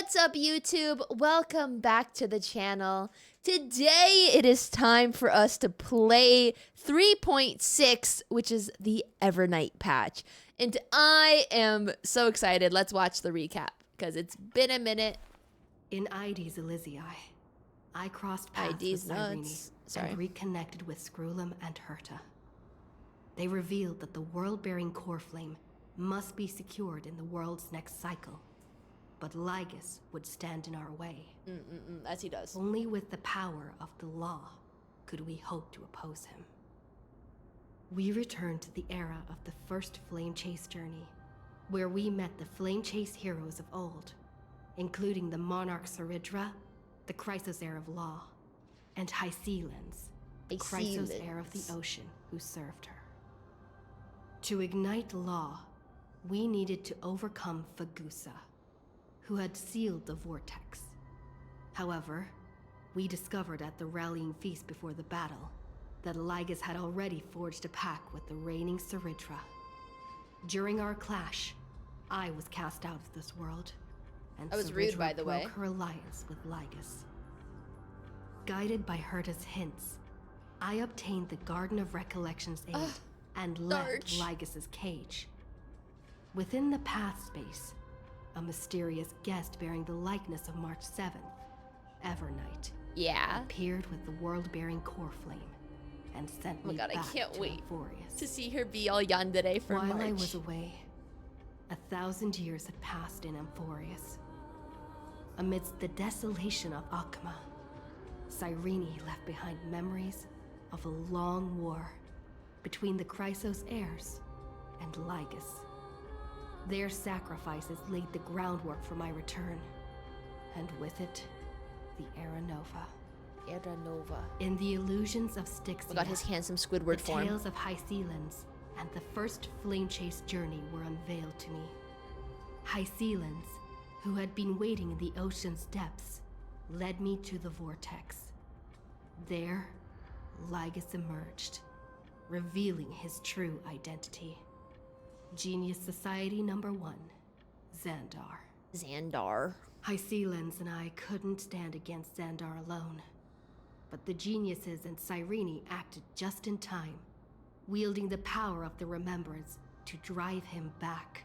What's up, YouTube? Welcome back to the channel. Today it is time for us to play 3.6, which is the Evernight patch. And I am so excited. Let's watch the recap because it's been a minute. In Ides Elysiae, I crossed paths Ides with Cyrene nuts. and reconnected with Scrulum and Herta. They revealed that the world-bearing core flame must be secured in the world's next cycle. But Lygus would stand in our way. As he does. Only with the power of the law could we hope to oppose him. We returned to the era of the first Flame Chase journey, where we met the Flame Chase heroes of old, including the Monarch Saridra, the Chrysos heir of law, and Iscelins, the Chrysos heir of the ocean who served her. To ignite law, we needed to overcome Fagusa, who had sealed the vortex. However, we discovered at the rallying feast before the battle that Lygus had already forged a pact with the reigning Saridra. During our clash, I was cast out of this world, and I was Saridra rude, by the way. broke her alliance with Lygus. Guided by Herta's hints, I obtained the Garden of Recollection's aid and left Lygus's cage. Within the path space, a mysterious guest bearing the likeness of March 7th, Evernight, appeared with the world-bearing core flame and sent me back I can't wait Amphorius. to see her be all yandere for While March. I was away, 1,000 years had passed in Amphorius. Amidst the desolation of Akma, Cyrene left behind memories of a long war between the Chrysos heirs and Lygus. Their sacrifices laid the groundwork for my return, and with it, the Era Nova. In the illusions of Styxia, Got his handsome Squidward the form. tales of Iscelins and the first Flame Chase journey were unveiled to me. Iscelins, who had been waiting in the ocean's depths, led me to the vortex. There, Lygus emerged, revealing his true identity. Genius Society number 1, Xandar. Iscelins and I couldn't stand against Xandar alone. But the geniuses and Cyrene acted just in time, wielding the power of the remembrance to drive him back.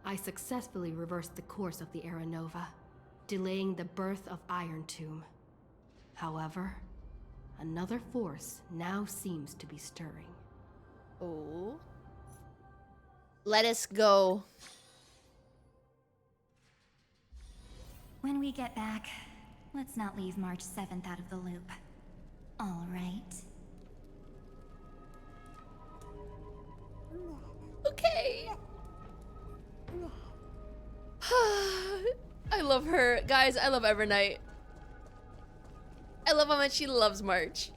I successfully reversed the course of the Era Nova, delaying the birth of Iron Tomb. However, another force now seems to be stirring. Oh. Let us go. When we get back, let's not leave March 7th out of the loop. All right. Okay. I love her. Guys, I love Evernight. I love how much she loves March.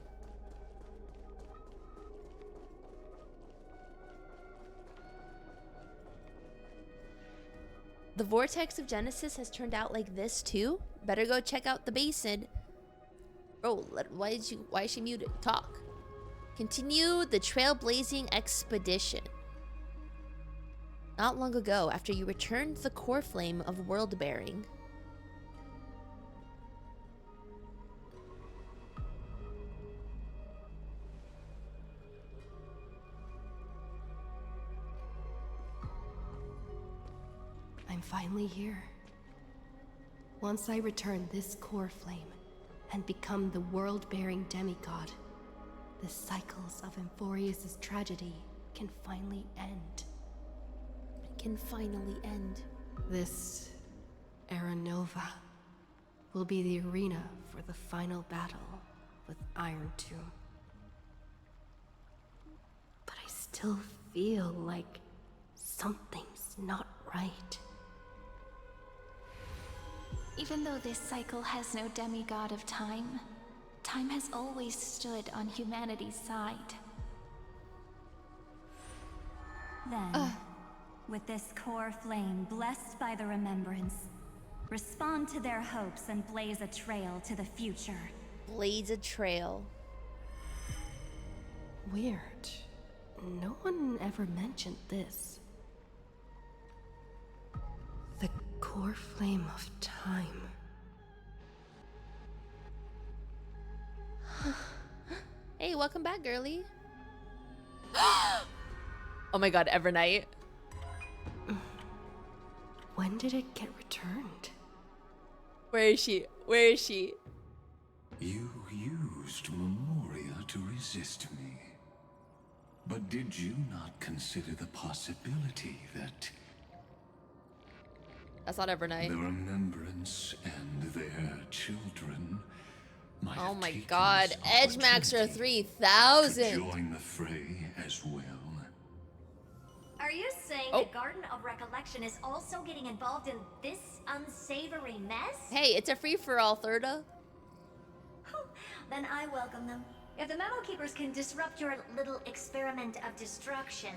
The vortex of Genesis has turned out like this too. Better go check out the basin. Bro, why is she muted? Talk. Continue the trailblazing expedition. Not long ago, after you returned the core flame of world bearing. I'm finally here. Once I return this core flame and become the world-bearing demigod, the cycles of Amphorius' tragedy can finally end. This Era Nova will be the arena for the final battle with Iron Tomb. But I still feel like something's not right. Even though this cycle has no demigod of time, time has always stood on humanity's side. Then, with this core flame blessed by the remembrance, respond to their hopes and blaze a trail to the future. Blaze a trail. Weird. No one ever mentioned this. The core flame of time. Hey, welcome back, girly. Oh my god, Evernight. When did it get returned? Where is she? Where is she? You used Memoria to resist me. But did you not consider the possibility that That's not Evernight. the Remembrance and their children might Oh have my taken god, this Edge Maxer opportunity to 3000. join the fray as well? Are you saying Oh. the Garden of Recollection is also getting involved in this unsavory mess? Hey, it's a free-for-all, Thirda. Then I welcome them. If the Memo Keepers can disrupt your little experiment of destruction,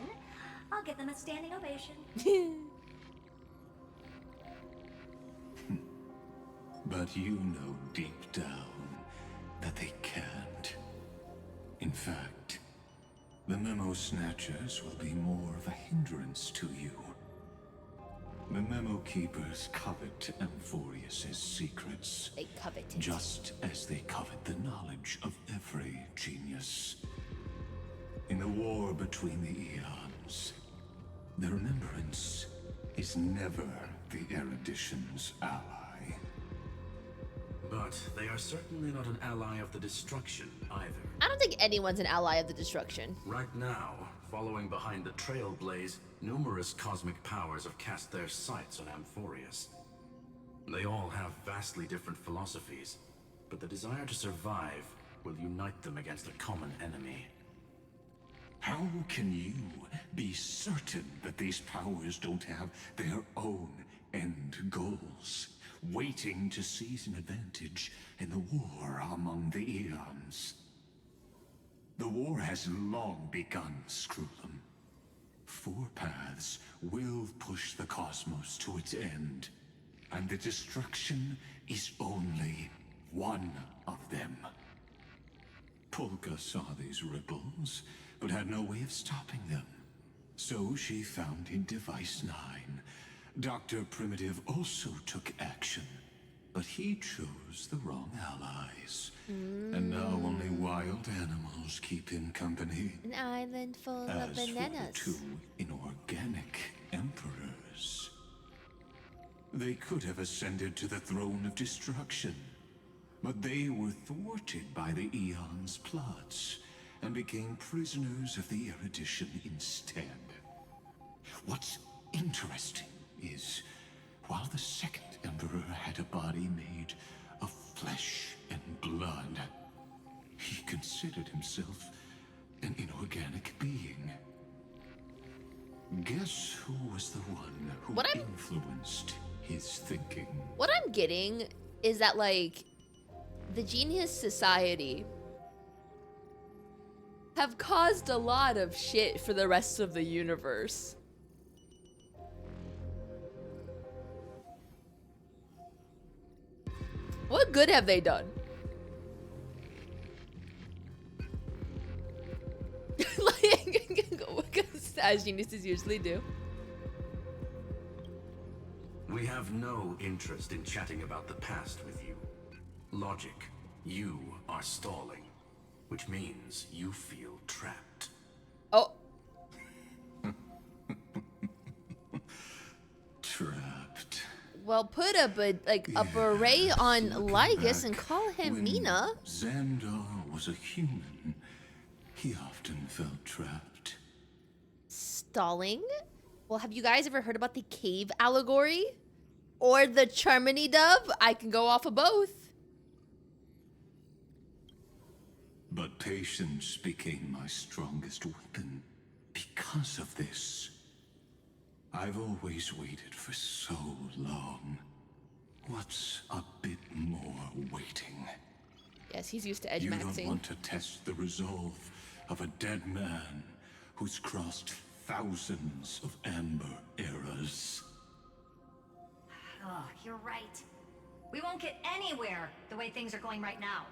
I'll give them a standing ovation. But you know deep down that they can't. In fact, the Memosnatchers will be more of a hindrance to you. The Memo Keepers covet Amphorius's secrets, They covet it. just as they covet the knowledge of every genius. In the war between the eons, the Remembrance is never the erudition's ally. But they are certainly not an ally of the destruction either. I don't think anyone's an ally of the destruction. Right now, following behind the Trailblaze, numerous cosmic powers have cast their sights on Amphorius. They all have vastly different philosophies, but the desire to survive will unite them against a common enemy. How can you be certain that these powers don't have their own end goals, waiting to seize an advantage in the war among the eons? The war has long begun, Screwlum. 4 paths will push the cosmos to its end, and the destruction is only one of them. Polka saw these ripples, but had no way of stopping them. So she founded Device 9. Dr. Primitive also took action, but he chose the wrong allies. And now only wild animals keep him company. An island full of As for the bananas. 2 inorganic emperors, they could have ascended to the throne of destruction, but they were thwarted by the Eon's plots and became prisoners of the erudition instead. What's interesting is, while the 2nd Emperor had a body made of flesh and blood, he considered himself an inorganic being. Guess who was the one who What I'm- influenced his thinking? What I'm getting is that, like, the Genius Society have caused a lot of shit for the rest of the universe. What good have they done? Like, as geniuses usually do. We have no interest in chatting about the past with you. Logic, you are stalling, which means you feel trapped. Oh, Trapped. well, put a beret Yes, on looking Lygus and back, call him when Mina. Xandar was a human, he often felt trapped. Stalling? Well, have you guys ever heard about the cave allegory? Or the Charmony dove? I can go off of both. But patience became my strongest weapon because of this. I've always waited for so long. What's a bit more waiting? Yes, he's used to edge You don't maxing. want to test the resolve of a dead man who's crossed thousands of amber eras. Oh, you're right. We won't get anywhere the way things are going right now.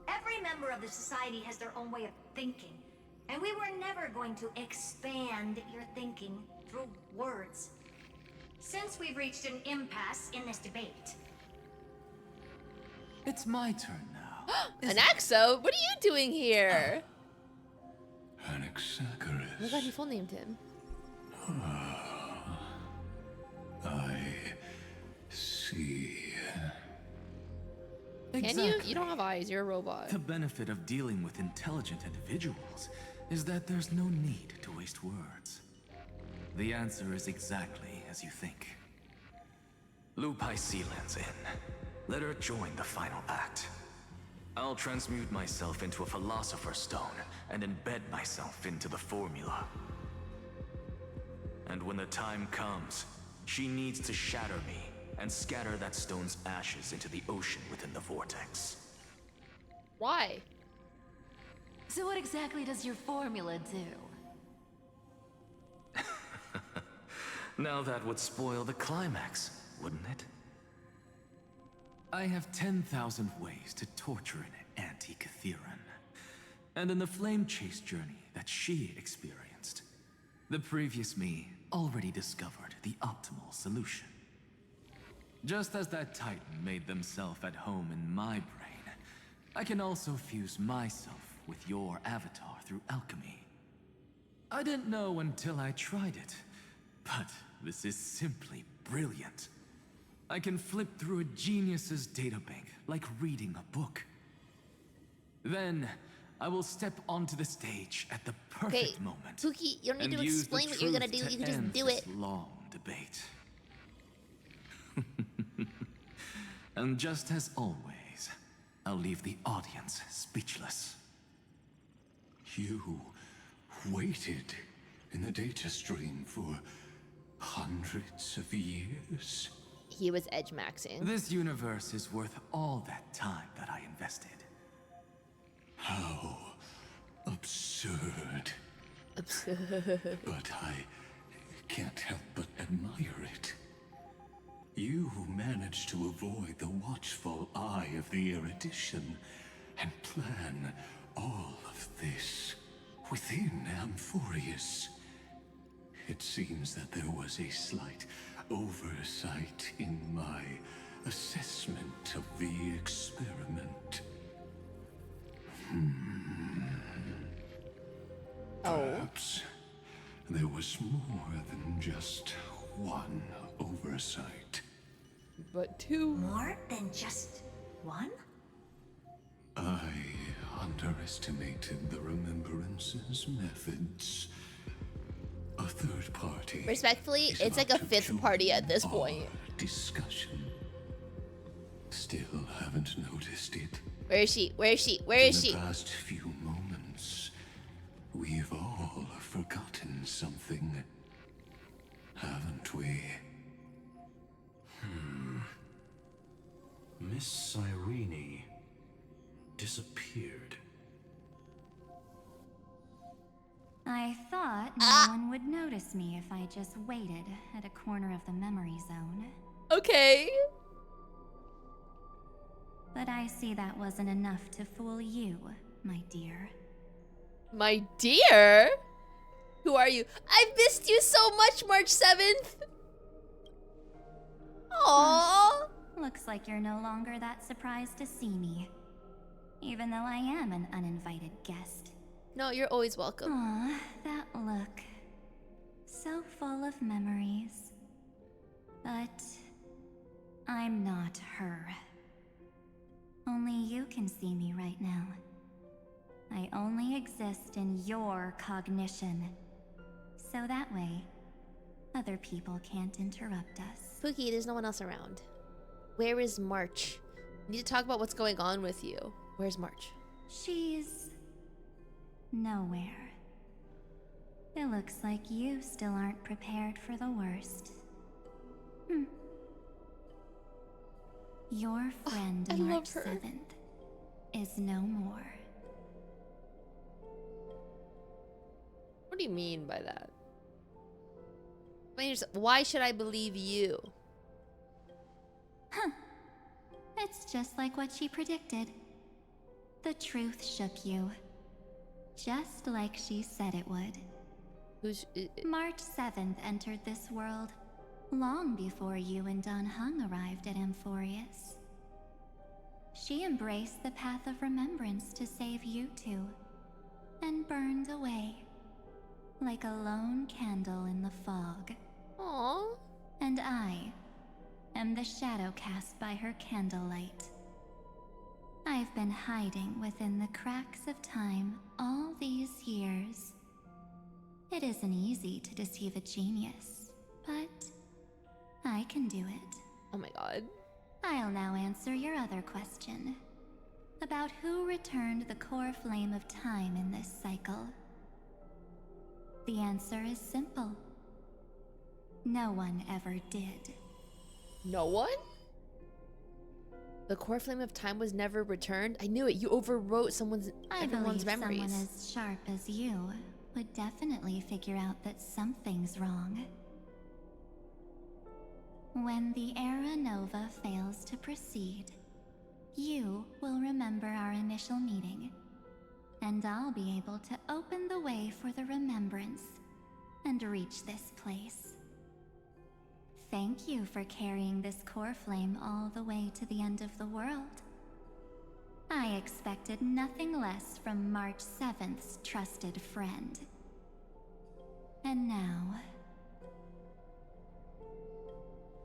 Every member of the society has their own way of thinking, and we were never going to expand your thinking through words. Since we've reached an impasse in this debate, It's my turn now. Anaxo, what are you doing here? Anaxagoras. Oh my god, you full named him. I see. Can you? You don't have eyes, you're a robot. The benefit of dealing with intelligent individuals is that there's no need to waste words. The answer is exactly as you think. Loop Iscelins in. Let her join the final act. I'll transmute myself into a Philosopher's Stone and embed myself into the formula. And when the time comes, she needs to shatter me and scatter that stone's ashes into the ocean within the vortex. Why? So what exactly does your formula do? Now that would spoil the climax, wouldn't it? I have 10,000 ways to torture an anti-Catheran. And in the flame chase journey that she experienced, the previous me already discovered the optimal solution. Just as that Titan made themselves at home in my brain, I can also fuse myself with your avatar through alchemy. I didn't know until I tried it, but this is simply brilliant. I can flip through a genius's databank like reading a book. Then, I will step onto the stage at the perfect moment. Pookie, you don't need and to use explain the what you're gonna truth do, to you can just end do this it. long debate. And just as always, I'll leave the audience speechless. You waited in the data stream for hundreds of years? He was edge maxing. This universe is worth all that time that I invested. How absurd. Absurd. But I can't help but admire it. You managed to avoid the watchful eye of the erudition and plan all of this within Amphorius. It seems that there was a slight oversight in my assessment of the experiment. Perhaps there was more than just one oversight. But two. more than just one? I underestimated the Remembrance's methods. A third party. Respectfully, is it's like about a to fifth join party at this our point. Discussion. Still haven't noticed it. Where is she? Where is she? Where is In she? the past few moments, we've all forgotten something, haven't we? Miss Irene disappeared. I thought no one would notice me if I just waited at a corner of the memory zone. Okay. But I see that wasn't enough to fool you, my dear. My dear? Who are you? I missed you so much, March 7th. Aww. Looks like you're no longer that surprised to see me. Even though I am an uninvited guest. No, you're always welcome. Aw, that look. So full of memories. But I'm not her. Only you can see me right now. I only exist in your cognition. So that way, other people can't interrupt us. Pookie, there's no one else around. Where is March? We need to talk about what's going on with you. Where's March? She's nowhere. It looks like you still aren't prepared for the worst. Your friend I March love her. 7th is no more. What do you mean by that? Explain yourself. Why should I believe you? It's just like what she predicted. The truth shook you. Just like she said it would. Who's... March 7th entered this world long before you and Dan Heng arrived at Amphorius. She embraced the path of remembrance to save you two, and burned away, like a lone candle in the fog. Aww. And I am the shadow cast by her candlelight. I've been hiding within the cracks of time all these years. It isn't easy to deceive a genius, but I can do it. Oh my god. I'll now answer your other question about who returned the core flame of time in this cycle. The answer is simple. No one ever did. No one? The core flame of time was never returned? I knew it. You overwrote everyone's memories. Someone as sharp as you would definitely figure out that something's wrong. When the Era Nova fails to proceed, you will remember our initial meeting, and I'll be able to open the way for the remembrance and reach this place. Thank you for carrying this core flame all the way to the end of the world. I expected nothing less from March 7th's trusted friend. And now,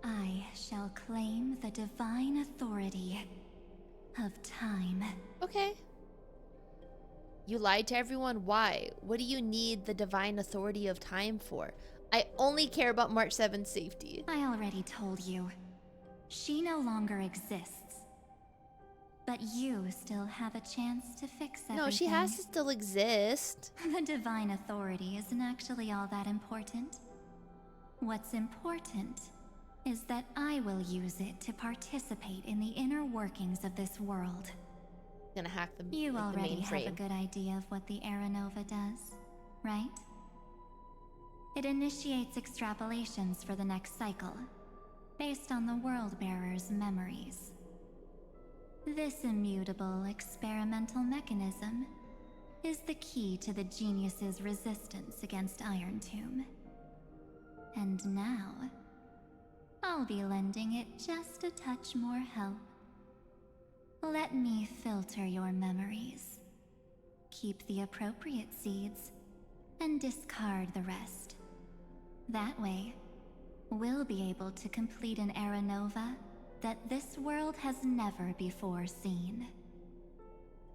I shall claim the divine authority of time. Okay. You lied to everyone? Why? What do you need the divine authority of time for? I only care about March 7th's safety. I already told you. She no longer exists. But you still have a chance to fix everything. No, she has to still exist. The divine authority isn't actually all that important. What's important is that I will use it to participate in the inner workings of this world. Gonna hack the You like, the already have a mainframe. good idea of what the Era Nova does, right? It initiates extrapolations for the next cycle, based on the World Bearer's memories. This immutable experimental mechanism is the key to the genius's resistance against Iron Tomb. And now, I'll be lending it just a touch more help. Let me filter your memories. Keep the appropriate seeds, and discard the rest. That way, we'll be able to complete an Era Nova that this world has never before seen.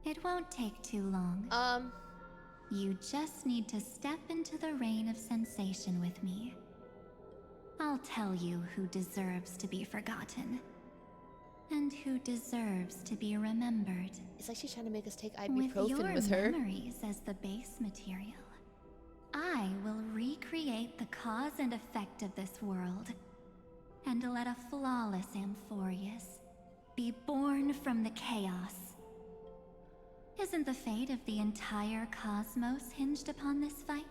It won't take too long. You just need to step into the rain of sensation with me. I'll tell you who deserves to be forgotten, and who deserves to be remembered. It's like she's trying to make us take With ibuprofen your with her. memories as the base material, I will recreate the cause and effect of this world, and let a flawless Amphorius be born from the chaos. Isn't the fate of the entire cosmos hinged upon this fight?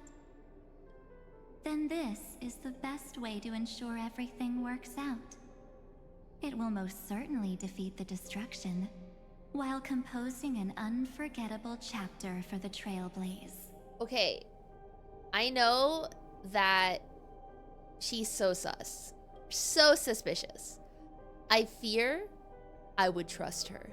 Then this is the best way to ensure everything works out. It will most certainly defeat the destruction, while composing an unforgettable chapter for the Trailblaze. Okay, I know that she's so sus. So suspicious. I fear I would trust her.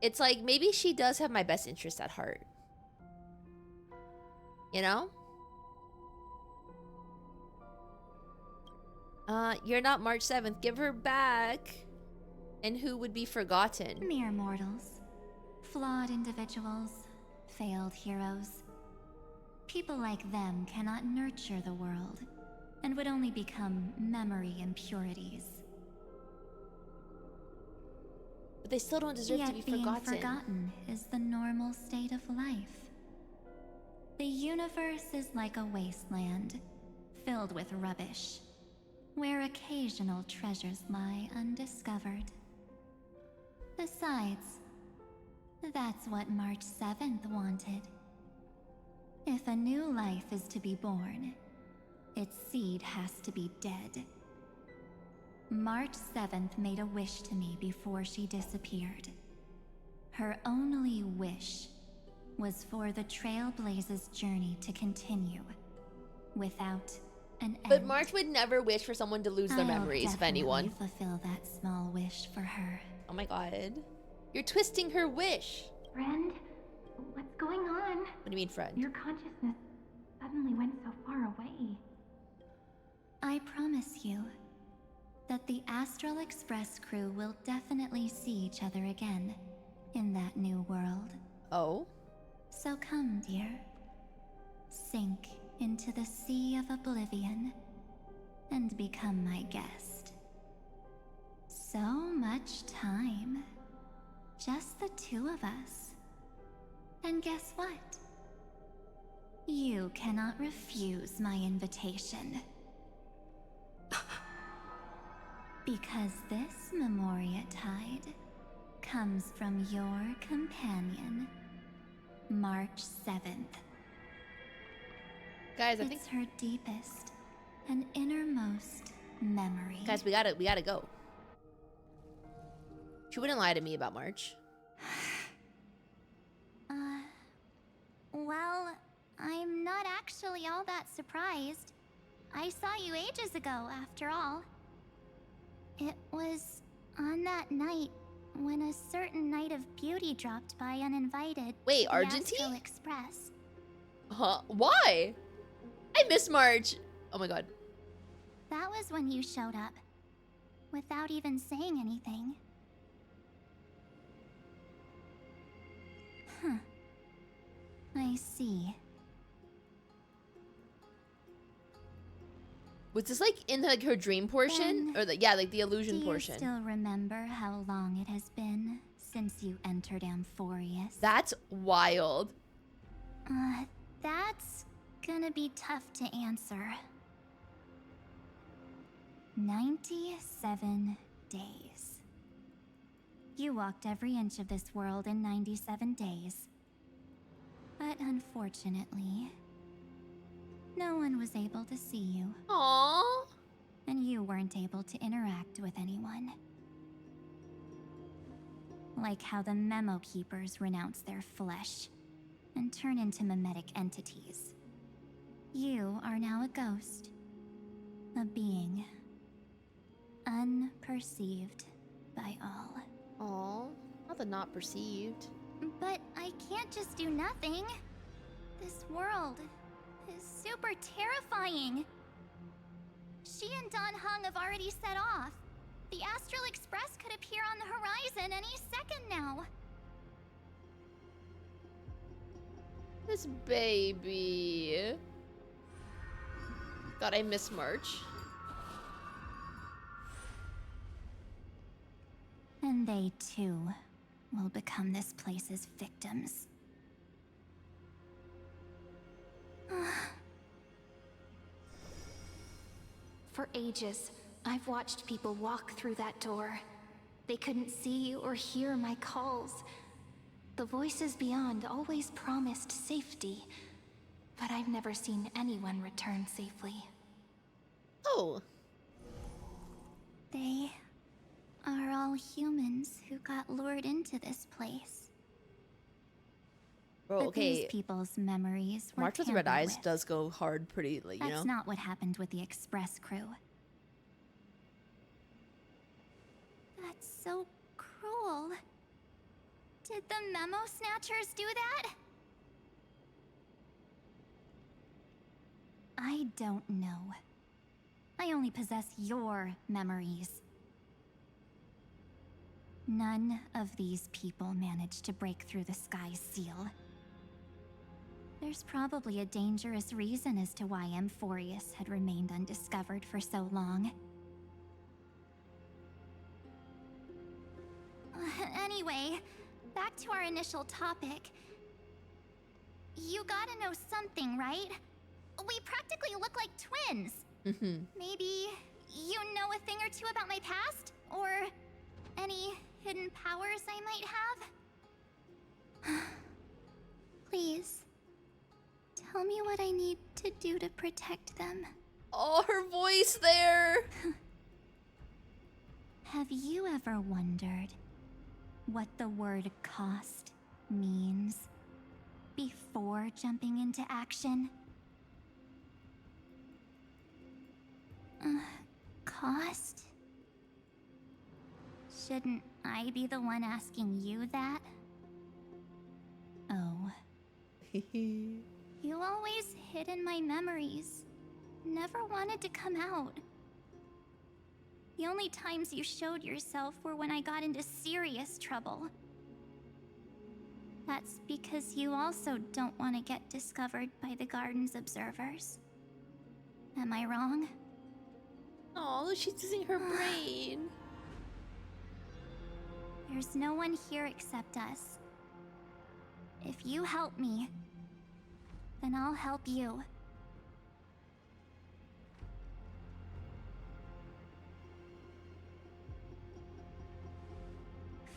It's like maybe she does have my best interest at heart. You know? You're not March 7th. Give her back. And who would be forgotten? Mere mortals. Flawed individuals. Failed heroes. People like them cannot nurture the world, and would only become memory impurities. But they still don't deserve to be Yet being forgotten. forgotten is the normal state of life. The universe is like a wasteland, filled with rubbish, where occasional treasures lie undiscovered. Besides, that's what March 7th wanted. If a new life is to be born, its seed has to be dead. March 7th made a wish to me before she disappeared. Her only wish was for the Trailblazers' journey to continue without an end. But March would never wish for someone to lose their memories, if anyone. I'll definitely fulfill that small wish for her. Oh my god. You're twisting her wish. Friend, what's going on? What do you mean, friend? Your consciousness suddenly went so far away. I promise you that the Astral Express crew will definitely see each other again in that new world. Oh? So come, dear. Sink into the sea of oblivion and become my guest. So much time. Just the two of us. And guess what? You cannot refuse my invitation. Because this Memoriatide comes from your companion, March 7th. Guys, I think... It's her deepest and innermost memory. Guys, we gotta go. She wouldn't lie to me about March. Well, I'm not actually all that surprised. I saw you ages ago, after all. It was on that night when a certain Knight of Beauty dropped by uninvited. Wait, to the Argentine? Astral Express. Huh? Why? I miss March. Oh my god. That was when you showed up, without even saying anything. Huh. I see. Was this like in like her dream portion? Or yeah, like the illusion portion? Do you still remember how long it has been since you entered Amphorius? That's wild. That's gonna be tough to answer. 97 days. You walked every inch of this world in 97 days. But unfortunately, no one was able to see you. Aww. And you weren't able to interact with anyone. Like how the Memo Keepers renounce their flesh and turn into mimetic entities. You are now a ghost. A being. Unperceived by all. Aww. Not the not perceived. But I can't just do nothing. This world is super terrifying. She and Don Hung have already set off. The Astral Express could appear on the horizon any second now. This baby. God, I miss March. And they too will become this place's victims. For ages, I've watched people walk through that door. They couldn't see or hear my calls. The voices beyond always promised safety, but I've never seen anyone return safely. Oh. They are all humans who got lured into this place. Bro, But okay. these people's memories were March with red tampered eyes with. does go hard pretty, like, you know? That's not what happened with the Express crew. That's so cruel. Did the Memosnatchers do that? I don't know. I only possess your memories. None of these people managed to break through the sky's seal. There's probably a dangerous reason as to why Amphorius had remained undiscovered for so long. Anyway, back to our initial topic. You gotta know something, right? We practically look like twins. Maybe you know a thing or two about my past? Or any hidden powers I might have? Please, tell me what I need to do to protect them. Oh, her voice there. Have you ever wondered what the word cost means before jumping into action? Cost? Shouldn't I be the one asking you that? Oh. You always hid in my memories. Never wanted to come out. The only times you showed yourself were when I got into serious trouble. That's because you also don't want to get discovered by the garden's observers. Am I wrong? Oh, she's using her brain. There's no one here except us. If you help me, then I'll help you.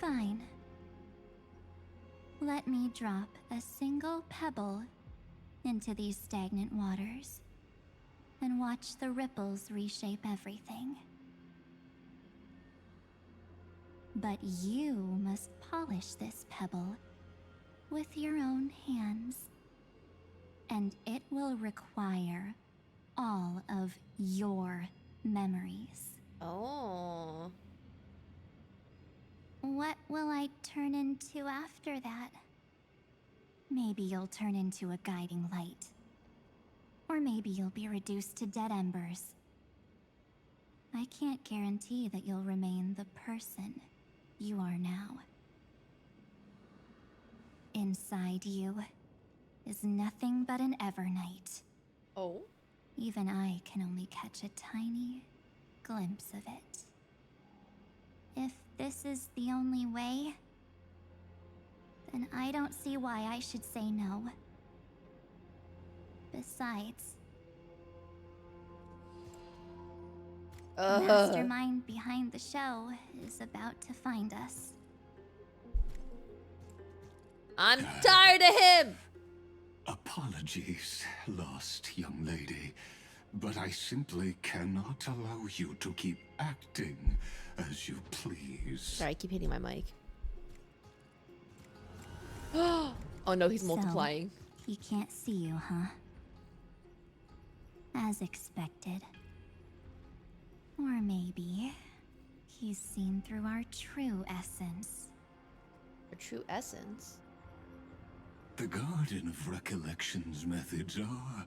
Fine. Let me drop a single pebble into these stagnant waters and watch the ripples reshape everything. But you must polish this pebble with your own hands. And it will require all of your memories. Oh. What will I turn into after that? Maybe you'll turn into a guiding light. Or maybe you'll be reduced to dead embers. I can't guarantee that you'll remain the person you are now. Inside you is nothing but an Evernight. Oh? Even I can only catch a tiny glimpse of it. If this is the only way, then I don't see why I should say no. Besides, the mastermind behind the show is about to find us. I'm tired of him! Apologies, lost young lady, but I simply cannot allow you to keep acting as you please. Sorry, I keep hitting my mic. Oh no, he's multiplying. So, he can't see you, huh? As expected. Or maybe he's seen through our true essence. Our true essence? The Garden of Recollection's methods are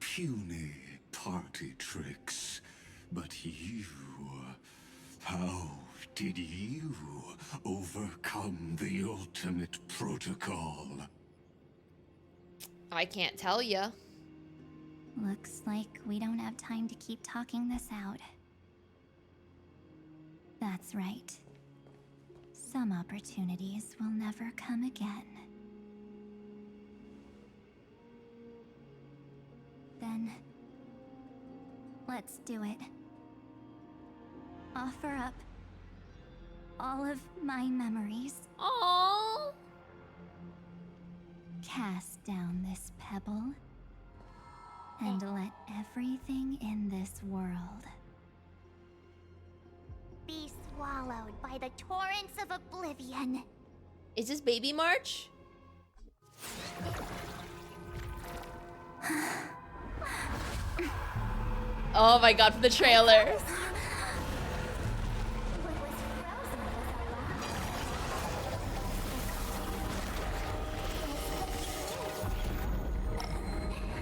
puny party tricks. But you... how did you overcome the ultimate protocol? I can't tell ya. Looks like we don't have time to keep talking this out. That's right. Some opportunities will never come again. Then, let's do it. Offer up all of my memories. Aww. Cast down this pebble and let everything in this world Be swallowed by the torrents of oblivion. Is this Baby March? Oh my god, from the trailer.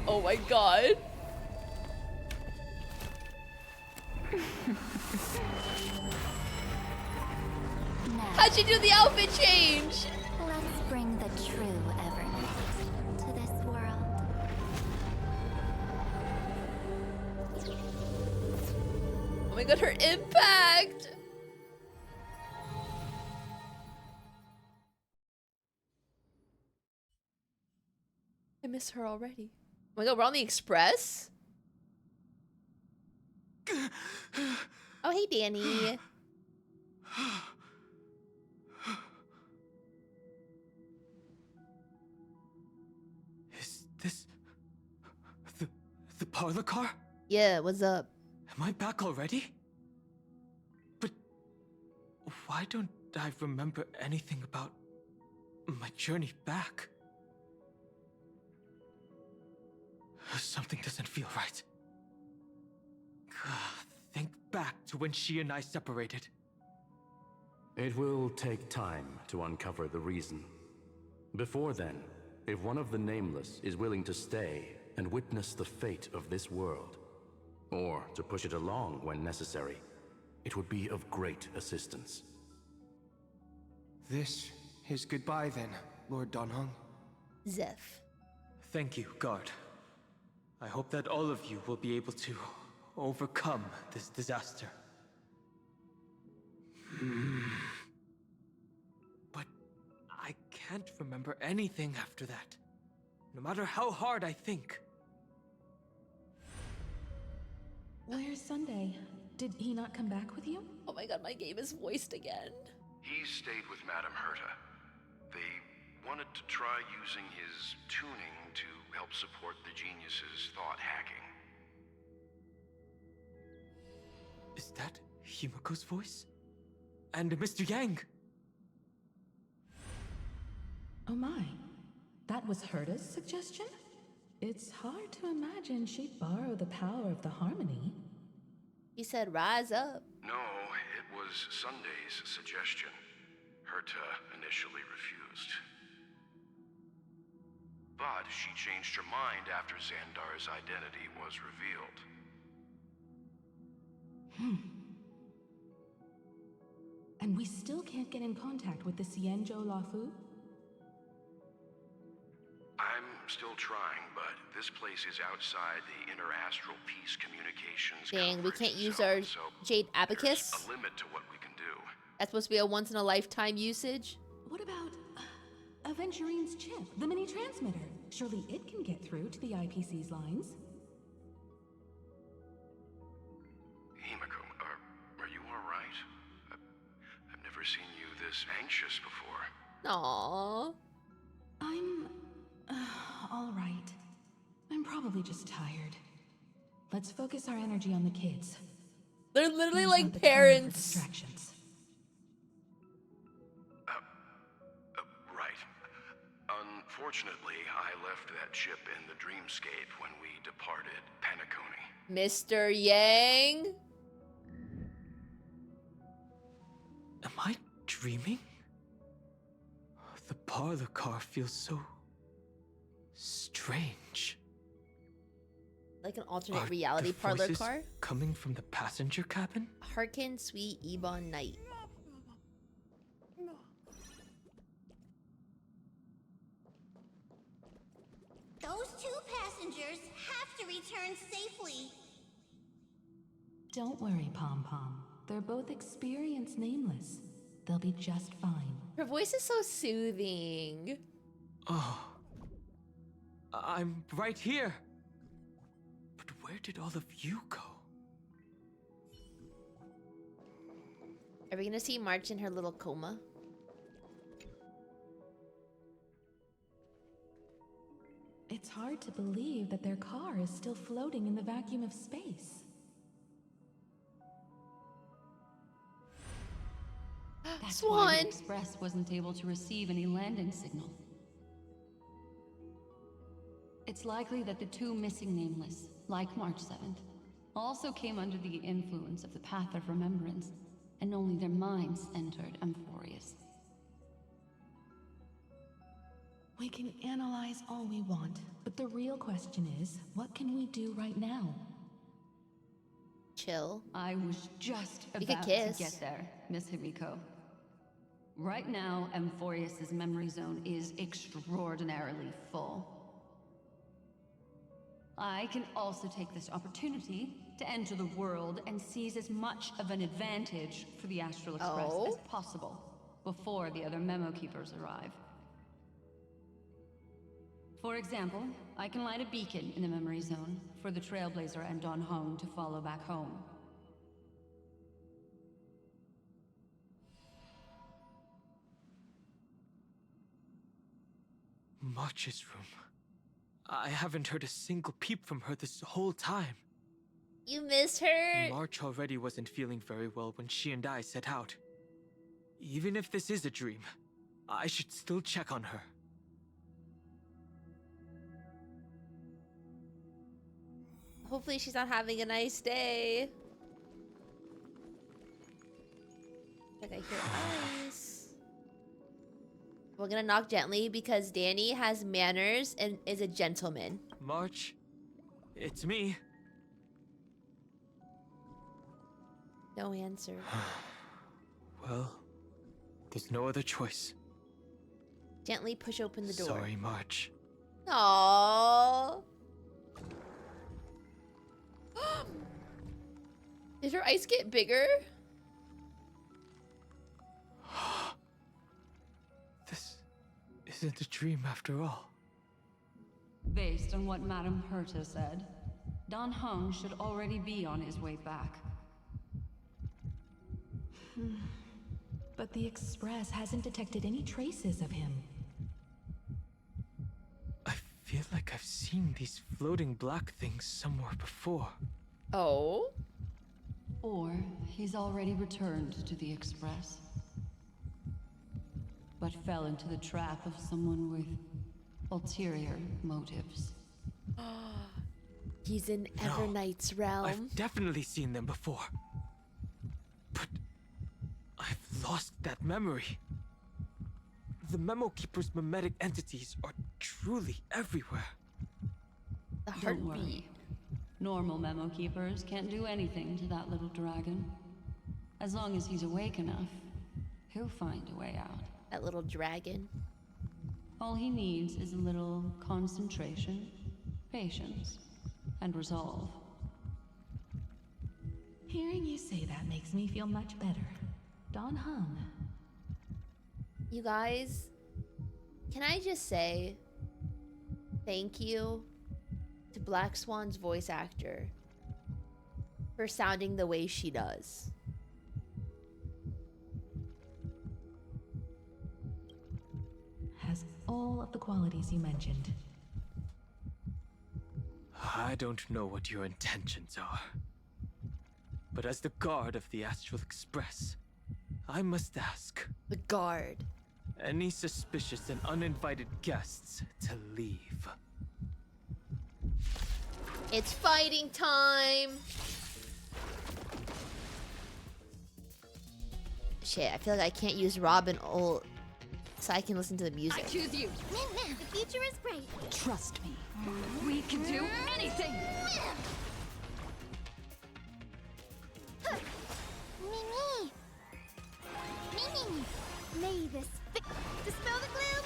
Oh my god. How'd you do the outfit change? Let's bring the true Evernight to this world. Oh my god, her impact! I miss her already. Oh my god, we're on the Express? Oh, hey, Danny. Is this the parlor car? Yeah, what's up? Am I back already? But why don't I remember anything about my journey back? Something doesn't feel right. Think back to when she and I separated. It will take time to uncover the reason. Before then, if one of the Nameless is willing to stay and witness the fate of this world, or to push it along when necessary, it would be of great assistance. This is goodbye then, Lord Donhong. Zeph. Thank you, guard. I hope that all of you will be able to overcome this disaster. But I can't remember anything after that, no matter how hard I think. Where's Sunday? Did he not come back with you? Oh my god, my game is voiced again. He stayed with Madame Herta. They wanted to try using his tuning to help support the genius's thought hacking. Is that Himiko's voice? And Mr. Yang? Oh my. That was Herta's suggestion? It's hard to imagine she'd borrow the power of the harmony. He said, rise up. No, it was Sunday's suggestion. Herta initially refused. But she changed her mind after Xandar's identity was revealed. And we still can't get in contact with the Xianzhou Lafu? I'm still trying, but this place is outside the Inter-Astral Peace Communications Dang, we can't Conference use Zone, our so Jade Abacus? there's a limit to what we can do. That's supposed to be a once-in-a-lifetime usage. What about Aventurine's chip, the mini transmitter? Surely it can get through to the IPC's lines. Himiko, are you alright? I've never seen you this anxious before. Aww. I'm all right. I'm probably just tired. Let's focus our energy on the kids. They're literally Now's like not the time for parents. distractions. Right. Unfortunately, I left that chip in the dreamscape when we departed Penacony. Mr. Yang? Am I dreaming? The parlor car feels so strange. Like an alternate Are reality the parlor voices car? coming from the passenger cabin? Hearken, sweet Ebon Knight. Those two passengers have to return safely. Don't worry, Pom Pom. They're both experienced Nameless. They'll be just fine. Her voice is so soothing. Oh. I'm right here. But where did all of you go? Are we gonna see March in her little coma? It's hard to believe that their car is still floating in the vacuum of space. That's Swan! why the Express wasn't able to receive any landing signal. It's likely that the two missing Nameless, like March 7th, also came under the influence of the Path of Remembrance, and only their minds entered Amphorius. We can analyze all we want, but the real question is, what can we do right now? Chill. I was just We could about to kiss. get there, Miss Himiko. Right now, Amphorius' memory zone is extraordinarily full. I can also take this opportunity to enter the world and seize as much of an advantage for the Astral Express as possible before the other Memo Keepers arrive. For example, I can light a beacon in the memory zone for the Trailblazer and Don Hong to follow back home. March's room. I haven't heard a single peep from her this whole time. You miss her? March already wasn't feeling very well when she and I set out. Even if this is a dream, I should still check on her. Hopefully she's not having a nice day. Like I hear ice. We're gonna knock gently because Danny has manners and is a gentleman. March, it's me. No answer. Well, there's no other choice. Gently push open the door. Sorry, March. Aww. Did her ice get bigger? This isn't a dream after all. Based on what Madame Herta said, Dan Heng should already be on his way back. But the Express hasn't detected any traces of him. I feel like I've seen these floating black things somewhere before. Oh? Or he's already returned to the Express, but fell into the trap of someone with ulterior motives. He's in Evernight's realm. I've definitely seen them before. But I've lost that memory. The Memo Keeper's mimetic entities are truly everywhere. The Don't heartbeat. worry. Normal Memo Keepers can't do anything to that little dragon. As long as he's awake enough, he'll find a way out. That little dragon. All he needs is a little concentration, patience, and resolve. Hearing you say that makes me feel much better. Dan Heng. You guys, can I just say thank you to Black Swan's voice actor for sounding the way she does. Has all of the qualities you mentioned. I don't know what your intentions are. But as the guard of the Astral Express, I must ask. The guard. Any suspicious and uninvited guests to leave. It's fighting time! Shit, I feel like I can't use Robin ult so I can listen to the music. I choose you. The future is bright. Trust me. We can do anything. Mimi. Mimi. May this dispel the gloom,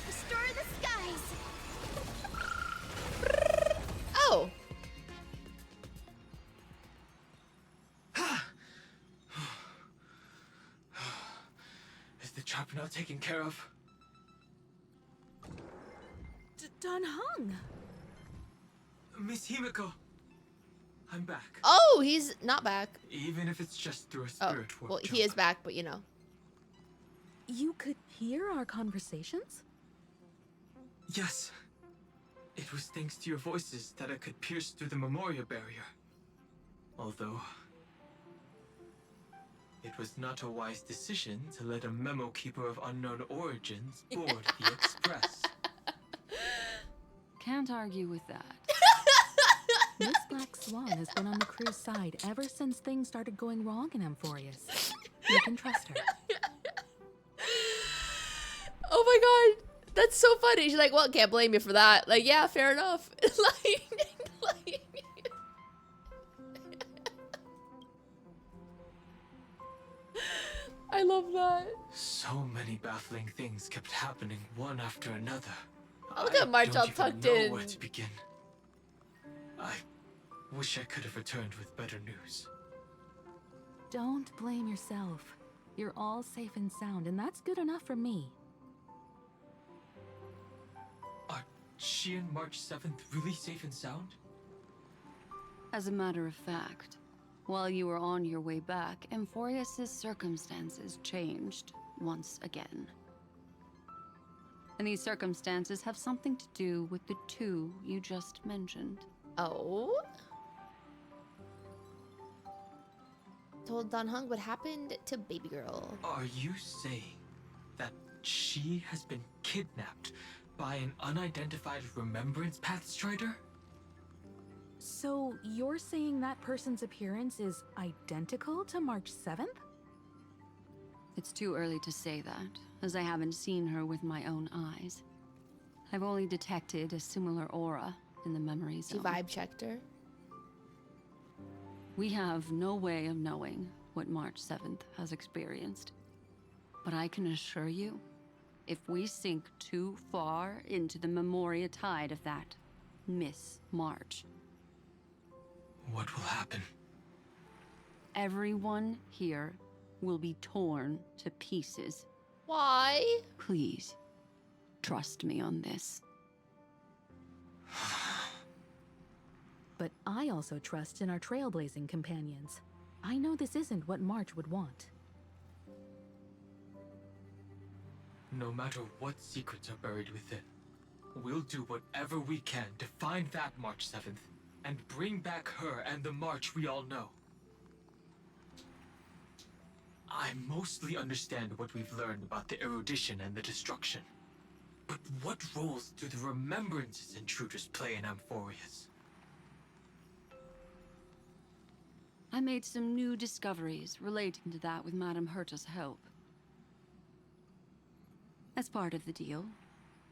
restore the skies. Oh! Is the trap now taken care of? Dan Heng. Miss Himiko, I'm back. Oh, he's not back. Even if it's just through a Oh, spirit warp well, jump. he is back, but you know. You could hear our conversations? Yes. It was thanks to your voices that I could pierce through the memorial barrier. Although, it was not a wise decision to let a memo keeper of unknown origins board the Express. Can't argue with that. Miss Black Swan has been on the crew's side ever since things started going wrong in Amphorius. You can trust her. Oh my god, that's so funny. She's like, well, can't blame you for that. Like, yeah, fair enough. I love that. So many baffling things kept happening one after another. Oh, look at March all tucked know in. where to begin. I wish I could have returned with better news. Don't blame yourself. You're all safe and sound, and that's good enough for me. Are she and March 7th really safe and sound? As a matter of fact, while you were on your way back, Amphorius' circumstances changed once again. And these circumstances have something to do with the two you just mentioned. Oh? Told Dan Heng what happened to baby girl. Are you saying that she has been kidnapped by an unidentified remembrance path strider? So you're saying that person's appearance is identical to March 7th? It's too early to say that, as I haven't seen her with my own eyes. I've only detected a similar aura in the memory zone. You vibe checked her? We have no way of knowing what March 7th has experienced. But I can assure you, if we sink too far into the Memoria tide of that Miss March, what will happen? everyone here will be torn to pieces. Why? Please, trust me on this. But I also trust in our trailblazing companions. I know this isn't what March would want. No matter what secrets are buried within, we'll do whatever we can to find that March 7th and bring back her and the March we all know. I mostly understand what we've learned about the erudition and the destruction. But what roles do the remembrances intruders play in Amphorius? I made some new discoveries relating to that with Madame Herta's help. As part of the deal,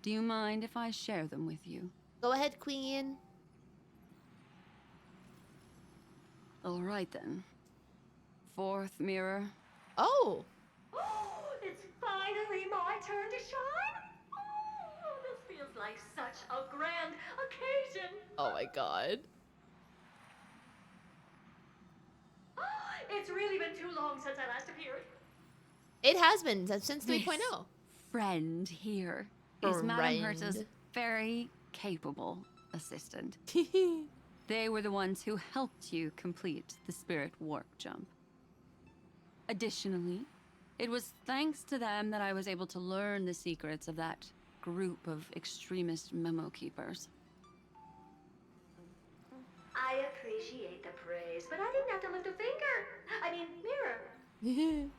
do you mind if I share them with you? Go ahead, Queen. All right then. Fourth mirror. Oh! Oh, it's finally my turn to shine? Oh, this feels like such a grand occasion. Oh my god. It's really been too long since I last appeared. It has been since This 3.0. friend here is Madame Herta's Friend. very capable assistant. They were the ones who helped you complete the spirit warp jump. Additionally, it was thanks to them that I was able to learn the secrets of that group of extremist memo keepers. I appreciate the praise, but I didn't have to lift a finger. I mean, mirror.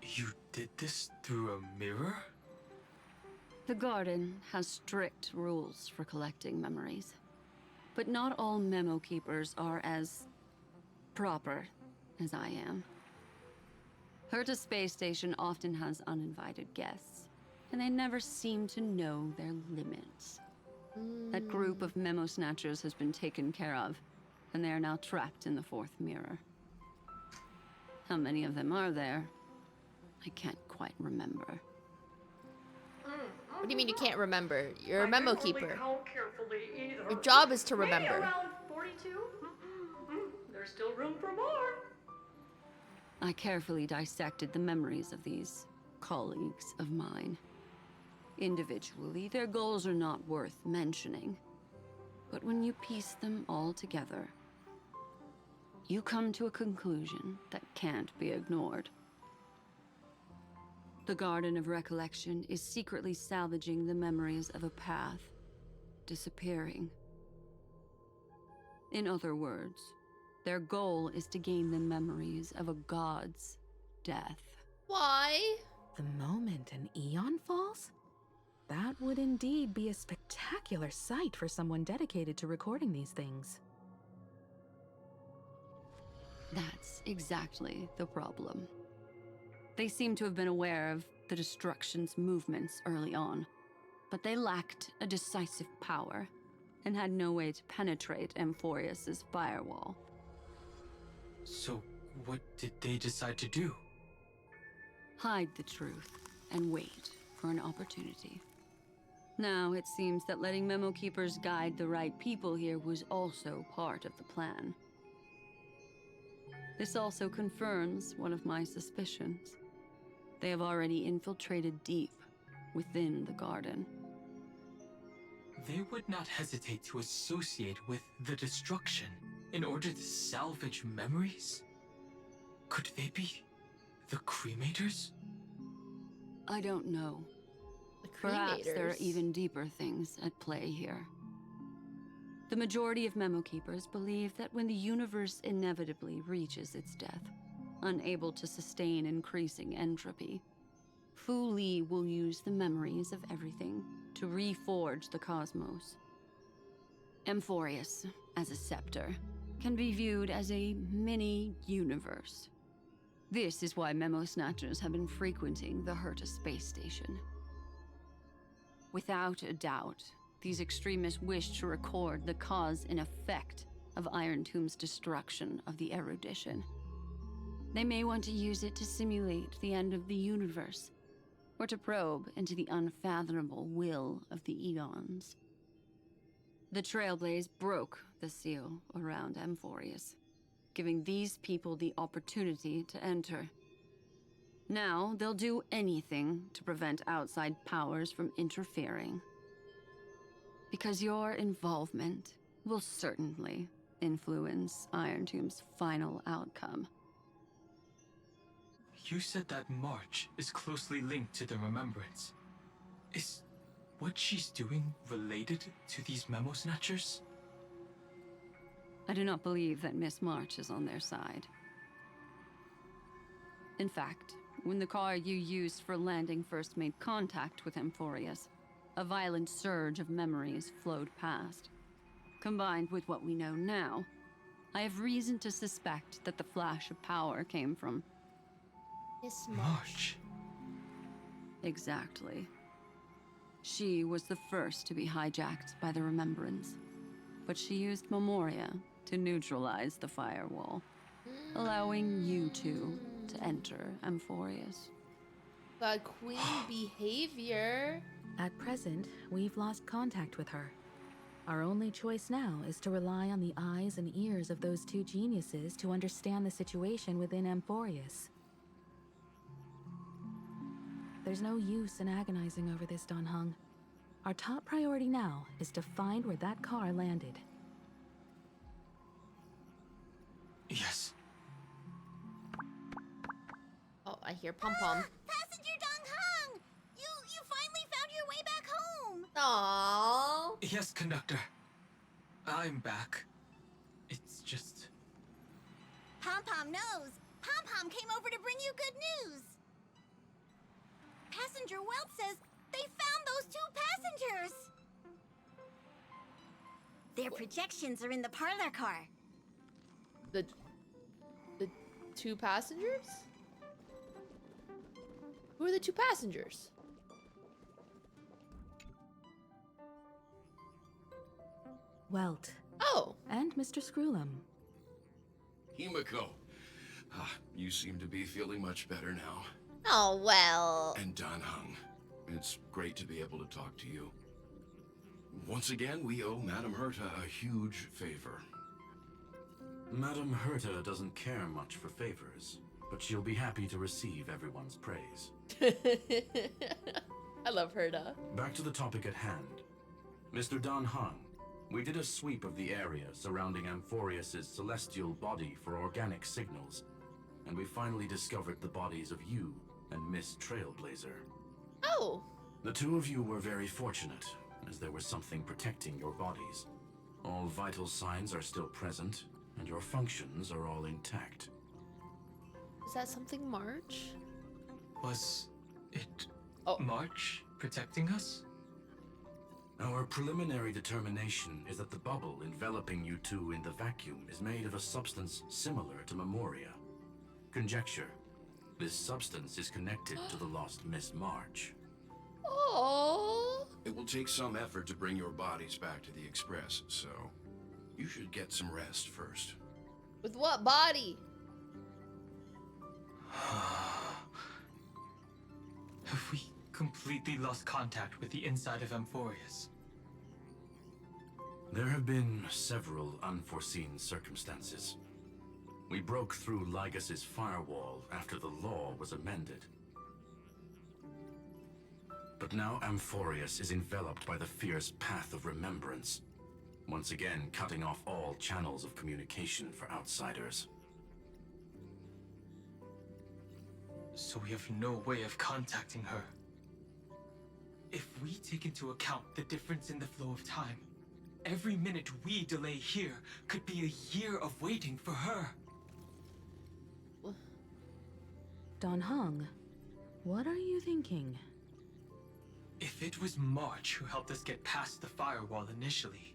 You did this through a mirror? The garden has strict rules for collecting memories. But not all memo keepers are as proper as I am. Herta's space station often has uninvited guests, and they never seem to know their limits. That group of Memosnatchers has been taken care of, and they are now trapped in the fourth mirror. How many of them are there? I can't quite remember. What do you mean you can't remember? You're a memo keeper. Count carefully either. Your job is to Maybe remember. around 42? There's still room for more. I carefully dissected the memories of these colleagues of mine. Individually, their goals are not worth mentioning. But when you piece them all together, you come to a conclusion that can't be ignored. The Garden of Recollection is secretly salvaging the memories of a path disappearing. In other words, their goal is to gain the memories of a god's death. Why? The moment an eon falls? That would indeed be a spectacular sight for someone dedicated to recording these things. That's exactly the problem. They seem to have been aware of the destruction's movements early on, but they lacked a decisive power and had no way to penetrate Amphorius's firewall. So, what did they decide to do? Hide the truth and wait for an opportunity. Now, it seems that letting Memo Keepers guide the right people here was also part of the plan. This also confirms one of my suspicions. They have already infiltrated deep within the garden. They would not hesitate to associate with the destruction in order to salvage memories? Could they be the cremators? I don't know. The Perhaps there are cremators. even deeper things at play here. The majority of Memo Keepers believe that when the universe inevitably reaches its death, unable to sustain increasing entropy, Fu Li will use the memories of everything to reforge the cosmos. Amphorius, as a scepter, can be viewed as a mini-universe. This is why Memosnatchers have been frequenting the Herta space station. Without a doubt, these extremists wish to record the cause and effect of Iron Tomb's destruction of the erudition. They may want to use it to simulate the end of the universe, or to probe into the unfathomable will of the eons. The Trailblaze broke the seal around Amphorius, giving these people the opportunity to enter. Now, they'll do anything to prevent outside powers from interfering. Because your involvement will certainly influence Iron Tomb's final outcome. You said that March is closely linked to the Remembrance. Is what she's doing related to these Memosnatchers? I do not believe that Miss March is on their side. In fact, when the car you used for landing first made contact with Amphorius, a violent surge of memories flowed past. Combined with what we know now, I have reason to suspect that the flash of power came from Miss March. Exactly. She was the first to be hijacked by the Remembrance, but she used Memoria to neutralize the firewall, allowing you two to enter Amphorius. But queen behavior. At present, we've lost contact with her. Our only choice now is to rely on the eyes and ears of those two geniuses to understand the situation within Amphorius. There's no use in agonizing over this, Dan Heng. Our top priority now is to find where that car landed. Yes. Oh, I hear pom-pom. Passenger Dong Heng! You finally found your way back home! Aww. Yes, conductor. I'm back. It's just... Pom-Pom knows. Pom-Pom came over to bring you good news. Passenger Welt says they found those two passengers. Their projections are in the parlor car. The two passengers? Who are the two passengers? Welt. Oh. And Mr. Screwlum. Himiko. You seem to be feeling much better now. Oh, well. And Dan Heng. It's great to be able to talk to you. Once again, we owe Madame Herta a huge favor. Madame Herta doesn't care much for favors, but she'll be happy to receive everyone's praise. I love Herta. Back to the topic at hand. Mr. Dan Heng, we did a sweep of the area surrounding Amphorius' celestial body for organic signals, and we finally discovered the bodies of you and Miss Trailblazer. Oh. The two of you were very fortunate, as there was something protecting your bodies. All vital signs are still present, and your functions are all intact. Is that something March? Was it March protecting us? Our preliminary determination is that the bubble enveloping you two in the vacuum is made of a substance similar to Memoria. Conjecture. This substance is connected to the lost Miss March. Oh. It will take some effort to bring your bodies back to the Express, so you should get some rest first. With what body? Have we completely lost contact with the inside of Amphorius? There have been several unforeseen circumstances. We broke through Lygas's firewall after the law was amended. But now Amphorius is enveloped by the fierce path of remembrance, once again cutting off all channels of communication for outsiders. So we have no way of contacting her. If we take into account the difference in the flow of time, every minute we delay here could be a year of waiting for her. Dan Heng, what are you thinking? If it was March who helped us get past the firewall initially,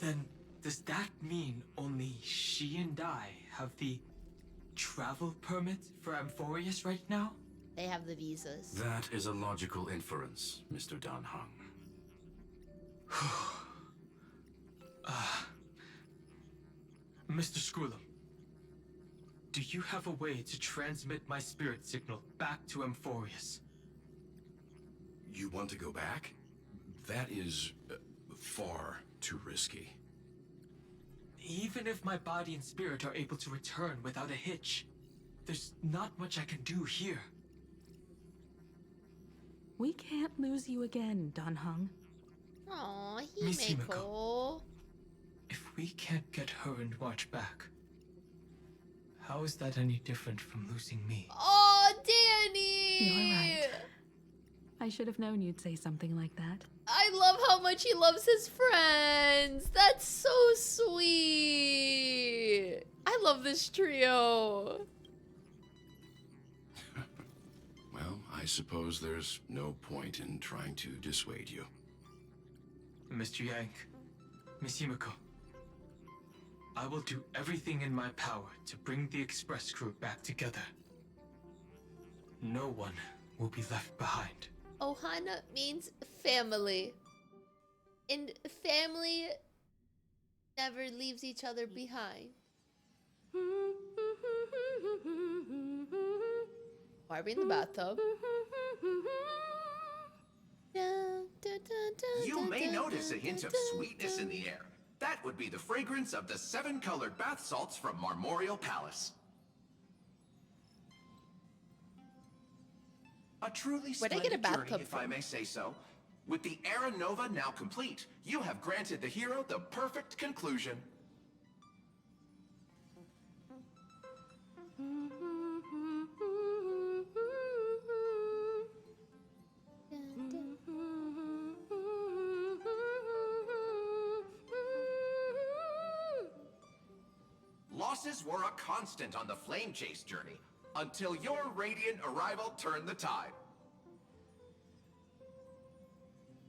Then, does that mean only she and I have the travel permit for Amphorius right now? They have the visas. That is a logical inference, Mr. Dan Heng. Mr. Skrulum, do you have a way to transmit my spirit signal back to Amphorius? You want to go back? That is far too risky. Even if my body and spirit are able to return without a hitch, there's not much I can do here. We can't lose you again, Dan Heng. Aw, Miss Himeko. If we can't get her and March back, how is that any different from losing me? Oh, Danny! You're right. I should have known you'd say something like that. I love how much he loves his friends. That's so sweet. I love this trio. Well, I suppose there's no point in trying to dissuade you. Mr. Yang, Miss Himeko, I will do everything in my power to bring the Express crew back together. No one will be left behind. Ohana means family. And family never leaves each other behind. Why are we in the bathtub? You may notice a hint of sweetness in the air. That would be the fragrance of the 7-colored bath salts from Marmorial Palace. A truly Where'd I splendid get a bathtub journey, if I from? may say so. With the Era Nova now complete, you have granted the hero the perfect conclusion. Losses were a constant on the Flame Chase journey, until your radiant arrival turned the tide.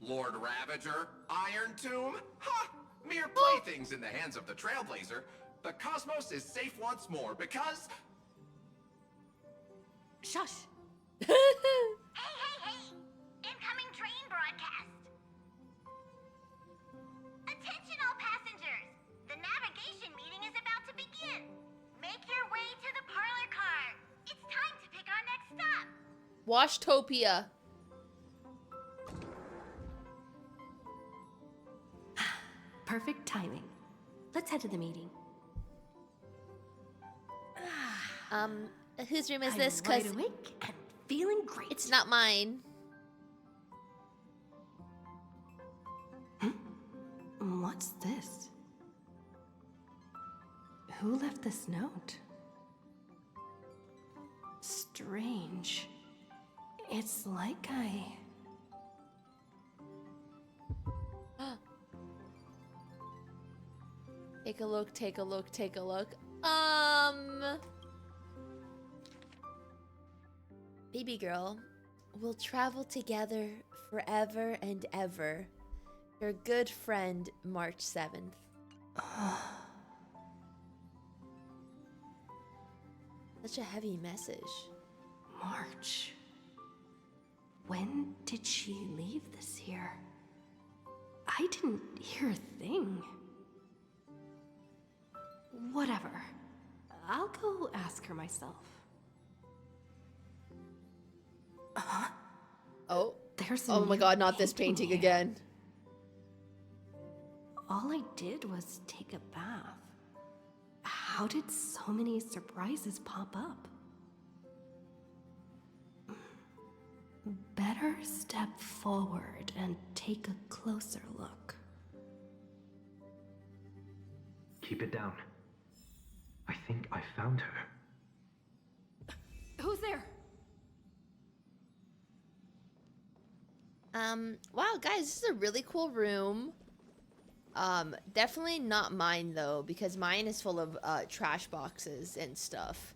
Lord Ravager, Iron Tomb, ha! Mere playthings in the hands of the Trailblazer. The cosmos is safe once more because... Shush! Hey! Incoming train broadcast! Attention all passengers! The navigation meeting is about to begin! Make your way to the parlor car! It's time to pick our next stop! Washtopia. Perfect timing. Let's head to the meeting. Whose room is I'm this? wide 'Cause awake and feeling great. it's not mine. What's this? Who left this note? Strange. It's like I... Take a look, take a look, take a look. Baby girl, we'll travel together forever and ever. Your good friend, March 7th. Such a heavy message. March. When did she leave this here? I didn't hear a thing. Whatever. I'll go ask her myself. Oh. There's a Oh my new god, not this painting painting here. again. All I did was take a bath. How did so many surprises pop up? Better step forward and take a closer look. Keep it down. I think I found her. Who's there? Wow, guys, this is a really cool room. Definitely not mine though, because mine is full of trash boxes and stuff.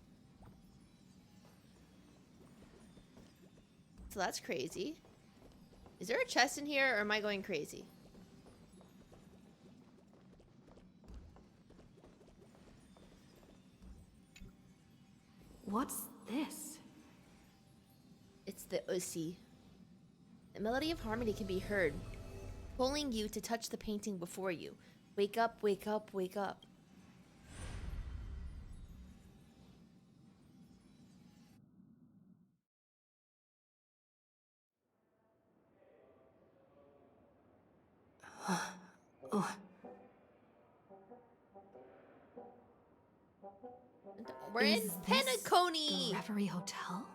So that's crazy. Is there a chest in here, or am I going crazy? What's this? It's the Usi. The melody of harmony can be heard, pulling you to touch the painting before you. Wake up, wake up, wake up. We're in Penacony! The Reverie Hotel?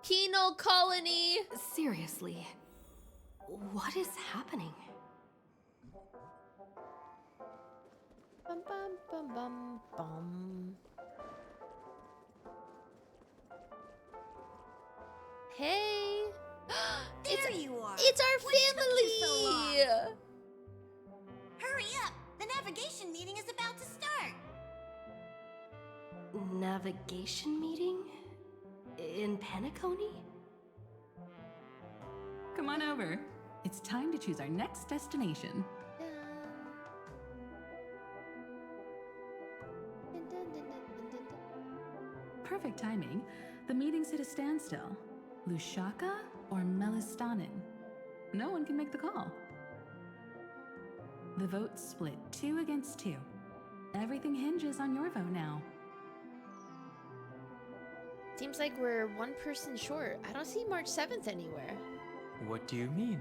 Penal Colony! Seriously, what is happening? Bum bum bum bum bum. Hey! There you are! It's our What took you so family! long? Hurry up! The navigation meeting is about to start! Navigation meeting? In Penacony? Come on over. It's time to choose our next destination. Perfect timing. The meeting's at a standstill. Lushaka or Melistanin? No one can make the call. The vote's split 2 against 2. Everything hinges on your vote now. Seems like we're one person short. I don't see March 7th anywhere. What do you mean?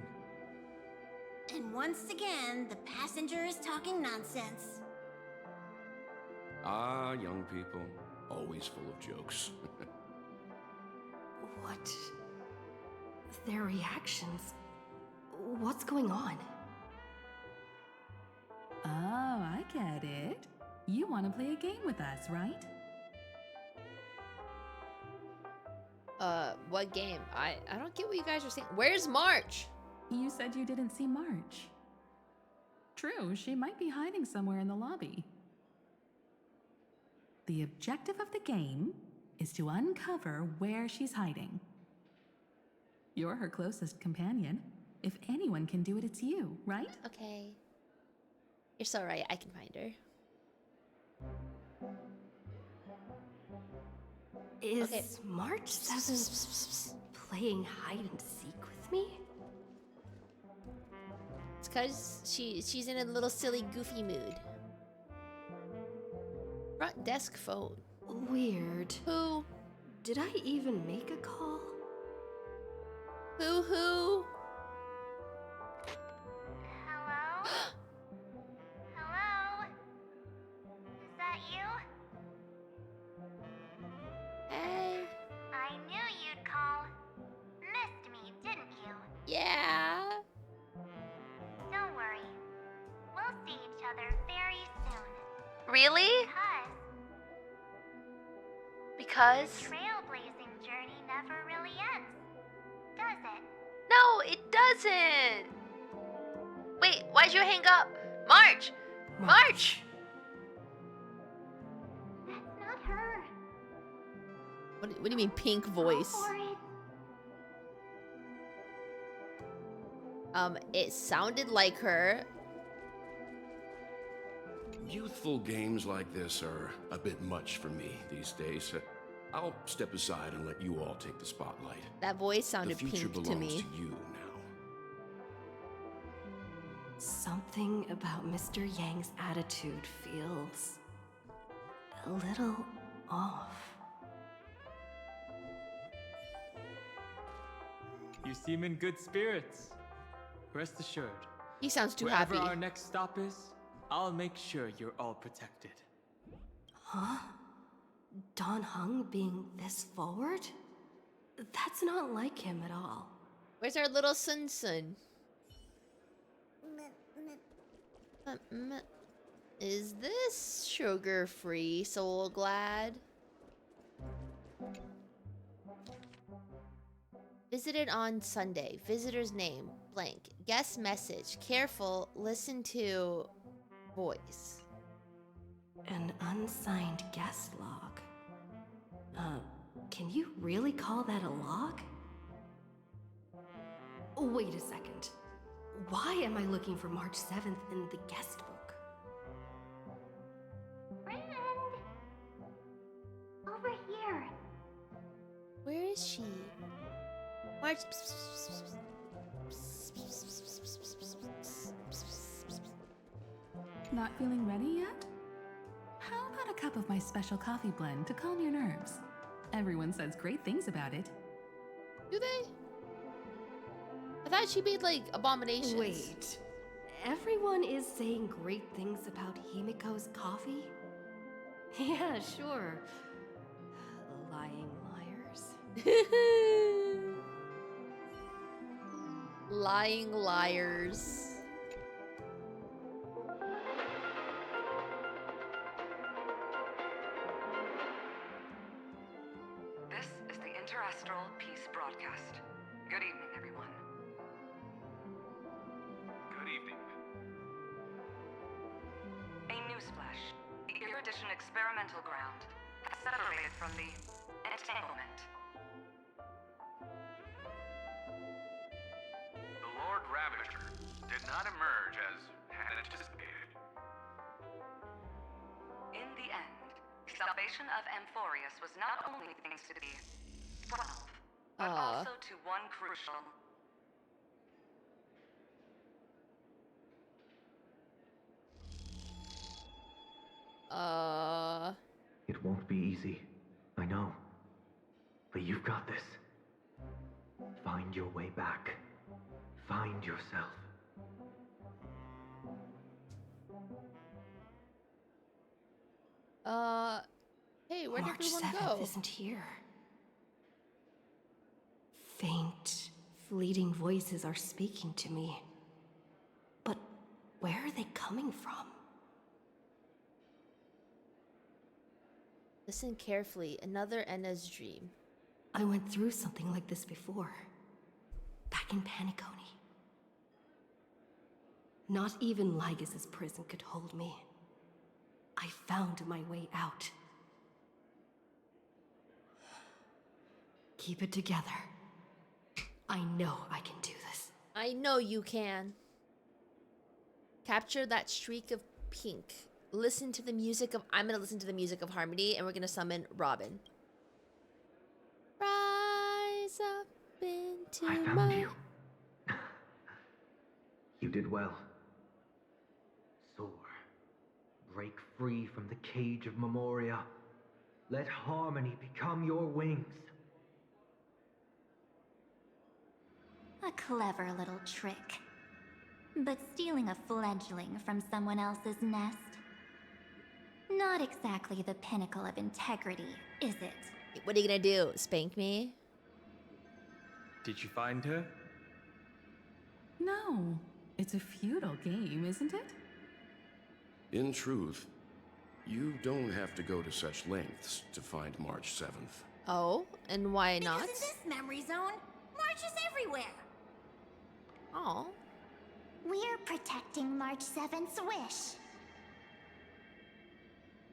And once again, the passenger is talking nonsense. Ah, young people. Always full of jokes. What? Their reactions? What's going on? Oh, I get it. You want to play a game with us, right? What game? I don't get what you guys are saying. Where's March? You said you didn't see March. True, she might be hiding somewhere in the lobby. The objective of the game is to uncover where she's hiding. You're her closest companion. If anyone can do it, it's you, right? Okay. You're so right. I can find her. Is March 7th playing hide and seek with me? It's because she's in a little silly, goofy mood. Front desk phone. Weird. Who? Did I even make a call? Who? Hello? Hello? Is that you? Hey. I knew you'd call. Missed me, didn't you? Yeah. Don't worry. We'll see each other very soon. Really? Because? The trailblazing journey never really ends, does it? No, it doesn't. Wait, why'd you hang up? March! March! That's not her. What do you mean pink voice? Go for it. It sounded like her. Youthful games like this are a bit much for me these days. I'll step aside and let you all take the spotlight. That voice sounded the future pink belongs to me. to you now. Something about Mr. Yang's attitude feels a little off. You seem in good spirits. Rest assured. He sounds too Wherever happy. our next stop is, I'll make sure you're all protected. Huh? Don Hung being this forward? That's not like him at all. Where's our little Sun? Is this sugar-free, Soul Glad? Visited on Sunday. Visitor's name, blank. Guest message, careful, listen to voice. An unsigned guest log. Can you really call that a log? Wait a second. Why am I looking for March 7th in the guest book? Friend! Over here. Where is she? March. Not feeling ready yet? How about a cup of my special coffee blend to calm your nerves? Everyone says great things about it. Do they? I thought she made like abominations. Wait. Everyone is saying great things about Himiko's coffee? Yeah, sure. Lying liars. Lying liars. This is the Interastral Peace Broadcast. Good evening, everyone. Good evening. A newsflash. The Erudition experimental ground has separated from the entanglement. The Lord Ravager did not emerge as had anticipated. In the end, salvation of Amphorius was not only thanks to the 12, but also to one crucial. It won't be easy. I know. But you've got this. Find your way back. Find yourself. Hey, where did March everyone 7th go? isn't here. Faint, fleeting voices are speaking to me. But where are they coming from? Listen carefully. Another Enna's dream. I went through something like this before. Back in Penacony. Not even Lygus' prison could hold me. I found my way out. Keep it together. I know I can do this. I know you can. Capture that streak of pink. Listen to the music of... I'm gonna listen to the music of harmony, and we're gonna summon Robin. Rise up into I found you. You did well. Soar. Break free from the cage of Memoria. Let harmony become your wings. A clever little trick. But stealing a fledgling from someone else's nest? Not exactly the pinnacle of integrity, is it? What are you gonna do? Spank me? Did you find her? No, it's a futile game, isn't it? In truth, you don't have to go to such lengths to find March 7th. Oh, and why not? Because in this memory zone, March is everywhere. Oh. We're protecting March 7th's wish.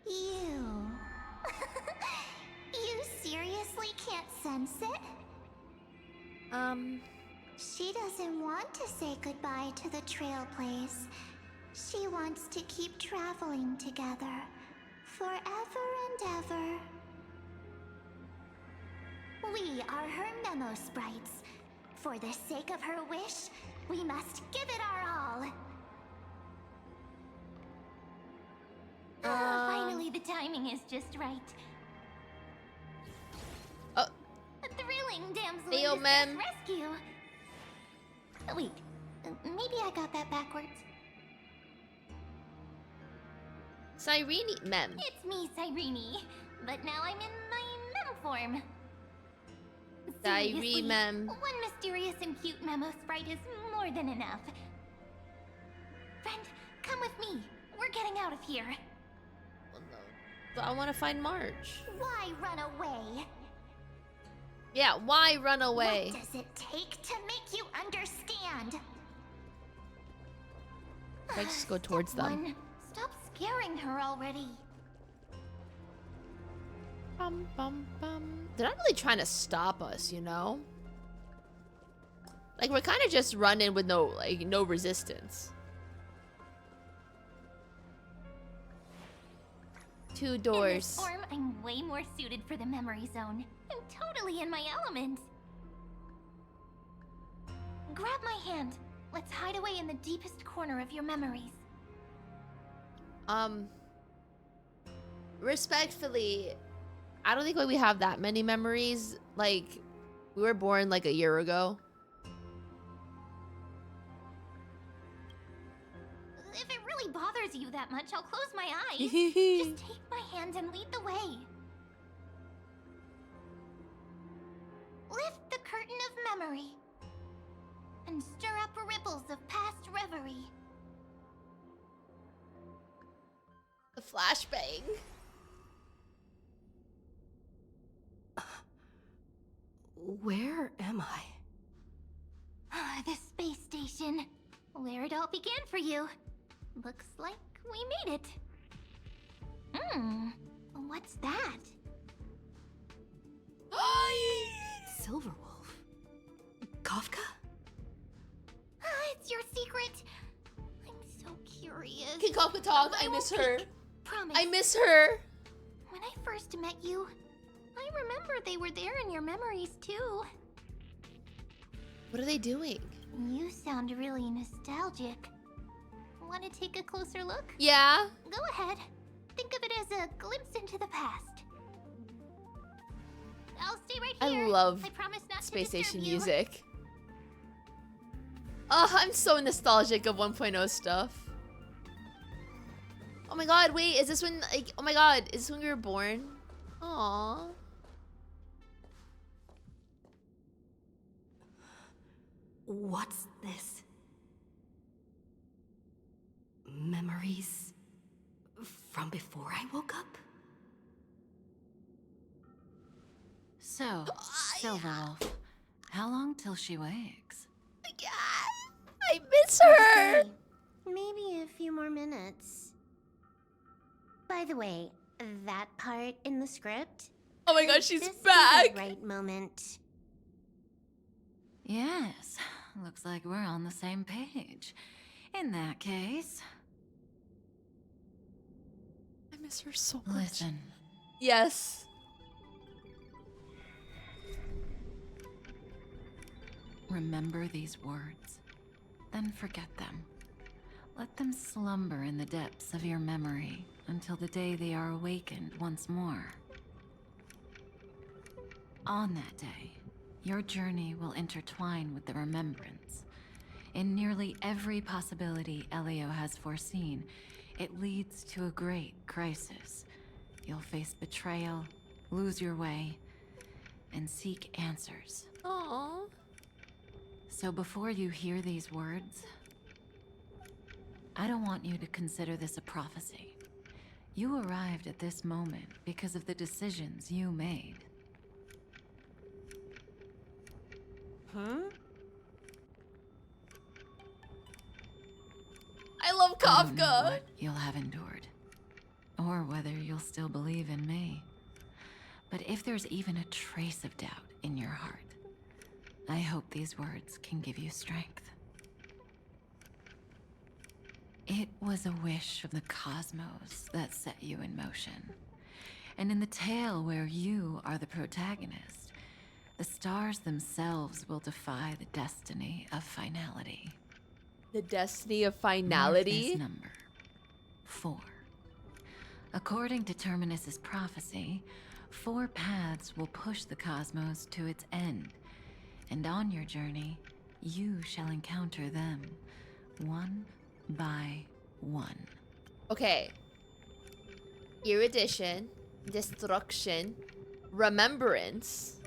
You... You seriously can't sense it? She doesn't want to say goodbye to the trail place. She wants to keep traveling together. Forever and ever. We are her memo sprites. For the sake of her wish, we must give it our all. Finally, the timing is just right. Oh. A thrilling damsel Theo, in ma'am. distress rescue. Wait, maybe I got that backwards. Cyrene, mem. It's me, Cyrene. But now I'm in my mem form. Cyrene, Seriously, mem. one mysterious and cute memo sprite is more than enough. Friend, come with me. We're getting out of here. But I want to find March. Why run away? Yeah, why run away? What does it take to make you understand? I just go towards them. One, stop scaring her already. Bum, bum, bum. They're not really trying to stop us, you know? Like, we're kind of just running with no resistance. Two In this doors. form, I'm way more suited for the memory zone. I'm totally totally in my element. Grab my hand. Let's hide away in the deepest corner of your memories. Respectfully, I don't think we have that many memories. Like, we were born like a year ago. If it really bothers you that much, I'll close my eyes. Just take my hand and lead the way. Lift the curtain of memory and stir up ripples of past reverie. The flashbang. Where am I? The space station, where it all began for you. Looks like we made it. What's that? Silverwolf? Kafka? It's your secret. I'm so curious. Can Kafka talk? I miss her. Promise. I miss her. When I first met you, I remember they were there in your memories too. What are they doing? You sound really nostalgic. Want to take a closer look? Yeah. Go ahead. Think of it as a glimpse into the past. I'll stay right here. I love promise not space to disturb station you. music. Oh, I'm so nostalgic of 1.0 stuff. Oh my god, wait, is this when, like, oh my god, is this when we were born? Aww. What's this? Memories from before I woke up? So, Silverwolf, how long till she wakes? I miss her! Maybe a few more minutes. By the way, that part in the script? Oh my god, she's this is back! the right moment. Yes, looks like we're on the same page. In that case... I miss her so much. Listen. Yes. Remember these words, then forget them. Let them slumber in the depths of your memory until the day they are awakened once more. On that day, your journey will intertwine with the remembrance. In nearly every possibility Elio has foreseen, it leads to a great crisis. You'll face betrayal, lose your way, and seek answers. Aww. So before you hear these words, I don't want you to consider this a prophecy. You arrived at this moment because of the decisions you made. Huh? I love Kafka! I don't know what you'll have endured, or whether you'll still believe in me. But if there's even a trace of doubt in your heart, I hope these words can give you strength. It was a wish of the cosmos that set you in motion. And in the tale where you are the protagonist, the stars themselves will defy the destiny of finality. The destiny of finality? Mark this number, 4. According to Terminus's prophecy, 4 paths will push the cosmos to its end. And on your journey, you shall encounter them, one by one. Okay. Erudition, destruction, remembrance,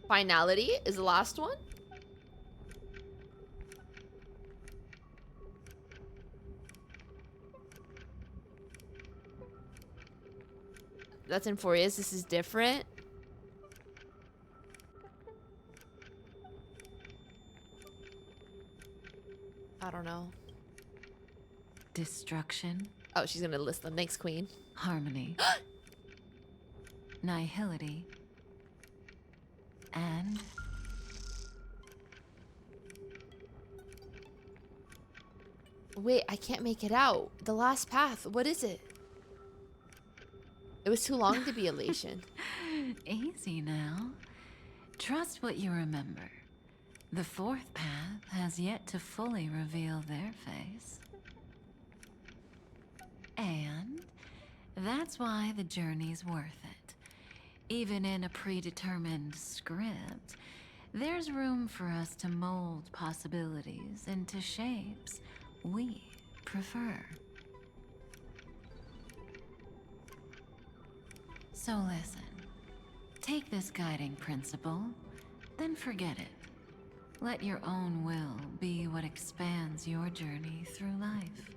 finality is the last one? That's in Furious. This is different. I don't know. Destruction. Oh, she's gonna list them. Thanks, Queen. Harmony. Nihility. And... Wait, I can't make it out. The last path. What is it? It was too long to be elation. Easy now. Trust what you remember. The fourth path has yet to fully reveal their face. And that's why the journey's worth it. Even in a predetermined script, there's room for us to mold possibilities into shapes we prefer. So listen, take this guiding principle, then forget it. Let your own will be what expands your journey through life.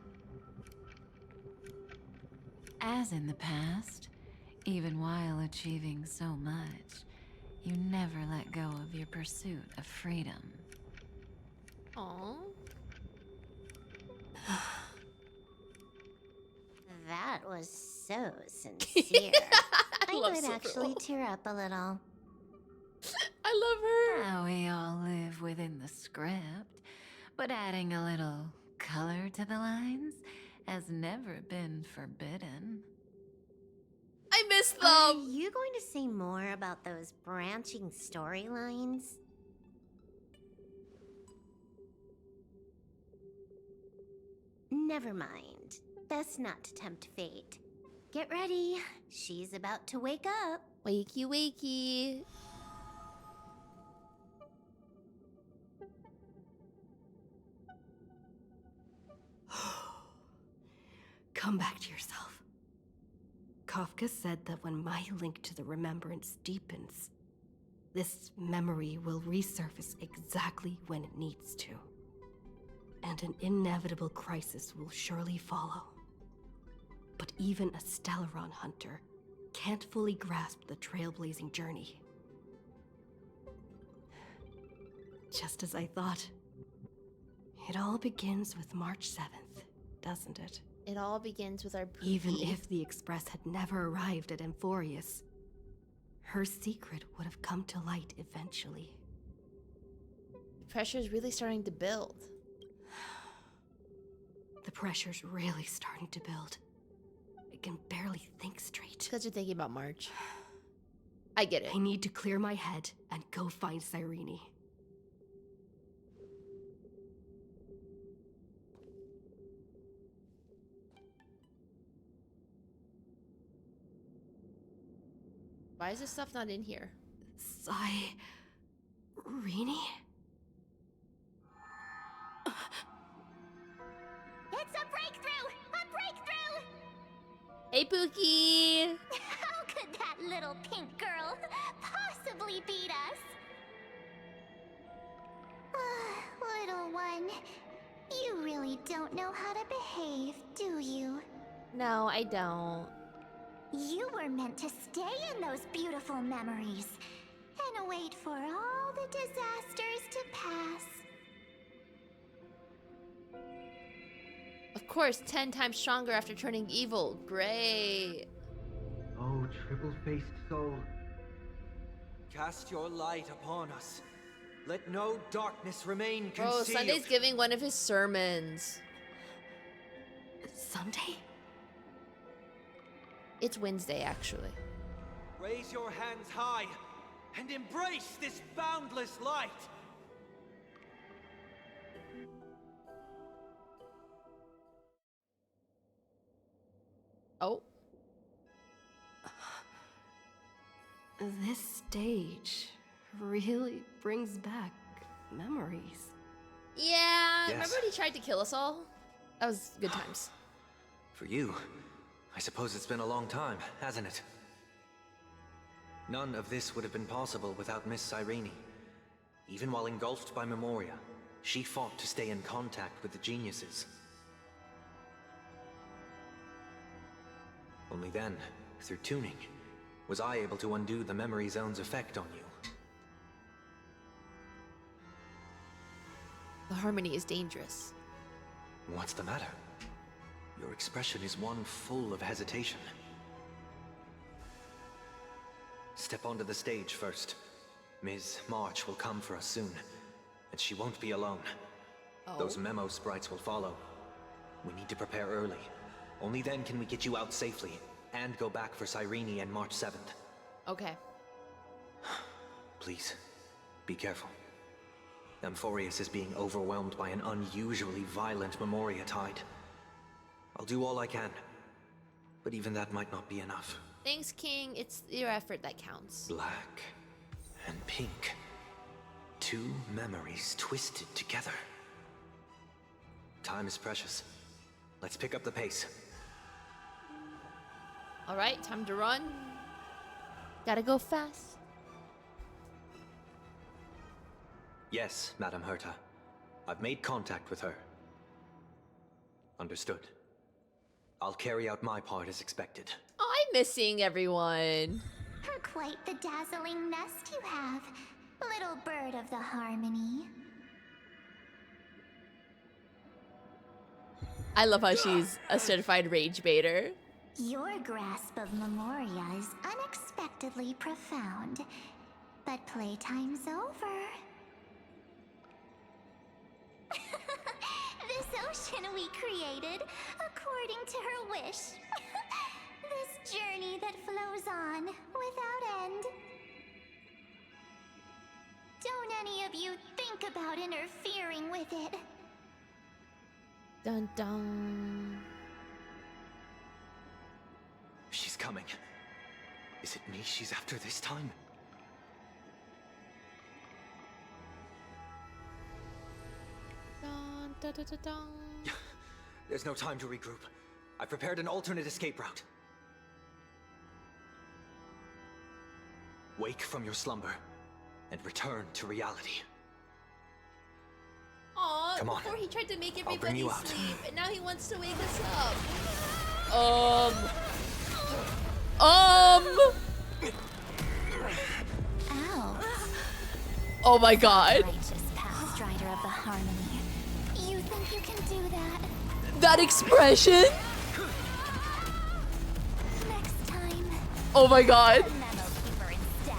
As in the past, even while achieving so much, you never let go of your pursuit of freedom. Aww. That was so sincere. I love would actually Silverwolf. tear up a little. I love her. Now we all live within the script, but adding a little color to the lines has never been forbidden. I miss them. Are you going to say more about those branching storylines? Never mind. Best not to tempt fate. Get ready. She's about to wake up. Wakey, wakey. Come back to yourself. Kafka said that when my link to the remembrance deepens, this memory will resurface exactly when it needs to. And an inevitable crisis will surely follow. But even a Stellaron hunter can't fully grasp the trailblazing journey. Just as I thought. It all begins with March 7th, doesn't it? It all begins with our poopy. Even if the Express had never arrived at Amphorius, her secret would have come to light eventually. The pressure's really starting to build. The pressure's really starting to build. I can barely think straight. Because you're thinking about March. I get it. I need to clear my head and go find Cyrene. Why is this stuff not in here? Cyrene? It's a breakthrough! A breakthrough! Hey, Pookie! How could that little pink girl possibly beat us? Little one, you really don't know how to behave, do you? No, I don't. You were meant to stay in those beautiful memories and wait for all the disasters to pass. Of course, 10 times stronger after turning evil. Great. Oh, triple-faced soul. Cast your light upon us. Let no darkness remain Bro, concealed. Sunday's giving one of his sermons. Sunday? It's Wednesday, actually. Raise your hands high and embrace this boundless light. Oh. This stage really brings back memories. Yeah, Yes. remember when he tried to kill us all? That was good times. For you, I suppose it's been a long time, hasn't it? None of this would have been possible without Miss Cyrene. Even while engulfed by Memoria, she fought to stay in contact with the geniuses. Only then, through tuning, was I able to undo the memory zone's effect on you. The harmony is dangerous. What's the matter? Your expression is one full of hesitation. Step onto the stage first. Ms. March will come for us soon, and she won't be alone. Oh. Those memo sprites will follow. We need to prepare early. Only then can we get you out safely, and go back for Cyrene and March 7th. Okay. Please, be careful. Amphorius is being overwhelmed by an unusually violent Memoria tide. I'll do all I can, but even that might not be enough. Thanks, King. It's your effort that counts. Black and pink. Two memories twisted together. Time is precious. Let's pick up the pace. All right, time to run. Gotta go fast. Yes, Madam Herta. I've made contact with her. Understood. I'll carry out my part as expected. I'm missing everyone. Quite the dazzling nest you have, little bird of the harmony. I love how she's a certified rage baiter. Your grasp of Memoria is unexpectedly profound, but playtime's over. This ocean we created, according to her wish. This journey that flows on, without end. Don't any of you think about interfering with it. Dun dun. She's coming. Is it me she's after this time? Dun, dun, dun, dun, dun. There's no time to regroup. I prepared an alternate escape route. Wake from your slumber and return to reality. Aw, Come on. before he tried to make I'll bring everybody you out. sleep, and now he wants to wake us up. Ow. Oh my god. Righteous past rider of the harmony. You think you can do that? That expression? Next time. Oh my god. Memo keeper instead.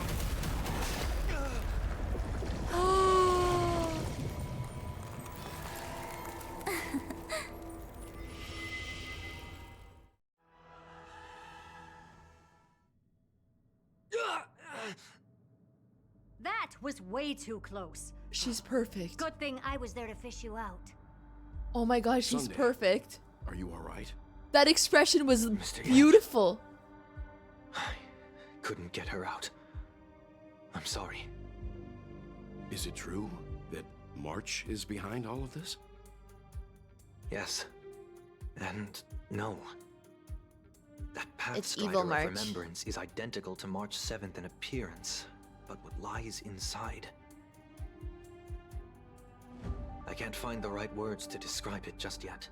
That was way too close. She's perfect. Good thing I was there to fish you out. Oh my god, she's Sunday. perfect. Are you alright? That expression was beautiful. Couldn't get her out. I'm sorry. Is it true that March is behind all of this? Yes. And no. That It's Pathstrider evil of March. Remembrance is identical to March 7th in appearance, but what lies inside? I can't find the right words to describe it just yet.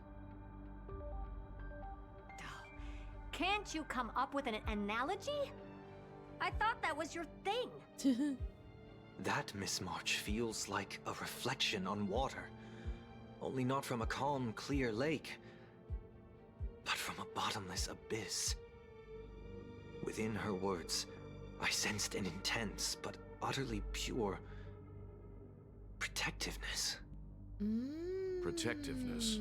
Can't you come up with an analogy? I thought that was your thing. That Miss March feels like a reflection on water. Only not from a calm, clear lake, but from a bottomless abyss. Within her words, I sensed an intense but utterly pure protectiveness. Protectiveness.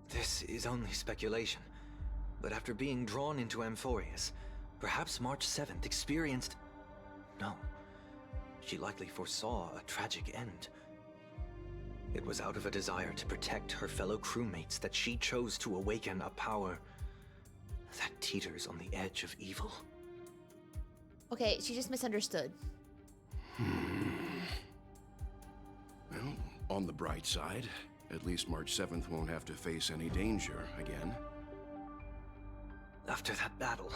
This is only speculation, but after being drawn into Amphorius, perhaps March 7th experienced... No, she likely foresaw a tragic end. It was out of a desire to protect her fellow crewmates that she chose to awaken a power that teeters on the edge of evil. Okay, she just misunderstood. Well, on the bright side, at least March 7th won't have to face any danger again. After that battle,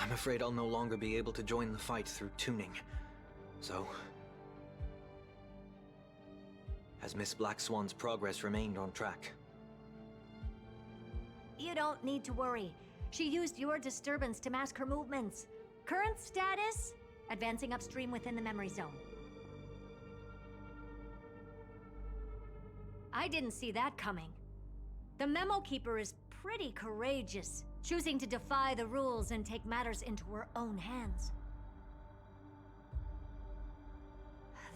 I'm afraid I'll no longer be able to join the fight through tuning. So... has Miss Black Swan's progress remained on track? You don't need to worry. She used your disturbance to mask her movements. Current status? Advancing upstream within the memory zone. I didn't see that coming. The Memo Keeper is pretty courageous, choosing to defy the rules and take matters into her own hands.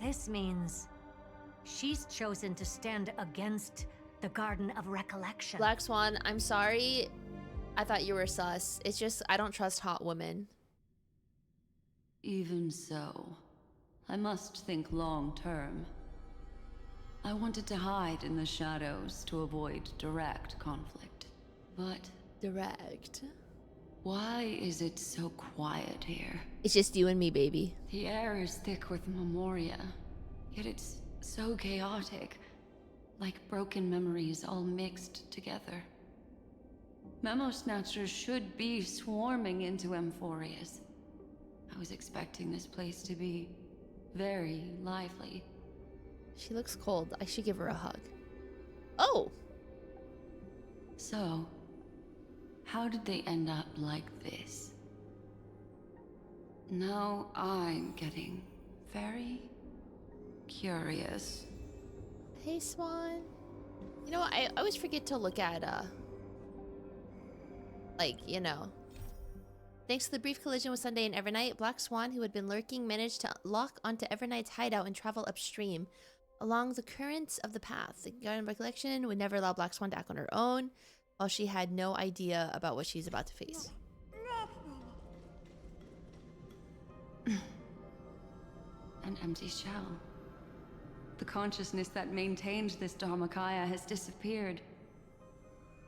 This means she's chosen to stand against the Garden of Recollection. Black Swan, I'm sorry. I thought you were sus. It's just, I don't trust hot women. Even so, I must think long term. I wanted to hide in the shadows to avoid direct conflict. But... Direct? Why is it so quiet here? It's just you and me, baby. The air is thick with Memoria, yet it's so chaotic, like broken memories all mixed together. Memosnatchers should be swarming into Emphorius. I was expecting this place to be very lively. She looks cold. I should give her a hug. Oh! So, how did they end up like this? Now I'm getting very curious. Hey, Swan. You know what? I always forget to look at, Thanks to the brief collision with Sunday and Evernight, Black Swan, who had been lurking, managed to lock onto Evernight's hideout and travel upstream along the currents of the path. The Garden of Recollection would never allow Black Swan to act on her own, while she had no idea about what she's about to face. An empty shell. The consciousness that maintained this Dharmakaya has disappeared.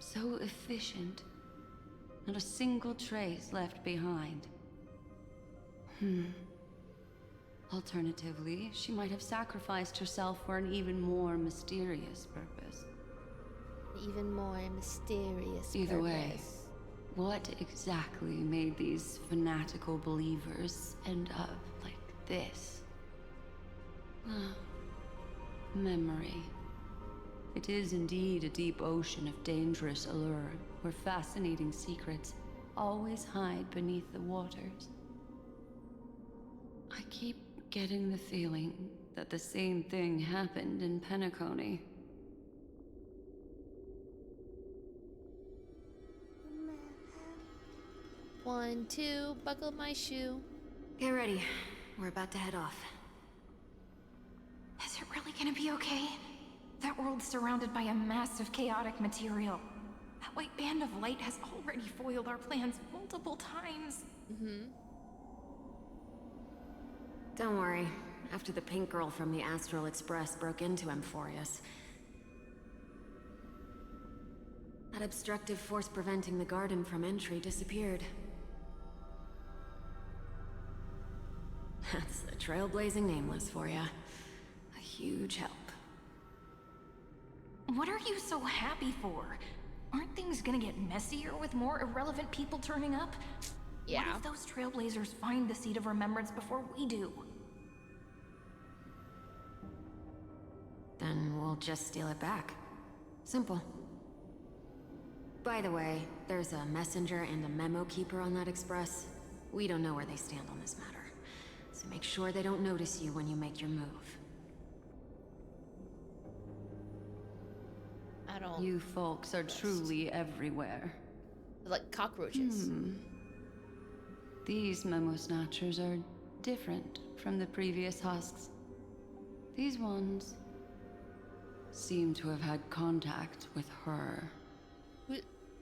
So efficient. Not a single trace left behind. Alternatively, she might have sacrificed herself for an even more mysterious purpose. Even more mysterious Either way, purpose. what exactly made these fanatical believers end up like this? Memory. It is indeed a deep ocean of dangerous allure, where fascinating secrets always hide beneath the waters. I keep getting the feeling that the same thing happened in Penacony. One, two, buckle my shoe. Get ready. We're about to head off. Is it really gonna be okay? That world's surrounded by a massive chaotic material. That white band of light has already foiled our plans multiple times. Don't worry. After the pink girl from the Astral Express broke into Emphorius, that obstructive force preventing the garden from entry disappeared. That's the trailblazing nameless for ya. A huge help. What are you so happy for? Aren't things gonna get messier with more irrelevant people turning up? Yeah. What if those trailblazers find the Seed of Remembrance before we do? Then we'll just steal it back. Simple. By the way, there's a messenger and a memo keeper on that express. We don't know where they stand on this matter. So make sure they don't notice you when you make your move. I don't... You folks are truly everywhere. Like cockroaches. These Memosnatchers are different from the previous husks. These ones seem to have had contact with her.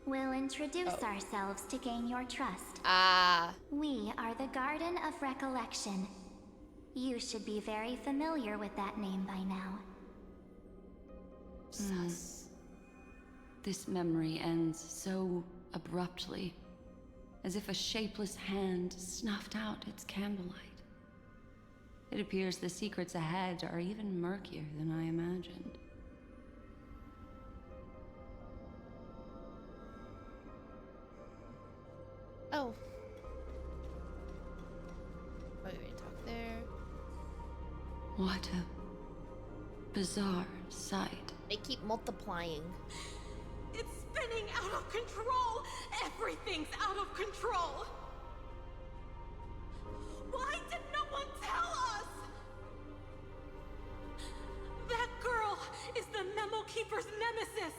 We'll introduce ourselves to gain your trust. Ah. We are the Garden of Recollection. You should be very familiar with that name by now. This memory ends so abruptly, as if a shapeless hand snuffed out its candlelight. It appears the secrets ahead are even murkier than I imagined. Oh. Oh, you're gonna talk there. What a bizarre sight. They keep multiplying. It's spinning out of control! Everything's out of control! Why did no one tell us? That girl is the Memo Keeper's nemesis!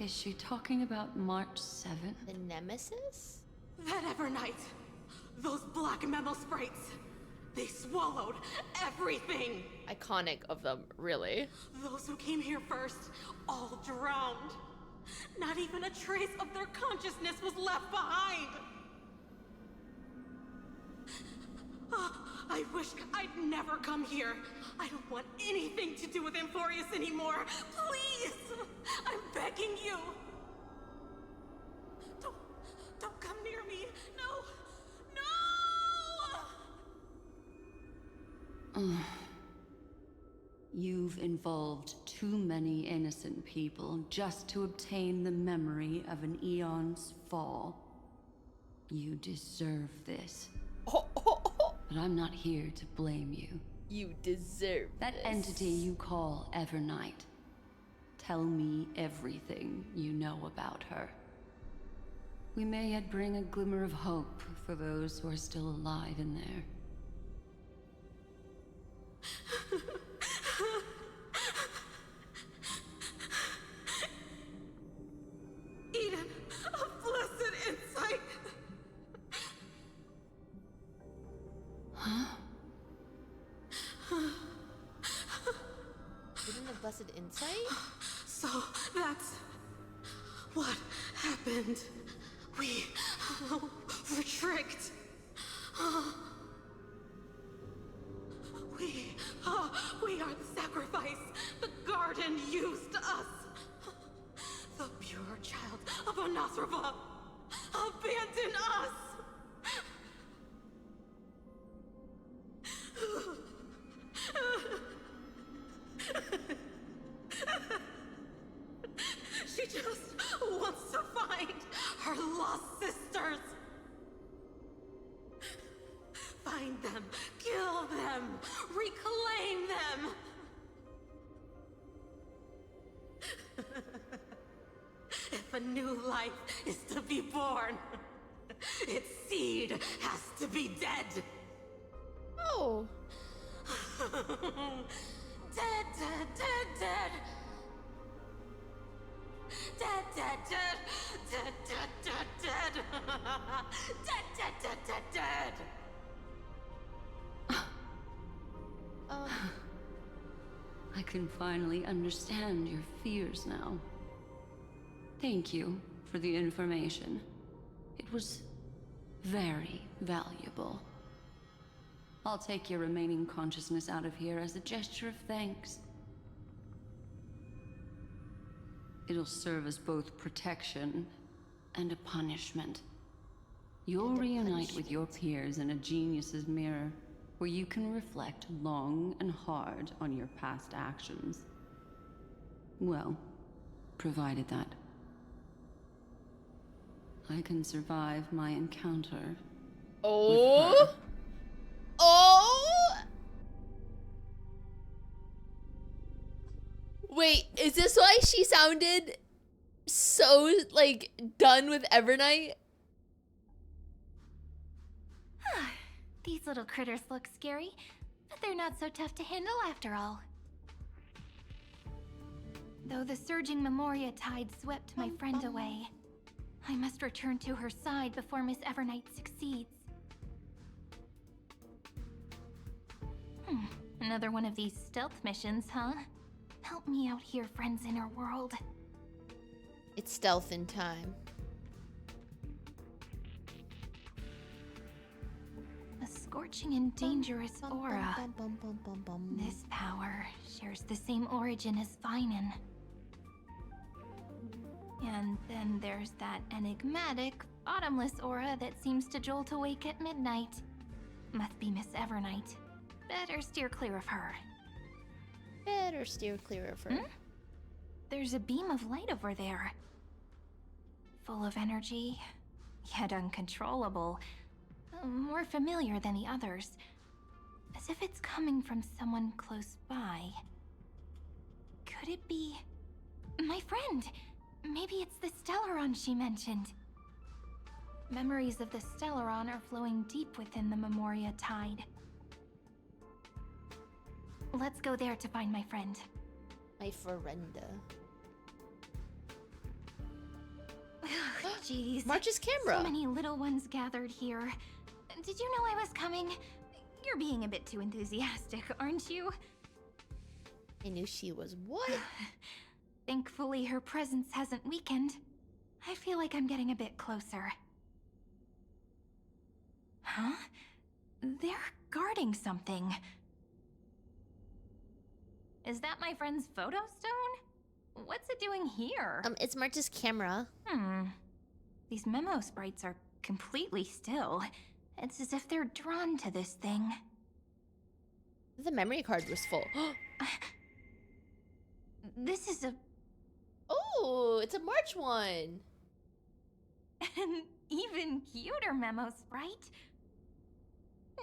Is she talking about March 7th? The nemesis? That Evernight! Those black memo sprites! They swallowed everything! Iconic of them, really. Those who came here first, all drowned. Not even a trace of their consciousness was left behind! I wish I'd never come here. I don't want anything to do with Amphorius anymore. Please! I'm begging you. Don't come near me. No! No! You've involved too many innocent people just to obtain the memory of an eon's fall. You deserve this. But I'm not here to blame you. You deserve that this. entity you call Evernight. Tell me everything you know about her. We may yet bring a glimmer of hope for those who are still alive in there. Eden of blessed insight. Huh? Eden of blessed insight? So that's what happened. We were tricked. We are the sacrifice. The garden used us. The pure child of Anasrava abandoned us. She just wants to find her lost sisters. Find them, kill them, reclaim them. If a new life is to be born, its seed has to be dead. Oh. Dead, dead, dead, dead. Dead, dead, dead. Dead, dead, dead, dead. Dead, dead, dead, dead, dead. I can finally understand your fears now. Thank you for the information. It was very valuable. I'll take your remaining consciousness out of here as a gesture of thanks. It'll serve as both protection and a punishment. You'll reunite with your peers in a genius's mirror, where you can reflect long and hard on your past actions. Well, provided that I can survive my encounter. Oh! Oh! Wait, is this why she sounded so, like, done with Evernight? These little critters look scary, but they're not so tough to handle after all. Though the surging Memoria tide swept my friend away, I must return to her side before Miss Evernight succeeds. Another one of these stealth missions, huh? Help me out here, friends inner world. It's stealth in time. A scorching and dangerous aura. This power shares the same origin as Vinen. And then there's that enigmatic, bottomless aura that seems to jolt awake at midnight. Must be Miss Evernight. Better steer clear of her. Better steer clear of her. There's a beam of light over there. Full of energy, yet uncontrollable. More familiar than the others. As if it's coming from someone close by. Could it be... my friend? Maybe it's the Stellaron she mentioned. Memories of the Stellaron are flowing deep within the Memoria tide. Let's go there to find my friend. My frienda. Jeez. March's camera. So many little ones gathered here. Did you know I was coming? You're being a bit too enthusiastic, aren't you? I knew she was what? Thankfully, her presence hasn't weakened. I feel like I'm getting a bit closer. Huh? They're guarding something. Is that my friend's photo stone? What's it doing here? It's March's camera. These memo sprites are completely still. It's as if they're drawn to this thing. The memory card was full. This is a... Oh, it's a March one. An even cuter memo sprite.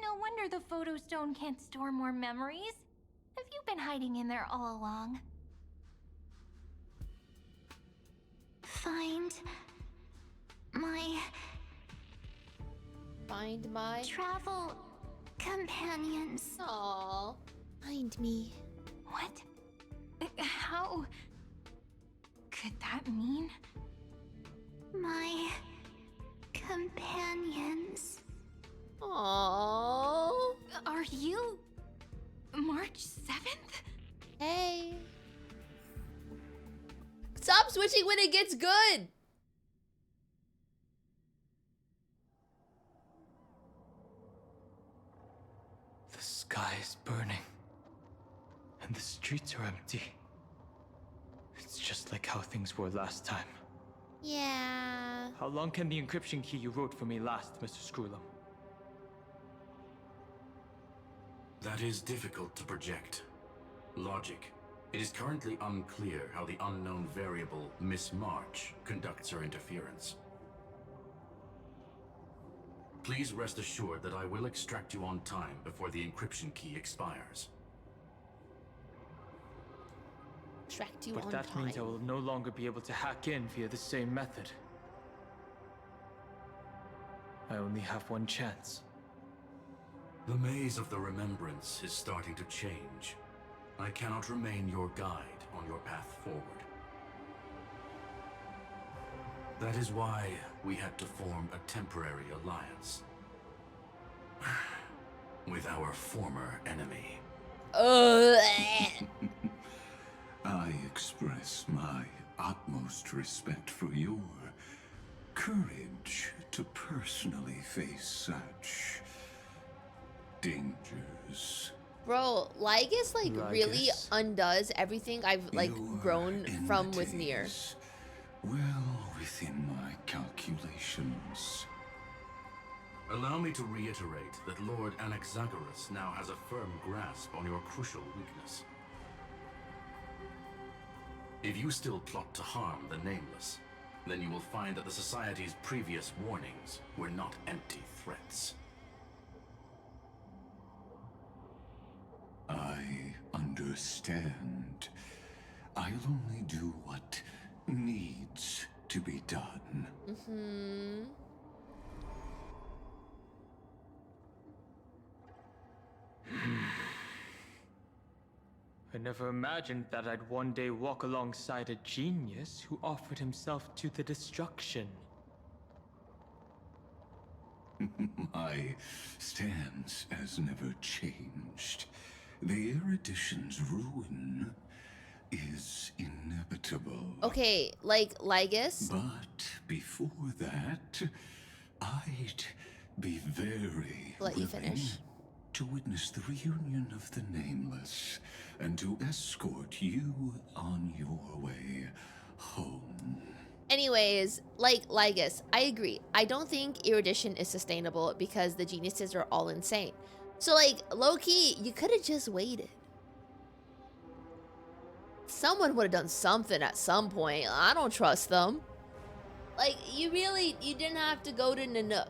No wonder the photo stone can't store more memories. Have you been hiding in there all along? Find my travel companions. Aww. Find me. What? How could that mean? My companions. Aww. Are you March 7th? Hey. Stop switching when it gets good. The sky is burning, and the streets are empty. It's just like how things were last time. Yeah. How long can the encryption key you wrote for me last, Mr. Screwlum? That is difficult to project. Logic. It is currently unclear how the unknown variable, Miss March, conducts her interference. Please rest assured that I will extract you on time before the encryption key expires. Extract you But on that time. means I will no longer be able to hack in via the same method. I only have one chance. The maze of the remembrance is starting to change. I cannot remain your guide on your path forward. That is why we had to form a temporary alliance with our former enemy. I express my utmost respect for your courage to personally face such dangers. Bro, Lygus really undoes everything I've grown from with Nier. Well within my calculations. Allow me to reiterate that Lord Anaxagoras now has a firm grasp on your crucial weakness. If you still plot to harm the Nameless, then you will find that the Society's previous warnings were not empty threats. I understand. I'll only do what needs to be done. I never imagined that I'd one day walk alongside a genius who offered himself to the destruction. My stance has never changed. The erudition's ruin is inevitable. Okay, like Lygus. But before that, I'd be very Let you willing finish. to witness the reunion of the Nameless and to escort you on your way home. Anyways, like Lygus, I agree. I don't think erudition is sustainable because the geniuses are all insane. So low-key, you could have just waited. Someone would have done something at some point. I don't trust them. You didn't have to go to Nanook.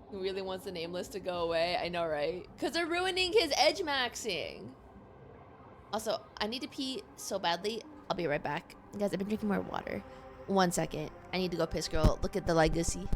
Who really wants the Nameless to go away? I know, right? Because they're ruining his edge maxing. Also, I need to pee so badly. I'll be right back. Guys, I've been drinking more water. 1 second. I need to go piss, girl. Look at the legacy.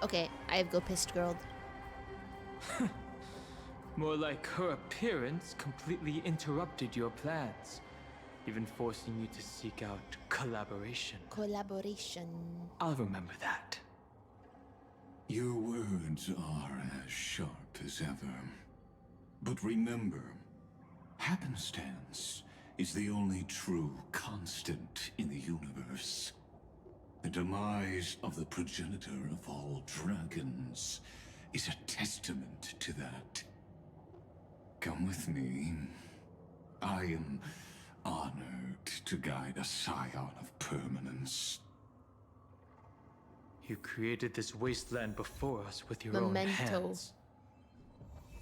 Okay, I have go pissed girl. More like her appearance completely interrupted your plans, even forcing you to seek out collaboration. Collaboration. I'll remember that. Your words are as sharp as ever. But remember, happenstance is the only true constant in the universe. The demise of the progenitor of all dragons is a testament to that. Come with me. I am honored to guide a scion of permanence. You created this wasteland before us with your Memento. own hands.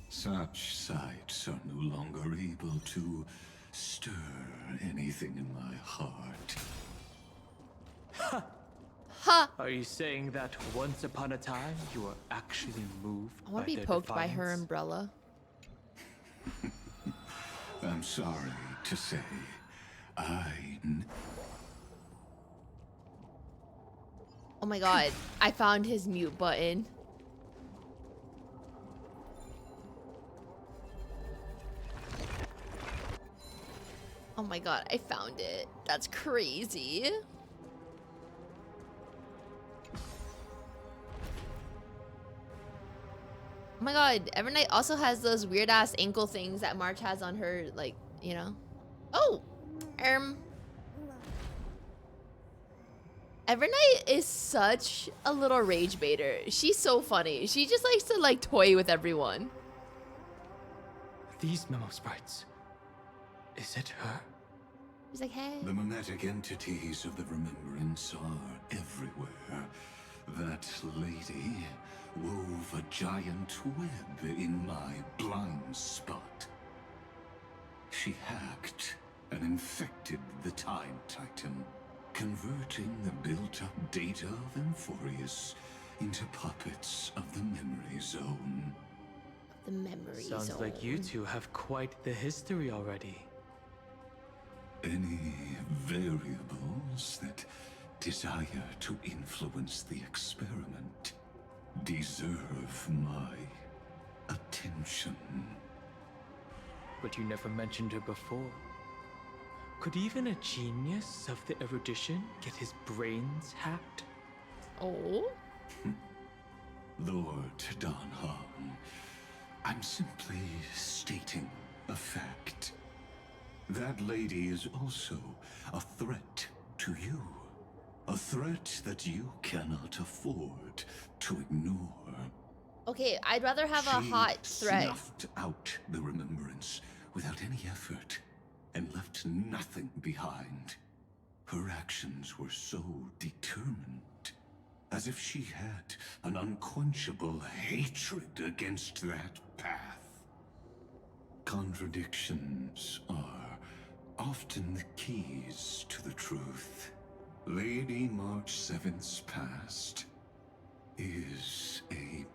Such sights are no longer able to stir anything in my heart. Ha! Ha! Are you saying that once upon a time you were actually moved I want by to be their poked by her defiance? umbrella. I'm sorry to say, Oh my god, I found his mute button. Oh my god, I found it. That's crazy. Oh my god, Evernight also has those weird ass ankle things that March has on her, like, you know. Oh! Evernight is such a little rage baiter. She's so funny. She just likes to like toy with everyone. These memo sprites. Is it her? He's like, hey. the mimetic entities of the remembrance are everywhere. That lady wove a giant web in my blind spot. She hacked and infected the Time Titan, converting the built-up data of Amphorius into puppets of the memory zone. The memory Sounds zone. like you two have quite the history already. Any variables that desire to influence the experiment deserve my attention. But you never mentioned her before. Could even a genius of the erudition get his brains hacked? Oh? Lord Don Hong, I'm simply stating a fact. That lady is also a threat to you. A threat that you cannot afford to ignore. Okay, I'd rather have a hot threat. She snuffed out the remembrance without any effort and left nothing behind. Her actions were so determined, as if she had an unquenchable hatred against that path. Contradictions are often the keys to the truth. Lady March 7th's past is a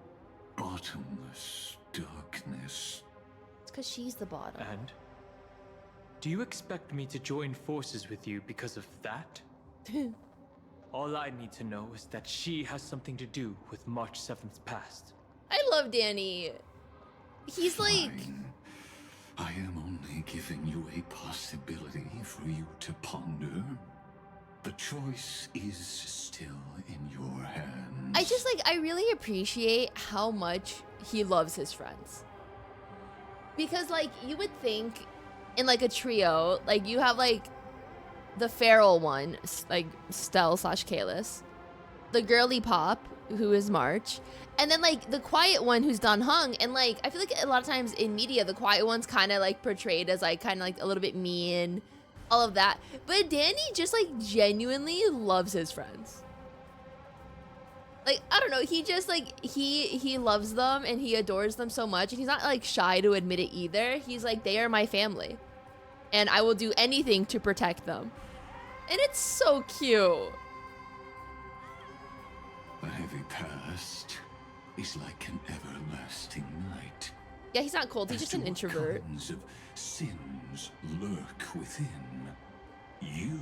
bottomless darkness. It's because she's the bottom. And? Do you expect me to join forces with you because of that? All I need to know is that she has something to do with March 7th's past. I love Danny. He's like... I am only giving you a possibility for you to ponder. The choice is still in your hands. I just like, I really appreciate how much he loves his friends. Because like, you would think in like a trio, like you have like the feral one, like Stell / Kalis, the girly pop, who is March, and then like the quiet one who's Don Hung. And like, I feel like a lot of times in media, the quiet one's kind of like portrayed as like kind of like a little bit mean, all of that. But Danny just like genuinely loves his friends. Like, I don't know, he just like, he loves them and he adores them so much, and he's not like shy to admit it either. He's like, they are my family and I will do anything to protect them. And it's so cute. A heavy past is like an everlasting night. Yeah, he's not cold, he's just an introvert. Kinds of sins lurk within. You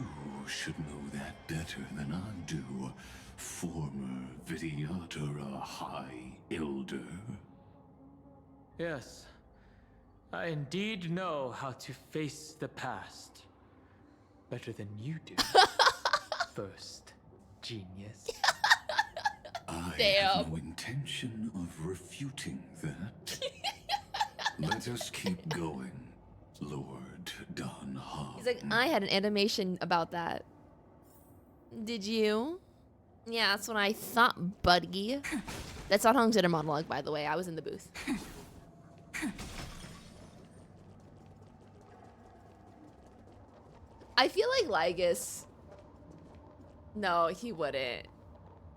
should know that better than I do, former Vidyatara High Elder. Yes, I indeed know how to face the past. Better than you do. First, genius. I Damn. have no intention of refuting that. Let us keep going, Lord Don Hong. He's like, I had an animation about that. Did you? Yeah, that's what I thought, buddy. That's not Hong's inner monologue, by the way. I was in the booth. I feel like Lygus... No, he wouldn't.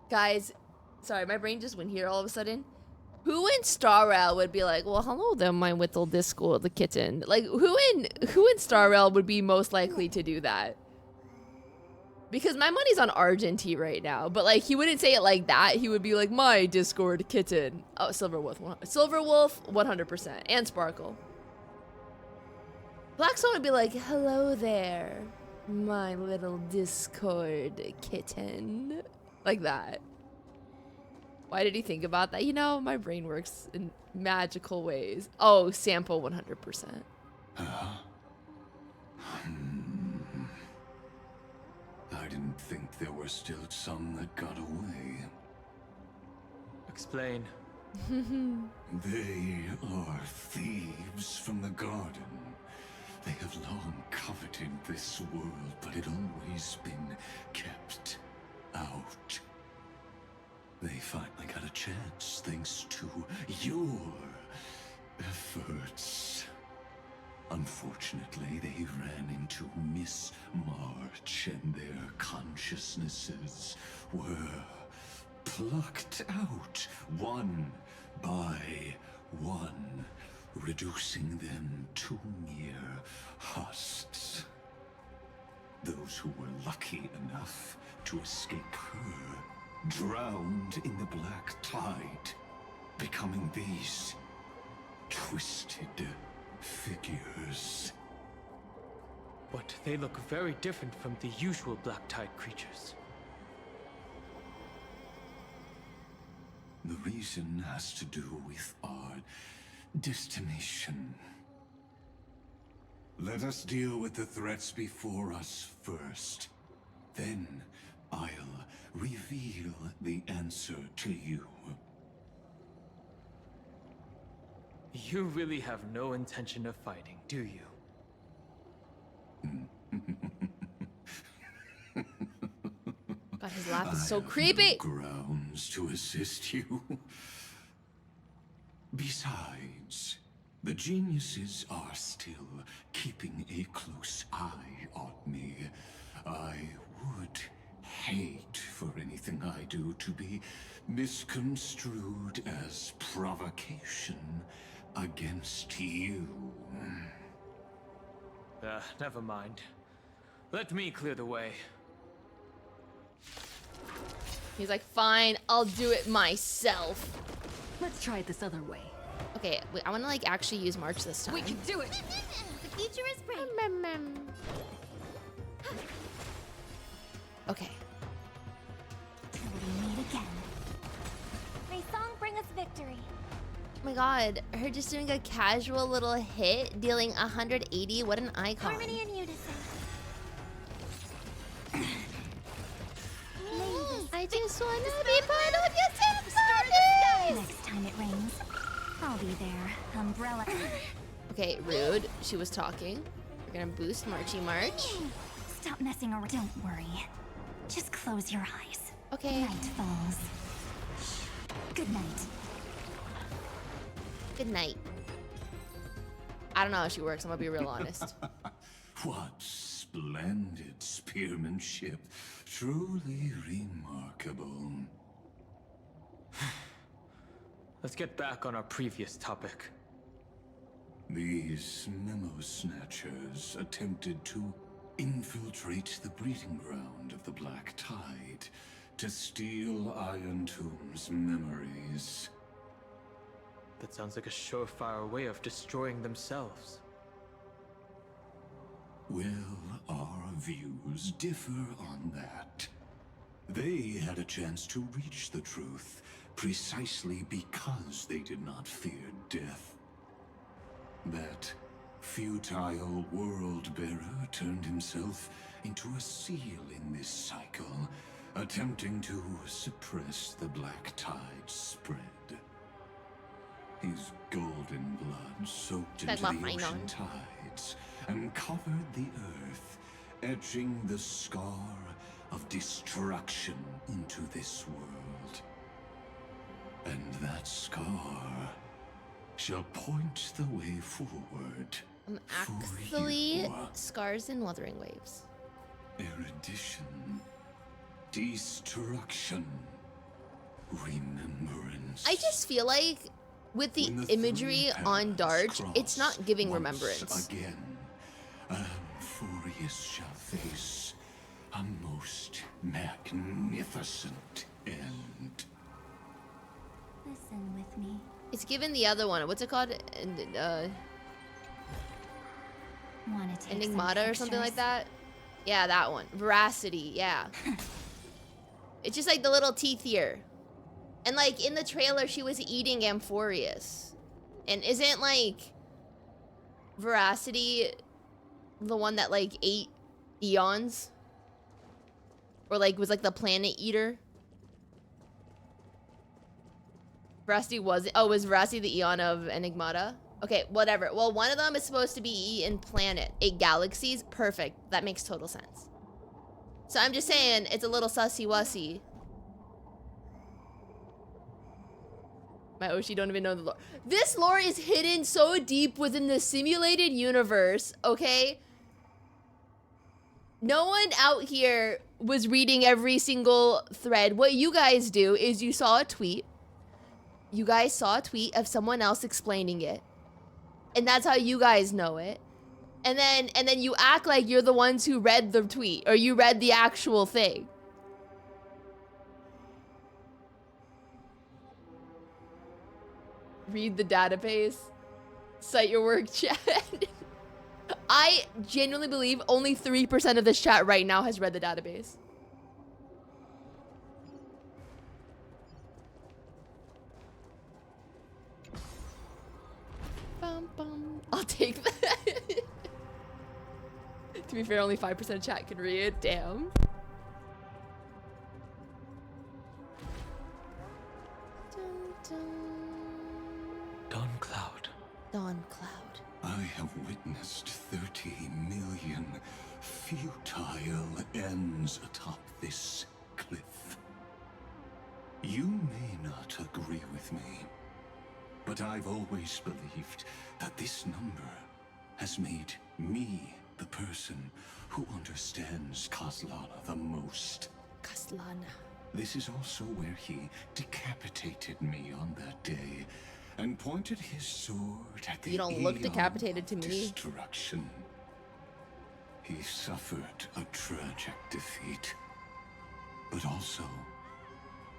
Guys, sorry, my brain just went here all of a sudden. Who in Star Rail would be like, well, hello there, my little disco, the kitten. Like, who in Star Rail would be most likely to do that? Because my money's on Argenty right now, but like, he wouldn't say it like that. He would be like, my Discord kitten. Oh, Silverwolf, 100%, and Sparkle. Blackstone would be like, hello there, my little Discord kitten. Like that. Why did he think about that? You know, my brain works in magical ways. Oh, Sampo 100%. I didn't think there were still some that got away. Explain. They are thieves from the garden. They have long coveted this world, but it always been kept out. They finally got a chance thanks to your efforts. Unfortunately, they ran into Miss March and their consciousnesses were plucked out one by one, reducing them to mere husks. Those who were lucky enough to escape her drowned in the black tide, becoming these twisted figures. But they look very different from the usual Black Tide creatures. The reason has to do with our destination. Let us deal with the threats before us first. Then I'll reveal the answer to you. You really have no intention of fighting, do you? God, his laugh is so I have creepy. no grounds to assist you. Besides, the geniuses are still keeping a close eye on me. I would hate for anything I do to be misconstrued as provocation against you. Never mind. Let me clear the way. He's like, fine, I'll do it myself. Let's try it this other way. Okay, wait, I want to like actually use March this time. We can do it! The future is bright. Okay. Till we meet again. May song bring us victory. Oh my god, her just doing a casual little hit, dealing 180. What an icon. Harmony and unison. I just wanna be part of your symphony. Next time it rains, I'll be there. Umbrella. Okay, rude. She was talking. We're gonna boost Marchy March. Stop messing around. Don't worry. Just close your eyes. Okay. Night falls. Good night. Good night. I don't know how she works, I'm gonna be real honest. What splendid spearmanship. Truly remarkable. Let's get back on our previous topic. These Memosnatchers attempted to infiltrate the breeding ground of the Black Tide to steal Iron Tomb's memories. That sounds like a surefire way of destroying themselves. Well, our views differ on that. They had a chance to reach the truth precisely because they did not fear death. That futile world-bearer turned himself into a seal in this cycle, attempting to suppress the black tide spread. His golden blood soaked into the ocean tides and covered the earth, etching the scar of destruction into this world. And that scar shall point the way forward. Actually, scars and wuthering waves. Erudition, destruction, remembrance. I just feel like with the imagery on Darch, it's not giving remembrance. Again, Amphorius shall face a most magnificent end. Listen with me. It's given the other one. What's it called? Enigmata or something like that? Yeah, that one. Veracity, yeah. It's just like the little teeth here. And like in the trailer, she was eating Amphorius. And isn't like Veracity the one that like ate eons? Or like was like the planet eater? Veracity was, oh, was Veracity the eon of Enigmata? Okay, whatever. Well, one of them is supposed to be eaten planet, 8 galaxies. Perfect. That makes total sense. So I'm just saying, it's a little sussy-wussy. My Oshi don't even know the lore. This lore is hidden so deep within the simulated universe, okay? No one out here was reading every single thread. What you guys do is you saw a tweet. You guys saw a tweet of someone else explaining it. And that's how you guys know it. And then you act like you're the ones who read the tweet or you read the actual thing. Read the database. Cite your work, chat. I genuinely believe only 3% of this chat right now has read the database. Bum, bum. I'll take that. To be fair, only 5% of chat can read. Damn. Dawn Cloud. Dawn Cloud. I have witnessed 30 million futile ends atop this cliff. You may not agree with me, but I've always believed that this number has made me the person who understands Kaslana the most. Kaslana. This is also where he decapitated me on that day and pointed his sword at the You don't look decapitated to me. Destruction. He suffered a tragic defeat, but also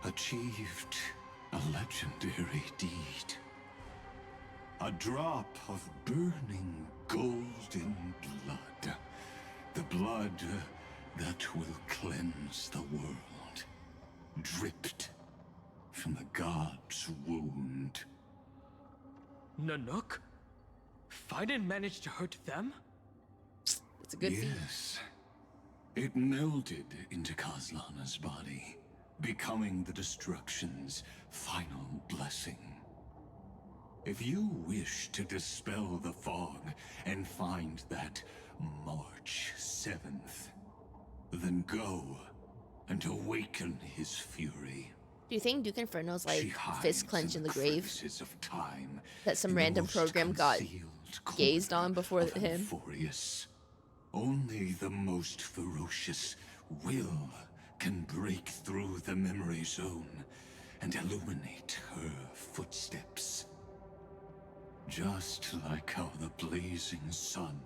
achieved a legendary deed. A drop of burning golden blood. The blood that will cleanse the world. Dripped from the god's wound. Nanook? Fiden managed to hurt them? It's a good feat. Yes. It melded into Kaslana's body, becoming the destruction's final blessing. If you wish to dispel the fog and find that March 7th, then go and awaken his fury. Do you think Duke Inferno's like fist clenched in the grave? Of time, that some random program got gazed on before him? Amphorius. Only the most ferocious will can break through the memory zone and illuminate her footsteps. Just like how the blazing sun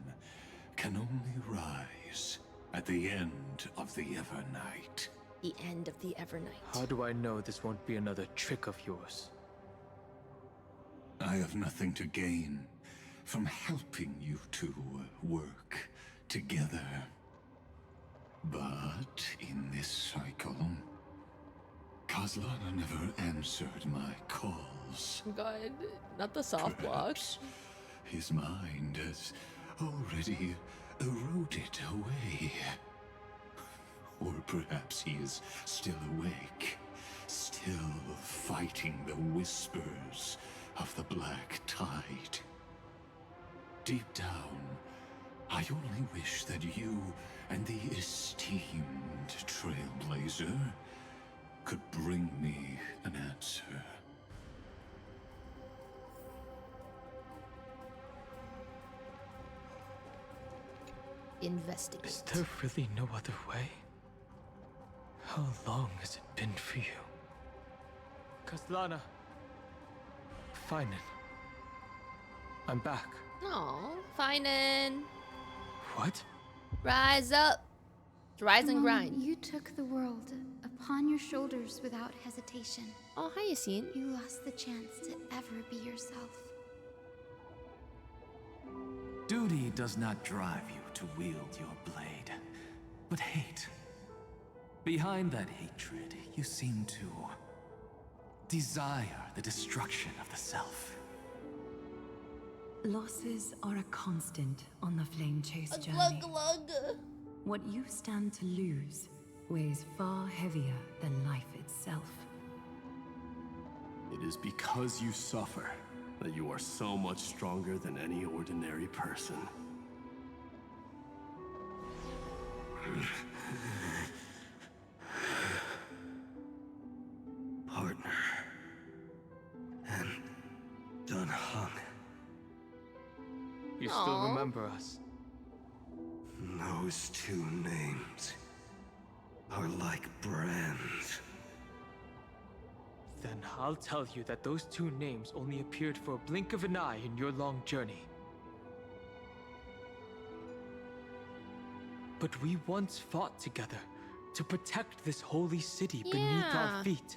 can only rise at the end of the Evernight. The end of the Evernight. How do I know this won't be another trick of yours? I have nothing to gain from helping you two work together. But in this cycle, Kaslana never answered my calls. Oh God, not the soft block. His mind has already eroded away. Or perhaps he is still awake, still fighting the whispers of the black tide. Deep down, I only wish that you and the esteemed Trailblazer could bring me an answer. Investigate. Is there really no other way? How long has it been for you? Kaslana. Finen. I'm back. Aw, Finen. What? Rise up. Rise and Mom, grind. You took the world upon your shoulders without hesitation. Oh, hi, Yassine. You lost the chance to ever be yourself. Duty does not drive you to wield your blade, but hate. Behind that hatred, you seem to desire the destruction of the self. Losses are a constant on the Flame Chase journey. Glug glug. What you stand to lose weighs far heavier than life itself. It is because you suffer that you are so much stronger than any ordinary person. Partner. And Dunhung. You still remember us? Those two names are like brands. Then I'll tell you that those two names only appeared for a blink of an eye in your long journey. But we once fought together to protect this holy city beneath our feet.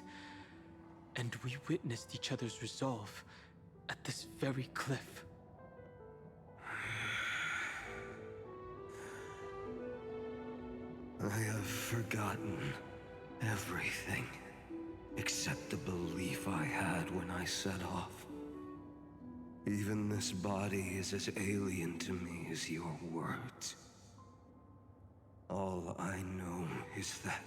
And we witnessed each other's resolve at this very cliff. I have forgotten everything except the belief I had when I set off. Even this body is as alien to me as your words. All I know is that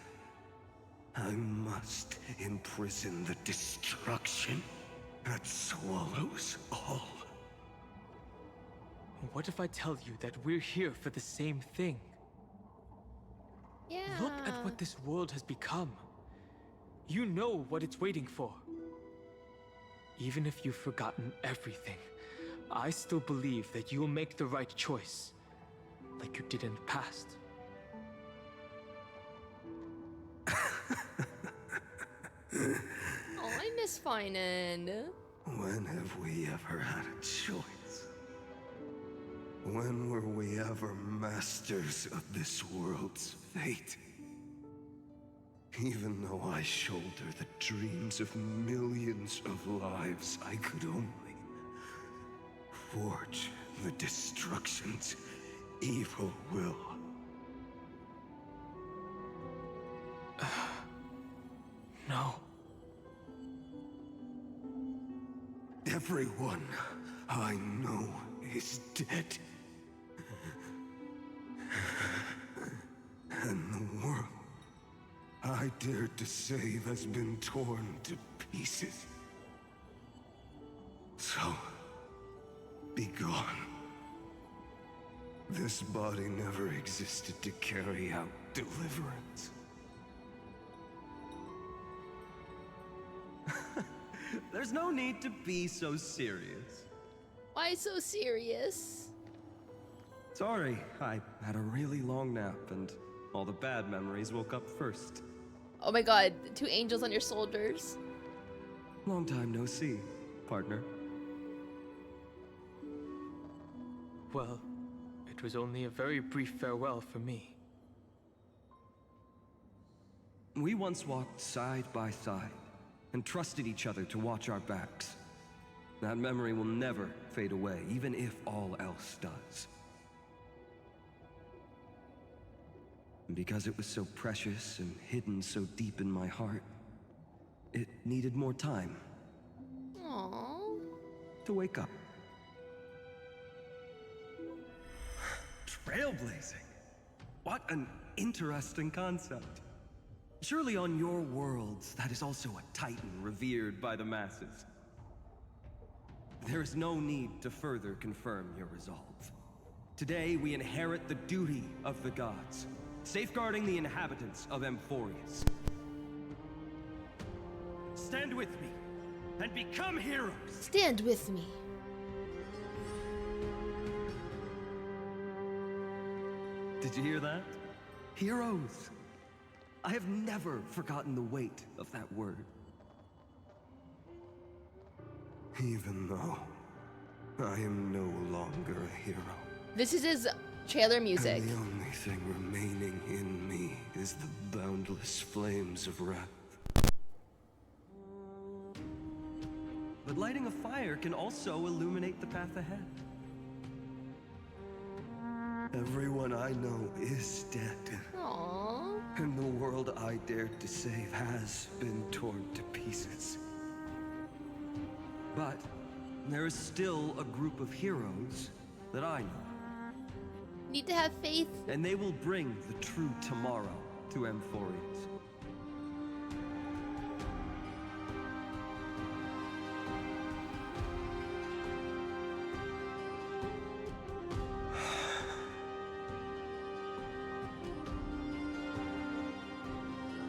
I must imprison the destruction that swallows all. What if I tell you that we're here for the same thing? Yeah. Look at what this world has become. You know what it's waiting for. Even if you've forgotten everything, I still believe that you'll make the right choice, like you did in the past. Oh, I miss Finen. When have we ever had a choice? When were we ever masters of this world's fate? Even though I shoulder the dreams of millions of lives, I could only forge the destruction's evil will. No. Everyone I know is dead. And the world I dared to save has been torn to pieces. So, be gone. This body never existed to carry out deliverance. There's no need to be so serious. Why so serious? Sorry, I had a really long nap and all the bad memories woke up first. Oh my God, two angels on your shoulders. Long time no see, partner. Well, it was only a very brief farewell for me. We once walked side by side and trusted each other to watch our backs. That memory will never fade away, even if all else does. And because it was so precious and hidden so deep in my heart, it needed more time Aww. to wake up. Trailblazing. What an interesting concept. Surely on your worlds, that is also a titan revered by the masses. There is no need to further confirm your resolve. Today, we inherit the duty of the gods, safeguarding the inhabitants of Emphorius. Stand with me, and become heroes! Stand with me. Did you hear that? Heroes! I have never forgotten the weight of that word. Even though I am no longer a hero. This is his trailer music. And the only thing remaining in me is the boundless flames of wrath. But lighting a fire can also illuminate the path ahead. Everyone I know is dead. Aww. And the world I dared to save has been torn to pieces. But there is still a group of heroes that I know. Need to have faith. And they will bring the true tomorrow to Emphorius.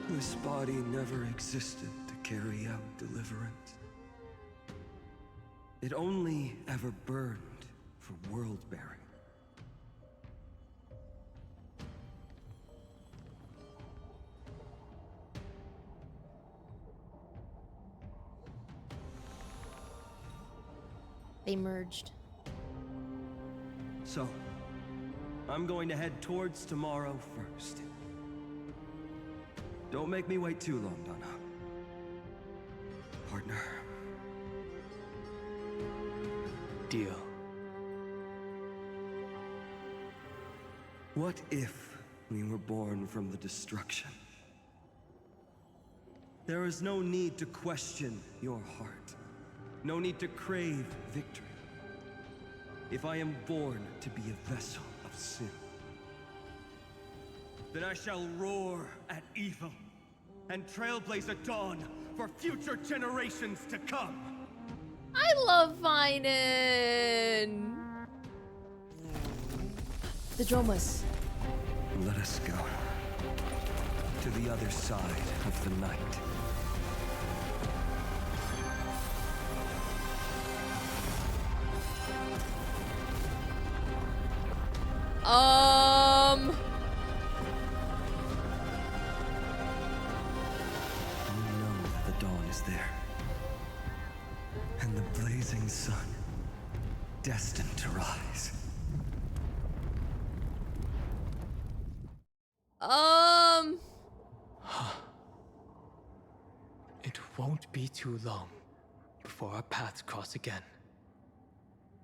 This body never existed to carry out deliverance. It only ever burned for world-bearing. They merged. So, I'm going to head towards tomorrow first. Don't make me wait too long, Donna. Partner. Deal. What if we were born from the destruction? There is no need to question your heart. No need to crave victory. If I am born to be a vessel of sin, then I shall roar at evil and trailblaze a dawn for future generations to come. I love Vinen. The Dromas. Let us go to the other side of the night. You know that the dawn is there. And the blazing sun, destined to rise. It won't be too long before our paths cross again.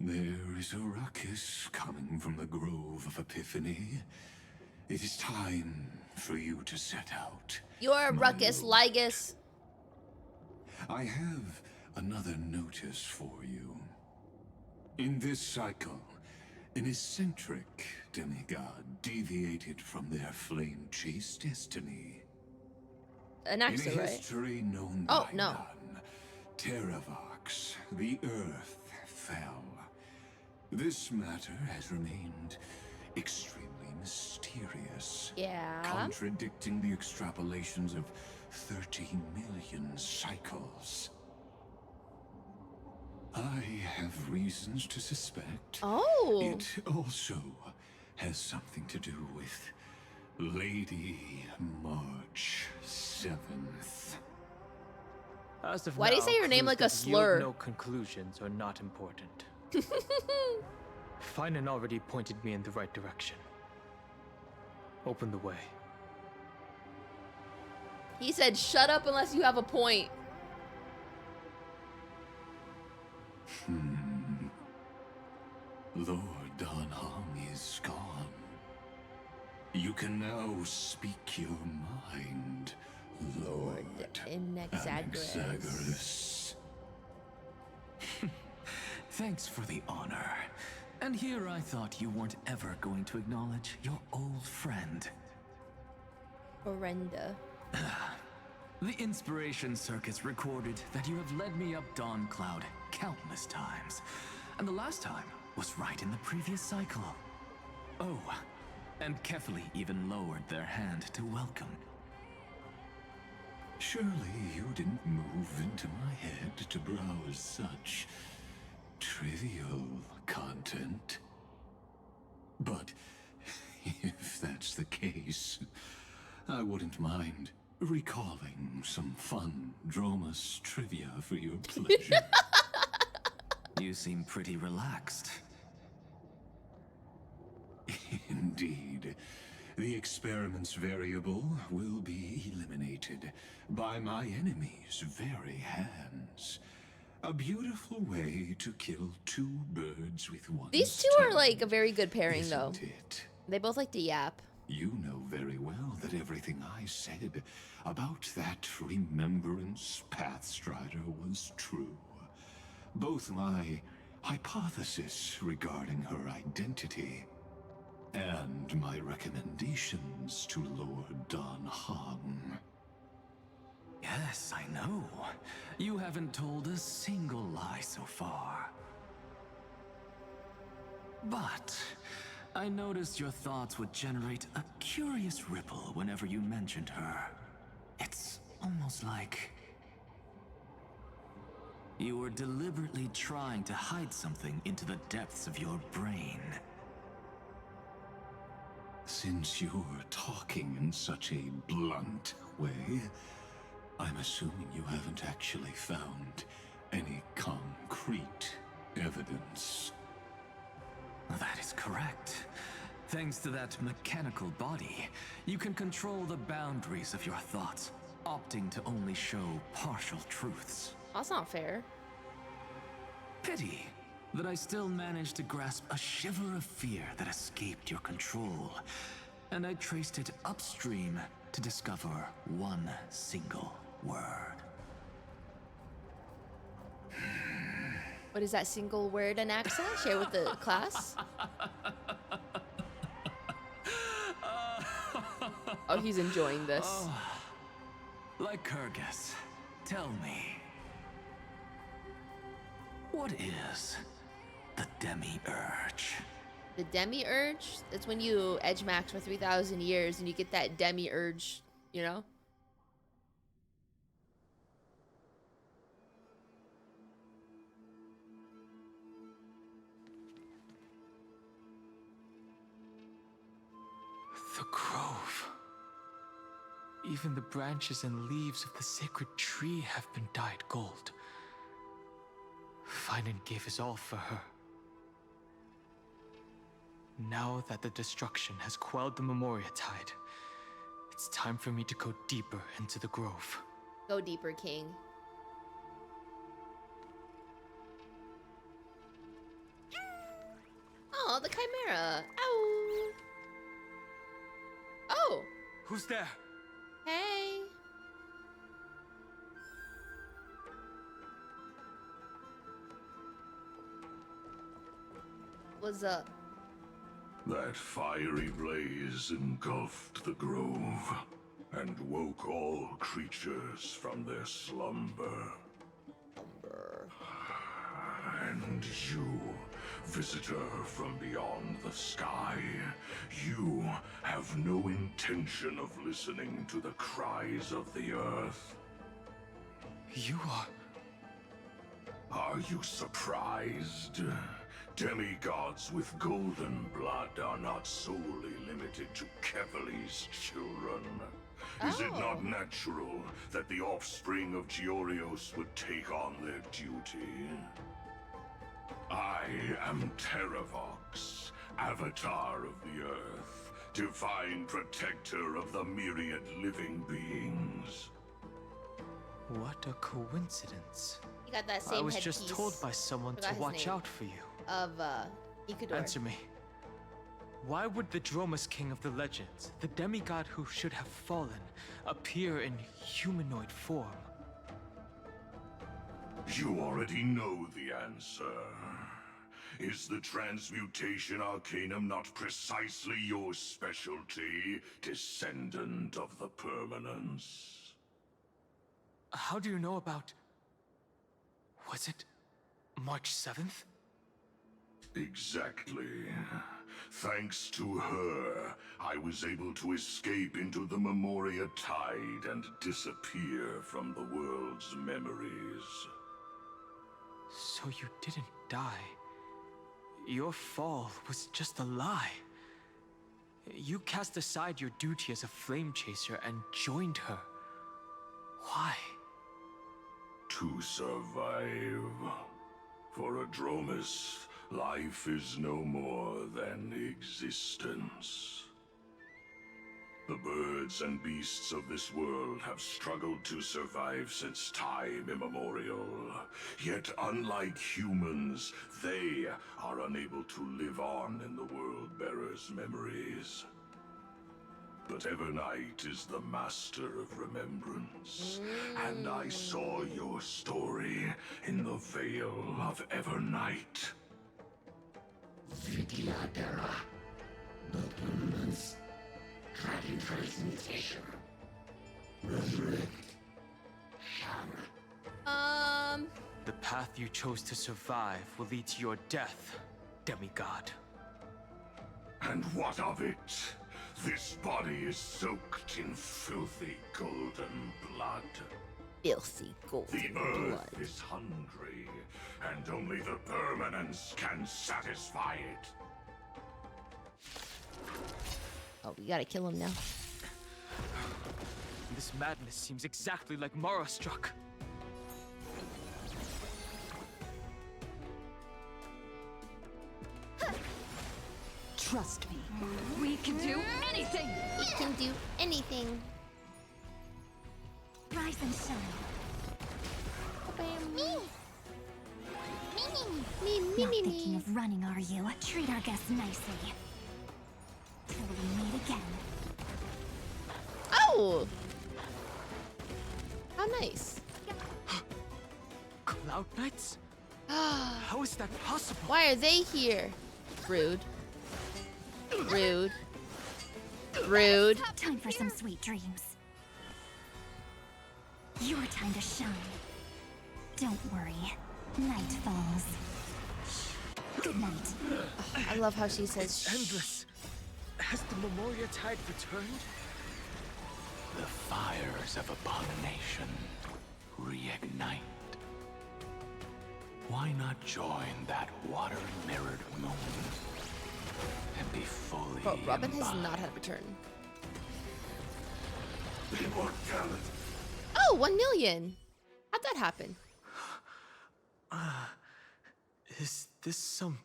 There is a ruckus coming from the Grove of Epiphany. It is time for you to set out. You're a ruckus, Lygus. I have another notice for you. In this cycle, an eccentric demigod deviated from their flame-chased destiny. An In a accident, right? history known Oh, by no. none, Terraox, the earth fell. This matter has remained extremely mysterious. Yeah. Contradicting the extrapolations of 13 million cycles. I have reasons to suspect it also has something to do with Lady March 7th. As of Why do you now, say your name clues like a that slur? yield no conclusions are not important. Finan already pointed me in the right direction. Open the way. He said, shut up unless you have a point. Lord Danhong is gone. You can now speak your mind, Lord Anaxagoras. Thanks for the honor. And here I thought you weren't ever going to acknowledge your old friend. Orenda. The Inspiration Circus recorded that you have led me up Dawn Cloud countless times. And the last time was right in the previous cycle. Oh, and Kefali even lowered their hand to welcome. Surely you didn't move into my head to browse such trivial content. But if that's the case, I wouldn't mind recalling some fun Dromus trivia for your pleasure. You seem pretty relaxed. Indeed. The experiment's variable will be eliminated by my enemy's very hands. A beautiful way to kill two birds with one These two stone, are like a very good pairing, though. isn't it? They both like to yap. You know very well that everything I said about that remembrance Pathstrider was true. Both my hypothesis regarding her identity and my recommendations to Lord Don Hong. Yes, I know. You haven't told a single lie so far. But I noticed your thoughts would generate a curious ripple whenever you mentioned her. It's almost like you were deliberately trying to hide something into the depths of your brain. Since you're talking in such a blunt way, I'm assuming you haven't actually found any concrete evidence. That is correct. Thanks to that mechanical body, you can control the boundaries of your thoughts, opting to only show partial truths. That's not fair. Pity that I still managed to grasp a shiver of fear that escaped your control, and I traced it upstream to discover one single word. What is that single word, Anaxa? Share with the class. Oh, he's enjoying this. Oh, like Kyrgyz, tell me, what is the demi-urge? The demi-urge? That's when you edge max for 3,000 years and you get that demi-urge, you know? The grove. Even the branches and leaves of the sacred tree have been dyed gold. Finan gave his all for her. Now that the destruction has quelled the Memoria tide, it's time for me to go deeper into the grove. Go deeper, King. Oh, the Chimera. Ow. Oh. Who's there? Hey. What's up? That fiery blaze engulfed the grove and woke all creatures from their slumber. And you, visitor from beyond the sky, you have no intention of listening to the cries of the earth. You are... Are you surprised? Demigods with golden blood are not solely limited to Kefali's children. Is it not natural that the offspring of Georios would take on their duty? I am Terraox, Avatar of the Earth, divine protector of the myriad living beings. What a coincidence. You got that same I was headpiece. just told by someone Forgot to his watch name. out for you. Of Ikador. Answer me. Why would the Dromus King of the legends, the demigod who should have fallen, appear in humanoid form? You already know the answer. Is the transmutation arcanum not precisely your specialty, descendant of the permanence? How do you know about... Was it March 7th? Exactly. Thanks to her, I was able to escape into the Memoria Tide and disappear from the world's memories. So you didn't die. Your fall was just a lie. You cast aside your duty as a flame chaser and joined her. Why? To survive. For a Dromus, life is no more than existence. The birds and beasts of this world have struggled to survive since time immemorial. Yet unlike humans, they are unable to live on in the World-Bearer's memories. But Evernight is the master of remembrance, and I saw your story in the Veil of Evernight. Vidyadhara, the permanence, dragon transmutation, resurrect, Shara. The path you chose to survive will lead to your death, demigod. And what of it? This body is soaked in filthy golden blood. Filthy golden The blood. earth is hungry, and only the permanence can satisfy it. Oh, we gotta kill him now. This madness seems exactly like Mara struck. Trust me, we can do anything! We can do anything. Rise and shine. Me! Not thinking of running, are you? Treat our guests nicely. Till we meet again. Oh! How nice. Cloud Knights? How is that possible? Why are they here? Rude. Rude. Rude. Time for some sweet dreams. Your time to shine. Don't worry. Night falls. Good night. I love how she says It's endless. Has the Memoria Tide returned? The fires of abomination reignite. Why not join that water-mirrored moon and be fully But Robin has embodied? not had a return. Immortality. Oh, 1 million. How'd that happen? Is this some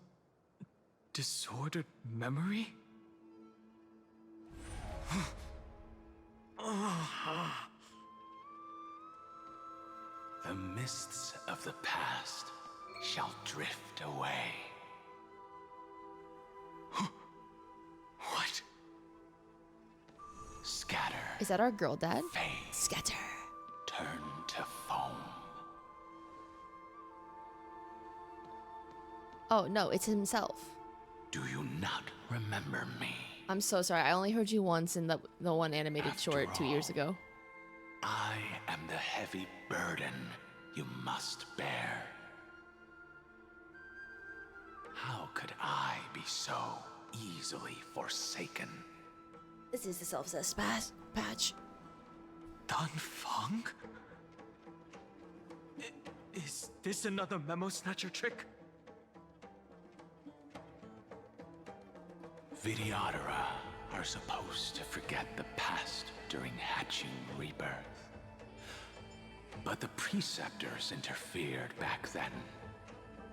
disordered memory? The mists of the past shall drift away. What? Scatter. Is that our girl dad? Fade. Scatter. Turn to foam. Oh, no, it's himself. Do you not remember me? I'm so sorry. I only heard you once in the one animated After short 2 years all, ago. I am the heavy burden you must bear. How could I be so easily forsaken? This is the self-assessed patch. Dun Feng? Is this another Memosnatcher trick? Vidyadhara are supposed to forget the past during hatching rebirth. But the Preceptors interfered back then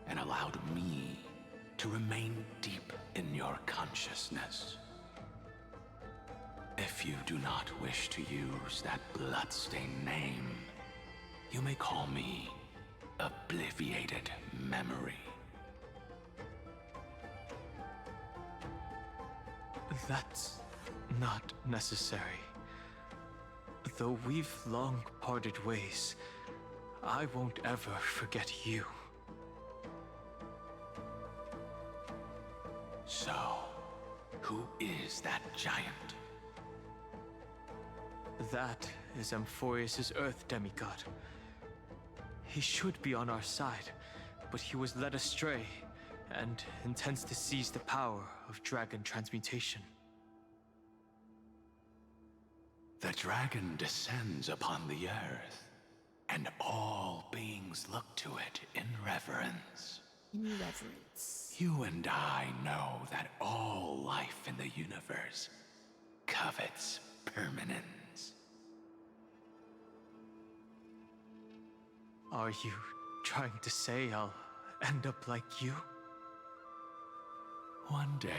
and allowed me to remain deep in your consciousness. If you do not wish to use that bloodstained name, you may call me Obliviated Memory. That's not necessary. Though we've long parted ways, I won't ever forget you. So, who is that giant? That is Amphorius' Earth demigod. He should be on our side, but he was led astray and intends to seize the power of dragon transmutation. The dragon descends upon the earth, and all beings look to it in reverence. In reverence. You and I know that all life in the universe covets permanence. Are you trying to say I'll end up like you? One day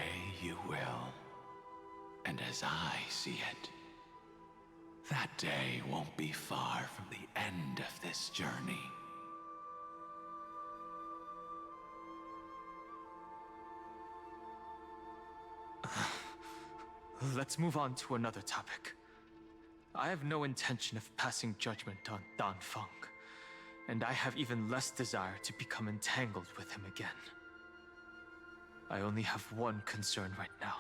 you will. And as I see it, that day won't be far from the end of this journey. Let's move on to another topic. I have no intention of passing judgment on Dan Feng, and I have even less desire to become entangled with him again. I only have one concern right now.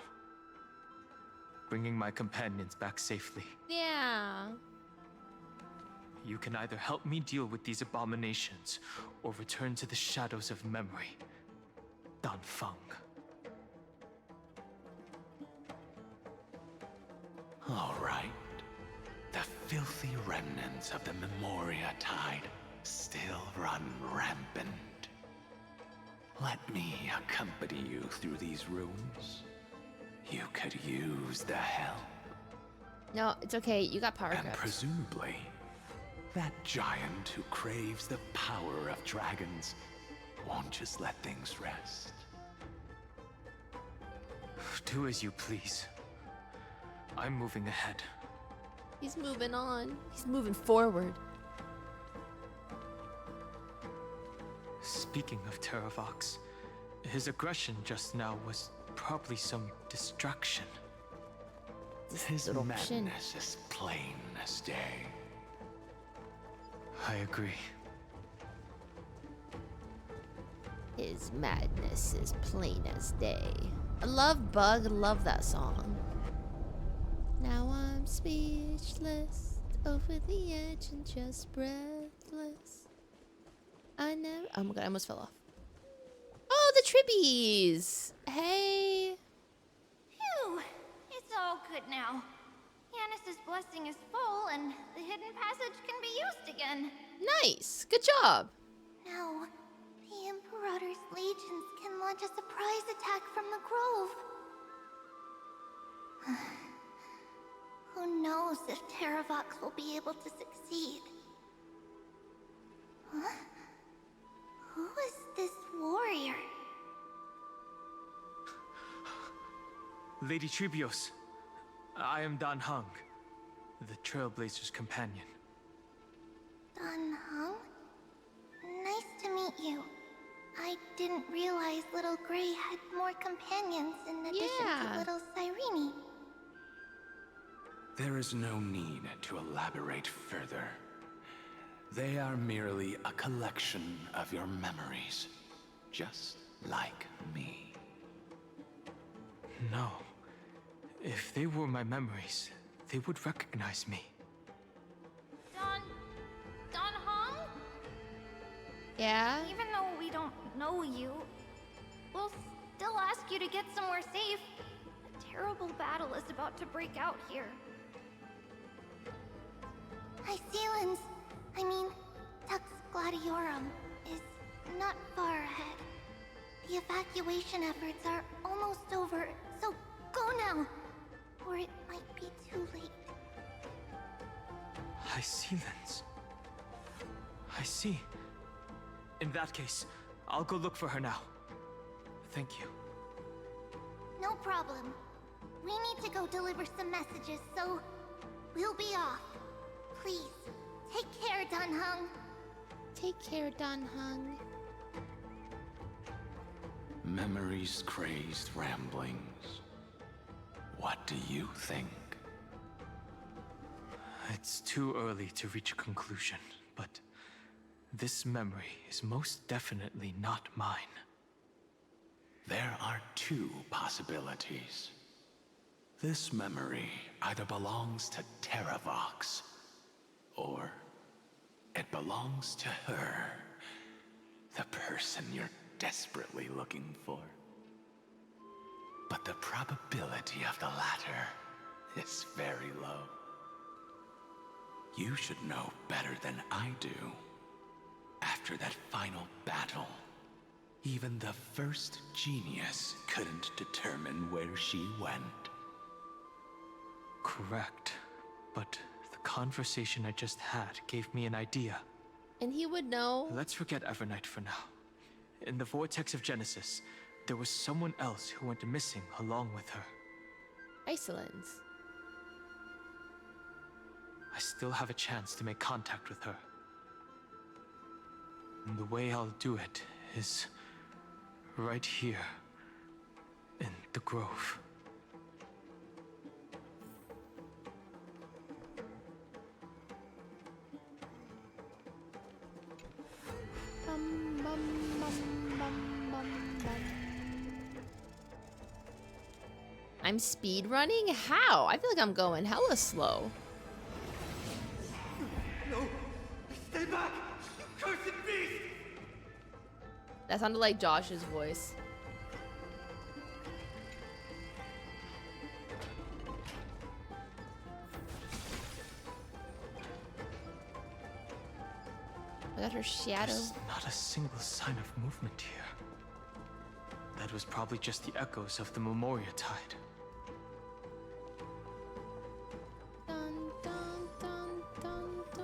Bringing my companions back safely. Yeah. You can either help me deal with these abominations, or return to the shadows of memory. Dan Feng. All right. The filthy remnants of the Memoria Tide still run rampant. Let me accompany you through these rooms. You could use the help. No, it's okay. You got power And grips. presumably, that giant who craves the power of dragons won't just let things rest. Do as you please. I'm moving ahead. He's moving on. He's moving forward. Speaking of Terraox, his aggression just now was probably some distraction. His madness is plain as day. I agree. His madness is plain as day. I love Bug, love that song. Now I'm speechless, over the edge and just breathless. I never. Oh my god, I almost fell off. Oh, the Tribbies! Hey! Phew! It's all good now. Yanis's blessing is full, and the hidden passage can be used again. Nice! Good job! Now, the Imperator's legions can launch a surprise attack from the grove. Who knows if Terraox will be able to succeed? Huh? Who is this warrior? Lady Tribios, I am Dan Heng, the Trailblazer's companion. Dan Heng? Nice to meet you. I didn't realize Little Gray had more companions in addition to Little Cyrene. There is no need to elaborate further. They are merely a collection of your memories, just like me. No. If they were my memories, they would recognize me. Dan Heng? Yeah? Even though we don't know you, we'll still ask you to get somewhere safe. A terrible battle is about to break out here. Iscelins, I mean, Tux Gladiorum, is not far ahead. The evacuation efforts are almost over, so go now, or it might be too late. Iscelins. I see. In that case, I'll go look for her now. Thank you. No problem. We need to go deliver some messages, so we'll be off. Please, take care, Dan Heng. Take care, Dan Heng. Memories crazed ramblings. What do you think? It's too early to reach a conclusion, but this memory is most definitely not mine. There are two possibilities. This memory either belongs to Terraox, or it belongs to her, the person you're desperately looking for. But the probability of the latter is very low. You should know better than I do. After that final battle, even the first genius couldn't determine where she went. Correct. But the conversation I just had gave me an idea. And he would know. Let's forget Evernight for now. In the Vortex of Genesis, there was someone else who went missing along with her. Iscelins. I still have a chance to make contact with her. And the way I'll do it is right here in the grove. I'm speed running? How? I feel like I'm going hella slow. No! Stay back! You cursed beast! That sounded like Josh's voice. I got her shadow. There's not a single sign of movement here. That was probably just the echoes of the Memoria Tide. Dun, dun, dun, dun, dun.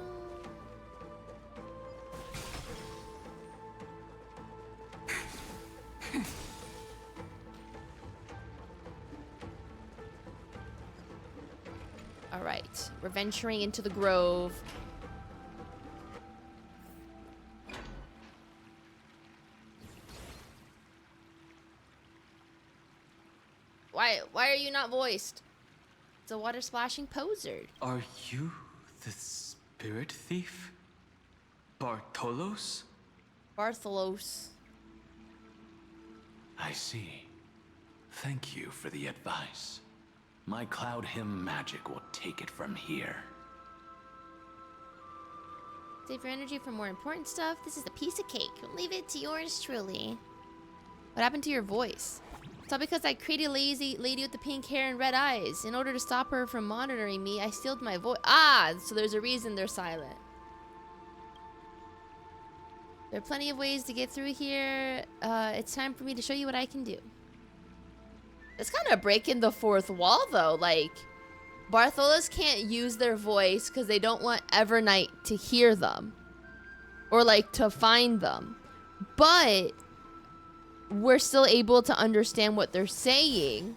All right, we're venturing into the grove. Why are you not voiced? It's a water splashing poser. Are you the spirit thief? Bartolos? Bartholos. I see. Thank you for the advice. My Cloud Hymn magic will take it from here. Save your energy for more important stuff. This is a piece of cake. Leave it to yours truly. What happened to your voice? It's all because I created a lazy lady with the pink hair and red eyes. In order to stop her from monitoring me, I stilled my voice. Ah, so there's a reason they're silent. There are plenty of ways to get through here. It's time for me to show you what I can do. It's kind of breaking the fourth wall, though. Like, Bartholos can't use their voice because they don't want Evernight to hear them. Or, like, to find them. But we're still able to understand what they're saying.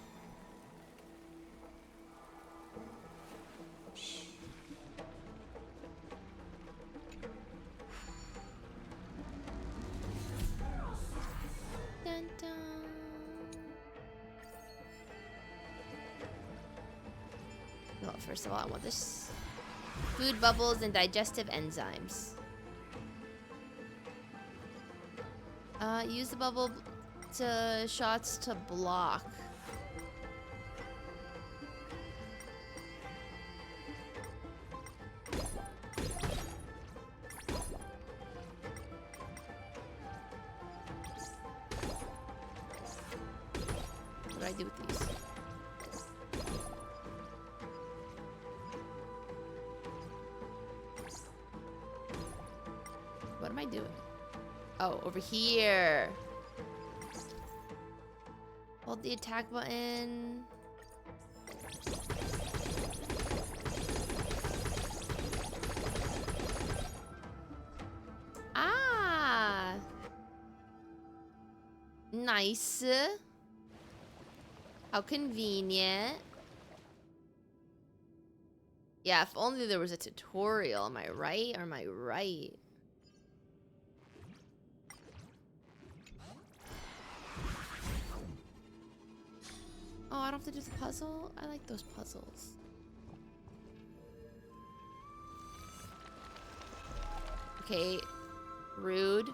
Dun, dun. Well, first of all, I want this. Food bubbles and digestive enzymes. Use the bubble shots to block. What do I do with these? What am I doing? Oh, over here. Hold the attack button. Ah. Nice. How convenient. Yeah, if only there was a tutorial. Am I right? Or am I right? Oh, I don't have to do the puzzle? I like those puzzles. Okay, rude.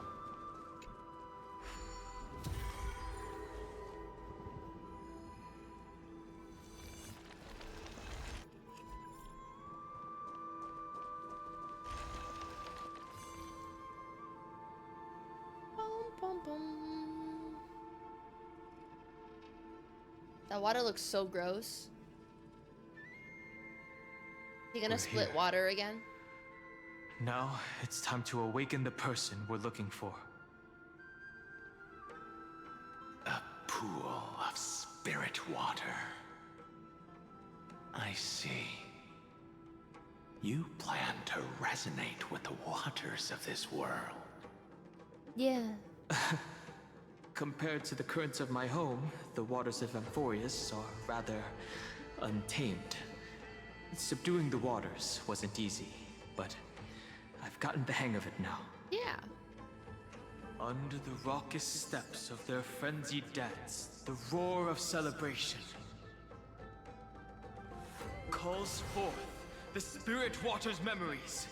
Boom, boom. That water looks so gross. You gonna We're split here. water again? Now it's time to awaken the person we're looking for. A pool of spirit water. I see. You plan to resonate with the waters of this world. Yeah. Compared to the currents of my home, the waters of Amphorius are rather untamed. Subduing the waters wasn't easy, but I've gotten the hang of it now. Yeah. Under the raucous steps of their frenzied dance, the roar of celebration calls forth the Spirit Water's memories.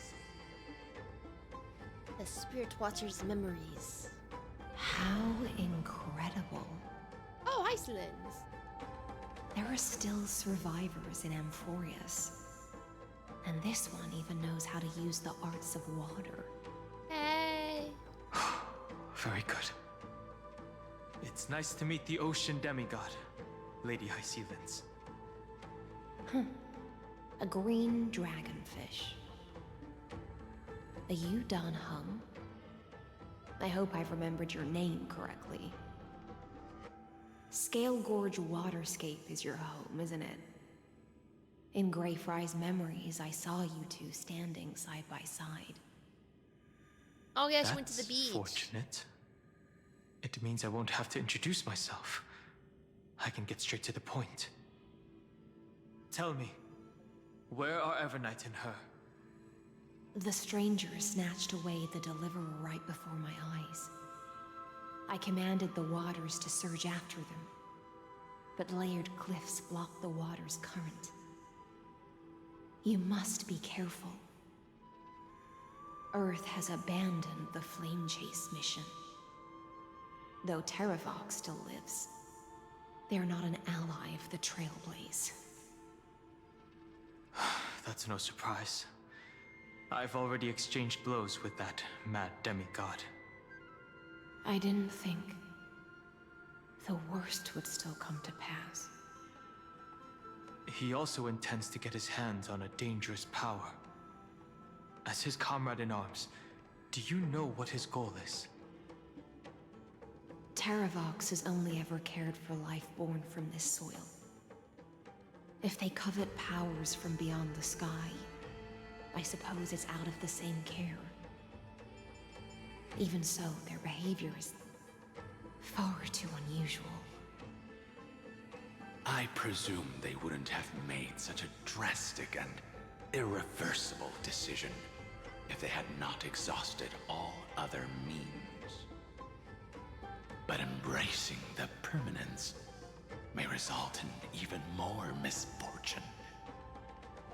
The Spirit Watcher's memories. How incredible. Oh, Iscelins. There are still survivors in Amphorius. And this one even knows how to use the arts of water. Hey. Very good. It's nice to meet the ocean demigod, Lady Iscelins. A green dragonfish. Are you Dan Hung? I hope I've remembered your name correctly. Scale Gorge Waterscape is your home, isn't it? In Greyfry's memories, I saw you two standing side by side. Oh yeah, she went to the beach. Fortunate. It means I won't have to introduce myself. I can get straight to the point. Tell me, where are Evernight and her? The stranger snatched away the deliverer right before my eyes. I commanded the waters to surge after them, but layered cliffs blocked the water's current. You must be careful. Earth has abandoned the Flame Chase mission. Though Terraox still lives, they are not an ally of the Trailblaze. That's no surprise. I've already exchanged blows with that mad demigod. I didn't think the worst would still come to pass. He also intends to get his hands on a dangerous power. As his comrade in arms, do you know what his goal is? Terraox has only ever cared for life born from this soil. If they covet powers from beyond the sky, I suppose it's out of the same care. Even so, their behavior is far too unusual. I presume they wouldn't have made such a drastic and irreversible decision if they had not exhausted all other means. But embracing the permanence may result in even more misfortune.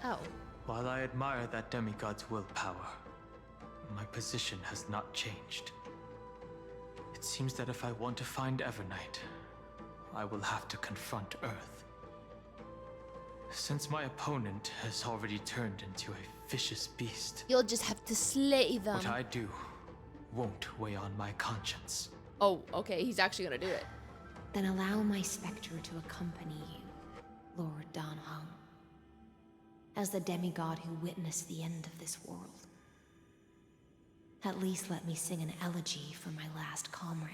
Oh. While I admire that demigod's willpower, my position has not changed. It seems that if I want to find Evernight, I will have to confront Earth. Since my opponent has already turned into a vicious beast, You'll just have to slay them. what I do won't weigh on my conscience. Oh, okay, he's actually gonna do it. Then allow my specter to accompany you, Lord Dan Hung, as the demigod who witnessed the end of this world. At least let me sing an elegy for my last comrade.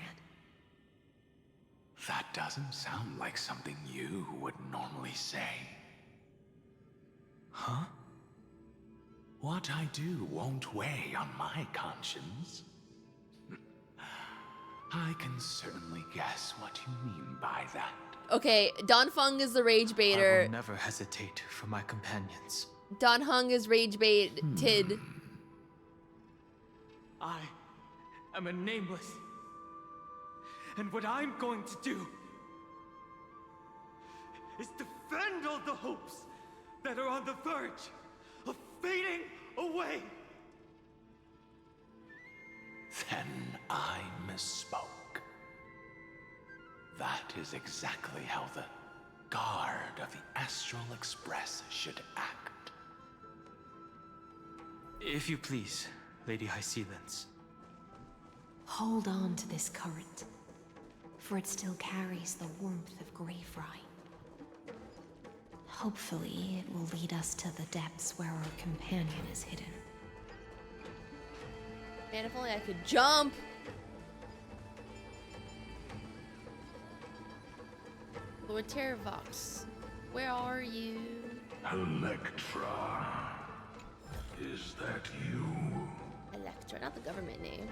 That doesn't sound like something you would normally say. Huh? What I do won't weigh on my conscience. I can certainly guess what you mean by that. Okay, Don Fung is the rage I baiter. will never hesitate for my companions. Don Hung is rage baited. I am a nameless. And what I'm going to do is defend all the hopes that are on the verge of fading away. Then I misspoke. That is exactly how the guard of the Astral Express should act. If you please, Lady Iscelins. Hold on to this current, for it still carries the warmth of Greyfry. Hopefully, it will lead us to the depths where our companion is hidden. Man, if only I could jump! Lord Terraox, where are you? Electra. Is that you? Electra, not the government name.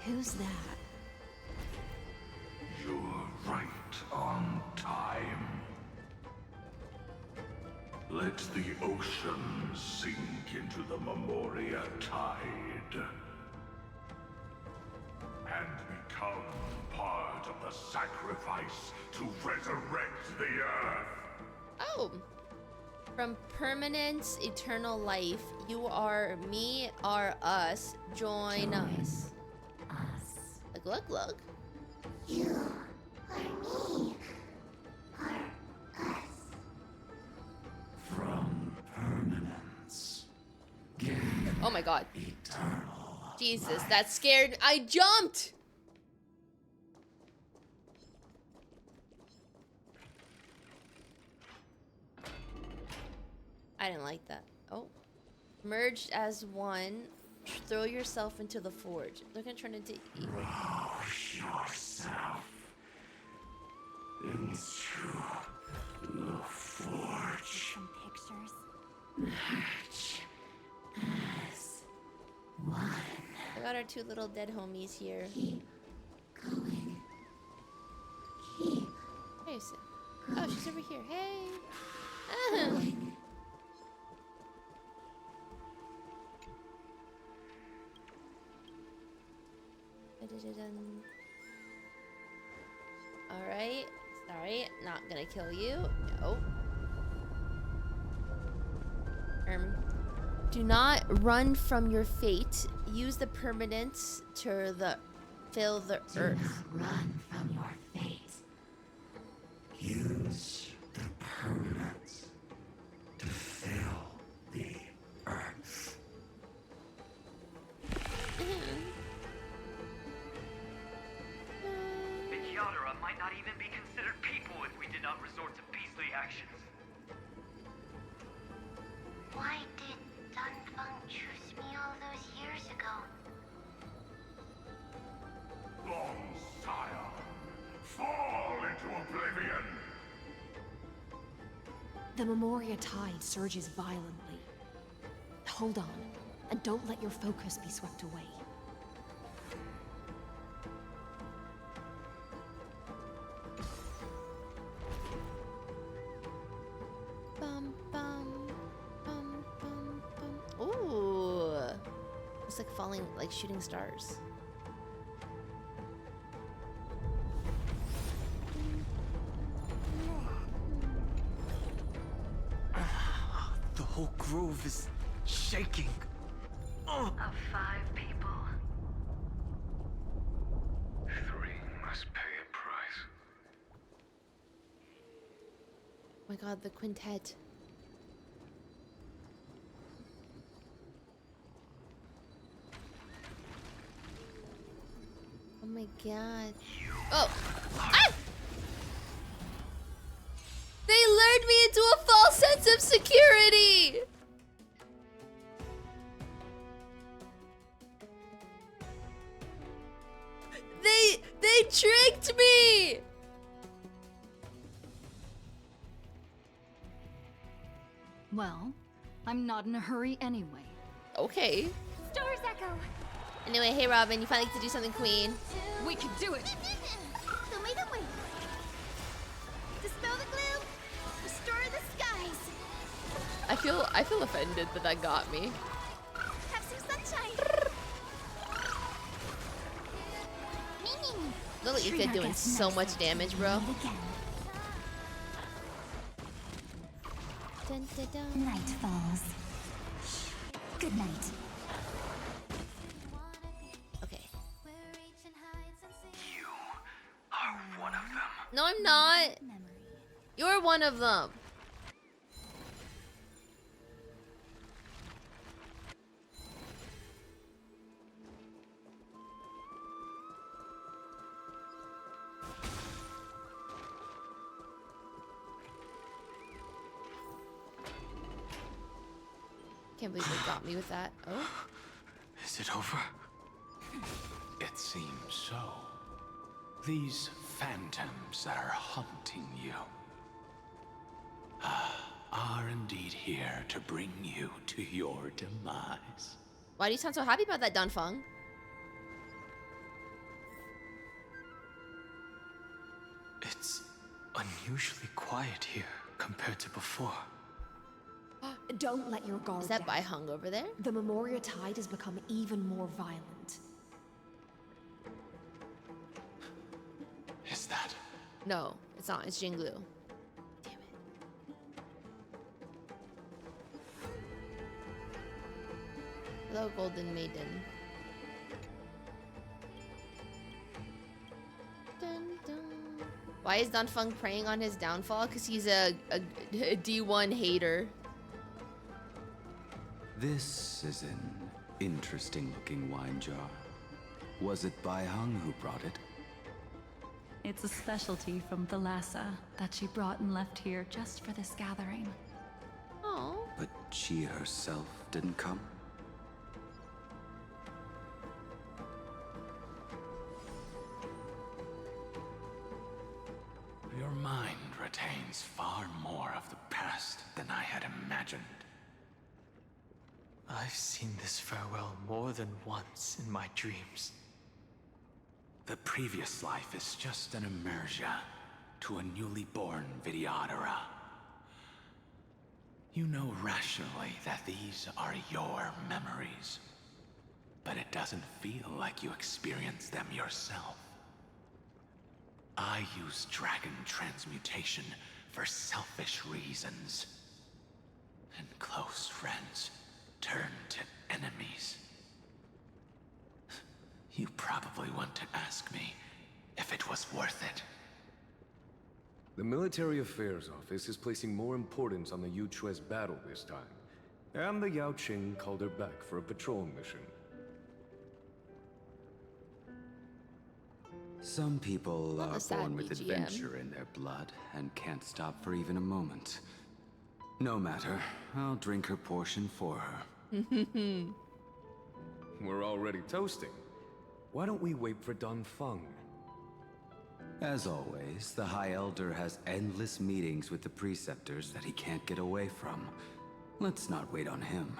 Who's that? You're right on time. Let the ocean sink into the Memoria tide and become part of the sacrifice to resurrect the Earth. Oh. From permanence, eternal life. You are me, are us. Join us. Us. Look. You are me. Are us. From permanence. Oh my god. Eternal. Jesus, that scared. I jumped! I didn't like that. Oh. Merged as one. Throw yourself into the forge. They're gonna turn into evil. Yourself into the forge. Some pictures. Merge as one. I got our two little dead homies here. Keep going. Keep. Hey, oh, she's over here. Hey. Going. Alright. Sorry. Not gonna kill you. No. Do not run from your fate. Use the permanence to fill the earth. Do not run from your fate. Use the permanence to fill the earth. The Yadara might not even be considered people if we did not resort to beastly actions. Why did Dunfeng choose me all those years ago? Long Scion, fall into oblivion! The Memoria tide surges violently. Hold on, and don't let your focus be swept away. Bum, bum, bum, bum, bum. Ooh. It's like falling, like shooting stars. The whole grove is shaking. Of 5 people, 3 must pay a price. Oh my god, the quintet. Oh my god. Oh! Ah! They lured me into a false sense of security! They tricked me! Well, I'm not in a hurry anyway. Okay. Stars echo. Anyway, hey Robin, you finally get to do something, Queen. We can do it! Don't make them wait. Dispel the gloom. Restore the skies. I feel offended that got me. Have some sunshine. Look at you doing so much damage, bro. Night falls. Good night. Okay. You are one of them. No, I'm not. You're one of them. Can't believe they got me with that. Oh. Is it over? It seems so. These phantoms that are haunting you are indeed here to bring you to your demise. Why do you sound so happy about that, Danfeng? It's unusually quiet here compared to before. Don't let your guard Is that down. Baiheng over there? The Memoria Tide has become even more violent. Is that? No, it's not. It's Jingliu. Damn it. Hello, Golden Maiden. Dun, dun. Why is Danfeng preying on his downfall? Because he's a D1 hater. This is an interesting looking wine jar. Was it Baiheng who brought it? It's a specialty from Thalassa that she brought and left here just for this gathering. Oh. But she herself didn't come? Your mind retains far more of the past than I had imagined. I've seen this farewell more than once in my dreams. The previous life is just an immersia to a newly born Vidyadhara. You know rationally that these are your memories, but it doesn't feel like you experienced them yourself. I use dragon transmutation for selfish reasons, and close friends turn to enemies. You probably want to ask me if it was worth it. The Military Affairs Office is placing more importance on the Yuchue's battle this time, and the Yaoqing called her back for a patrol mission. Some people Not are a sad born with BGM. adventure in their blood and can't stop for even a moment. No matter, I'll drink her portion for her. We're already toasting. Why don't we wait for Danfeng? As always, the High Elder has endless meetings with the Preceptors that he can't get away from. Let's not wait on him.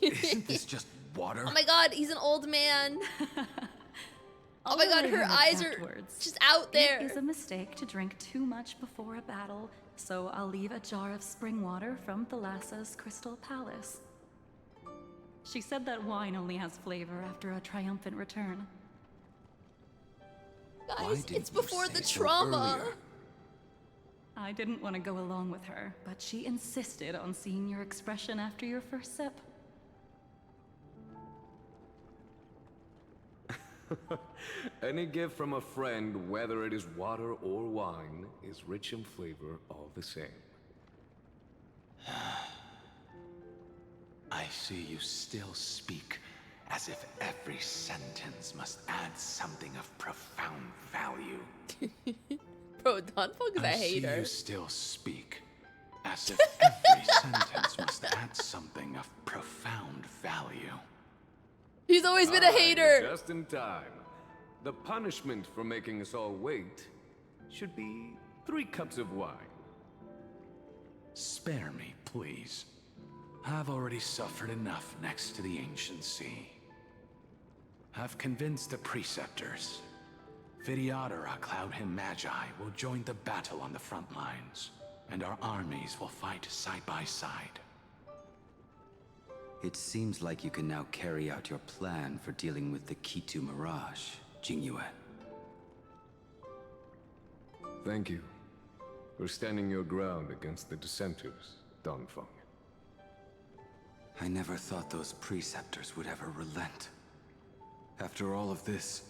Isn't this just water? Oh my god, he's an old man. Oh my god, her eyes are just out there. It is a mistake to drink too much before a battle, so I'll leave a jar of spring water from Thalassa's Crystal Palace. She said that wine only has flavor after a triumphant return. Guys, it's before the trauma. I didn't want to go along with her, but she insisted on seeing your expression after your first sip. Any gift from a friend, whether it is water or wine, is rich in flavor all the same. I see you still speak as if every sentence must add something of profound value. Bro, Danfeng's a I see hater. you still speak as if every sentence must add something of profound value. He's always been a hater. Just in time. The punishment for making us all wait should be 3 cups of wine. Spare me, please. I've already suffered enough next to the ancient sea. I've convinced the Preceptors. Vidyadhara Cloudhim Magi will join the battle on the front lines, and our armies will fight side by side. It seems like you can now carry out your plan for dealing with the Kitu Mirage, Jingliu. Thank you for standing your ground against the dissenters, Dongfeng. I never thought those preceptors would ever relent. After all of this,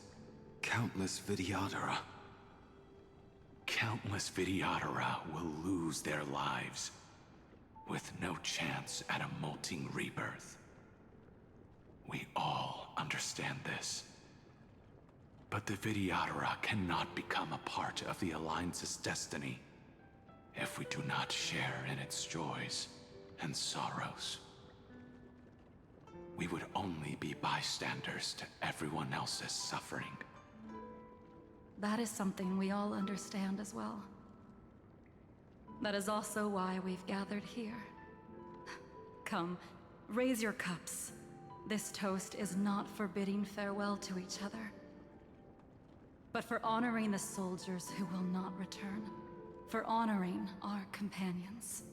countless Vidyadhara will lose their lives, with no chance at a molting rebirth. We all understand this. But the Vidyadhara cannot become a part of the Alliance's destiny if we do not share in its joys and sorrows. We would only be bystanders to everyone else's suffering. That is something we all understand as well. That is also why we've gathered here. Come, raise your cups. This toast is not for bidding farewell to each other, but for honoring the soldiers who will not return, for honoring our companions.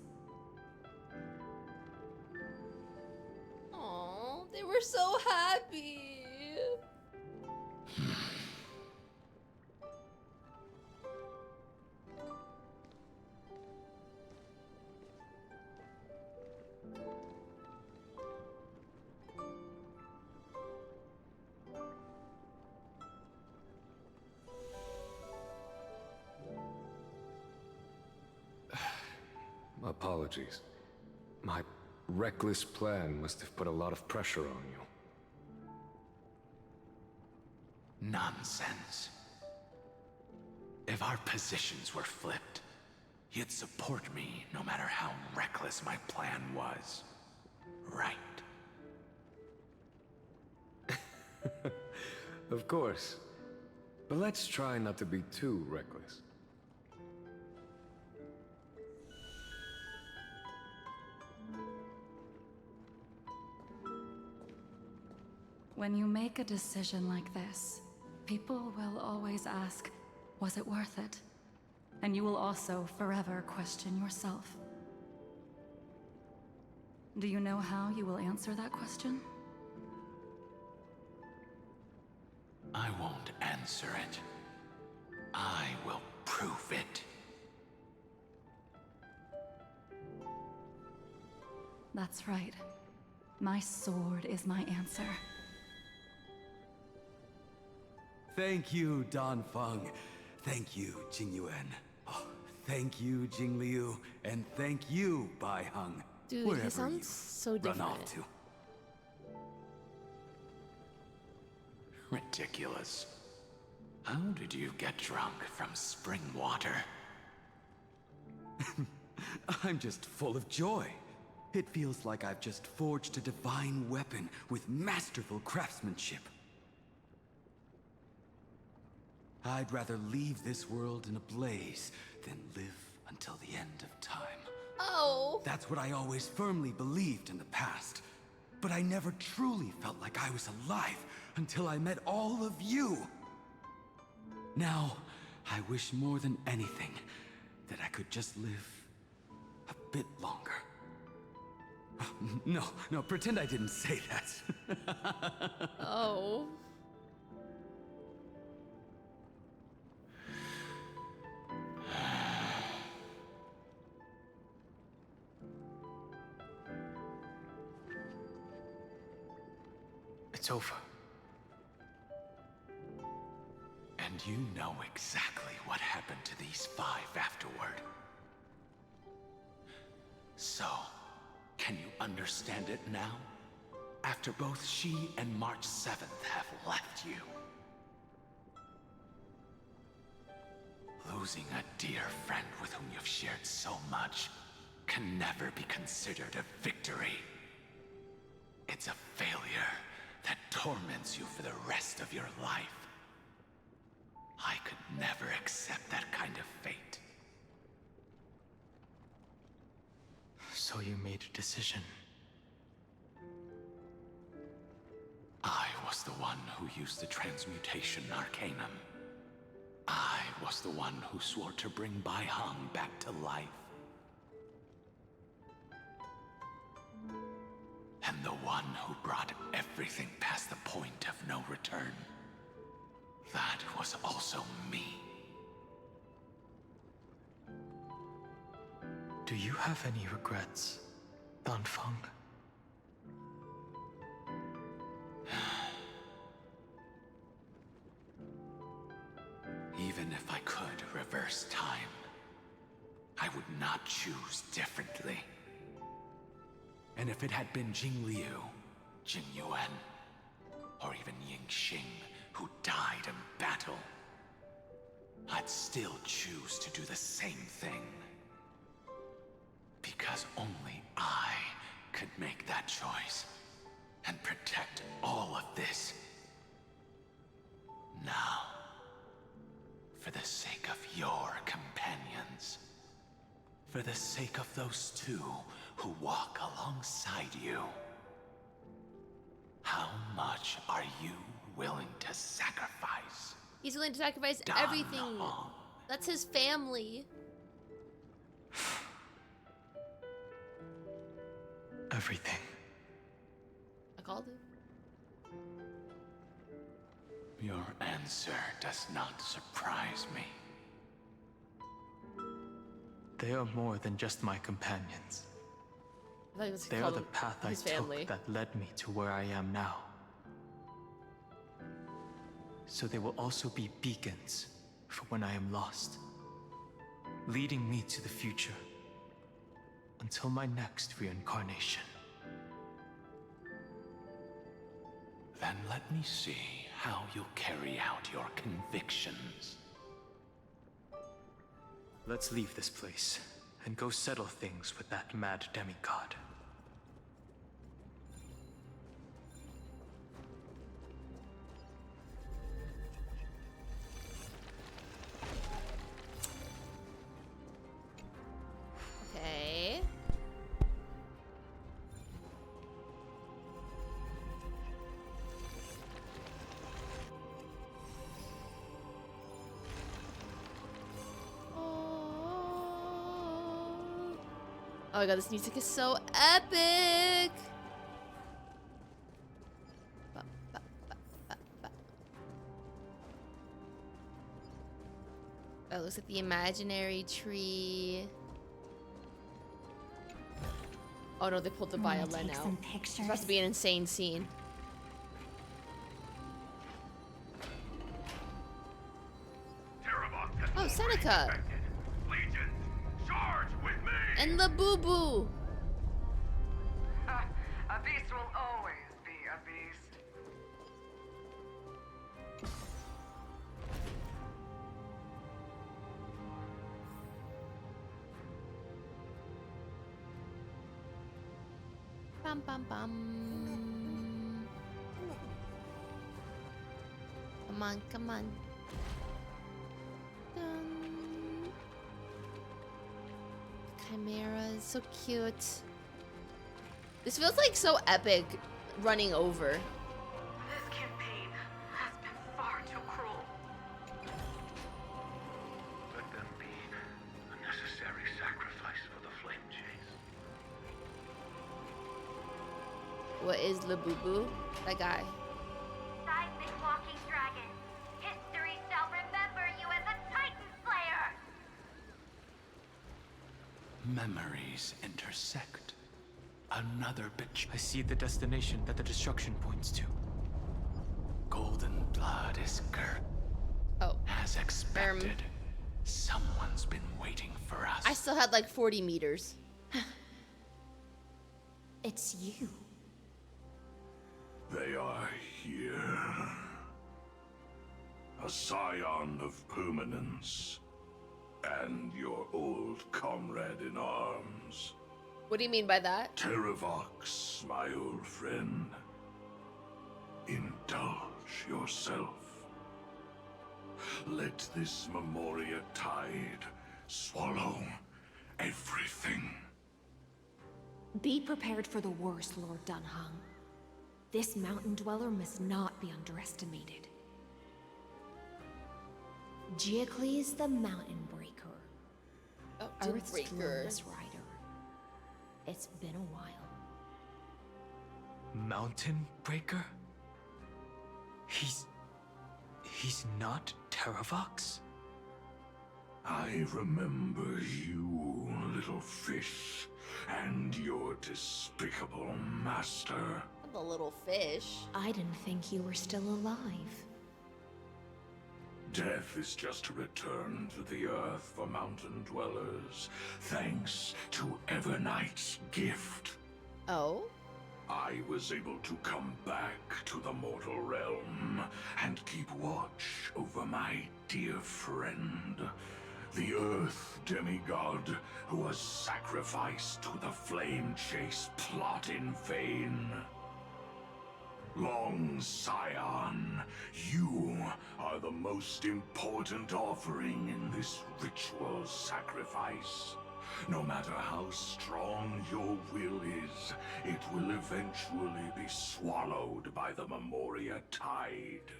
Oh, they were so happy. Apologies. My reckless plan must have put a lot of pressure on you. Nonsense. If our positions were flipped, you'd support me no matter how reckless my plan was. Right? Of course. But let's try not to be too reckless. When you make a decision like this, people will always ask, was it worth it? And you will also forever question yourself. Do you know how you will answer that question? I won't answer it. I will prove it. That's right. My sword is my answer. Thank you, Dongfeng. Thank you, Jingyuan. Oh, thank you, Jingliu. And thank you, Baiheng. Dude, Wherever he sounds so run different. off to. Ridiculous. How did you get drunk from spring water? I'm just full of joy. It feels like I've just forged a divine weapon with masterful craftsmanship. I'd rather leave this world in a blaze than live until the end of time. Oh. That's what I always firmly believed in the past. But I never truly felt like I was alive until I met all of you. Now, I wish more than anything that I could just live a bit longer. No, pretend I didn't say that. Oh. It's over. And you know exactly what happened to these 5 afterward. So, can you understand it now? After both she and March 7th have left you. Losing a dear friend with whom you've shared so much can never be considered a victory. It's a failure that torments you for the rest of your life. I could never accept that kind of fate. So you made a decision. I was the one who used the transmutation arcanum. I was the one who swore to bring Baiheng back to life. And the one who brought everything past the point of no return. That was also me. Do you have any regrets, Danfeng? Even if I could reverse time, I would not choose differently. And if it had been Jingliu, Jingyuan, or even Yingxing who died in battle, I'd still choose to do the same thing. Because only I could make that choice and protect all of this. Now, for the sake of your companions, for the sake of those two who walk alongside you, how much are you willing to sacrifice? He's willing to sacrifice everything. That's his family. Everything. I called it. Your answer does not surprise me. They are more than just my companions. I thought he was They are called the path I his family. took that led me to where I am now. So they will also be beacons for when I am lost, leading me to the future until my next reincarnation. Then let me see how you'll carry out your convictions. Let's leave this place and go settle things with that mad demigod. Okay. Oh my god, this music is so epic! Oh, it looks like the imaginary tree. Oh no, they pulled the violin out. It's supposed to be an insane scene. Oh, Seneca! And the boo-boo! A beast will always be a beast. Bum bum bum. Come on, come on. Dun. Chimera is so cute. This feels like so epic running over. This campaign has been far too cruel. Let them be a necessary sacrifice for the flame chase. What is Labubu? That guy. Seismic walking dragon. History shall remember you as a Titan Slayer. Memories intersect. Another bitch. I see the destination that the destruction points to. Golden blood is girt. Oh. As expected, someone's been waiting for us. I still had like 40 meters. It's you. They are here. A scion of permanence. And your old comrade in arms. What do you mean by that? Terraox, my old friend. Indulge yourself. Let this Memoria tide swallow everything. Be prepared for the worst, Lord Dunhung. This mountain dweller must not be underestimated. Jiacles the Mountain Breaker. Oh, Earth's Breaker. strongest rider. It's been a while. Mountain Breaker? He's not Terraox? I remember you, little fish and your despicable master. The little fish. I didn't think you were still alive. Death is just a return to the earth for mountain dwellers, thanks to Evernight's gift. Oh? I was able to come back to the mortal realm and keep watch over my dear friend, the Earth demigod who was sacrificed to the flame chase plot in vain. Long Scion, you are the most important offering in this ritual sacrifice. No matter how strong your will is, it will eventually be swallowed by the Memoria Tide.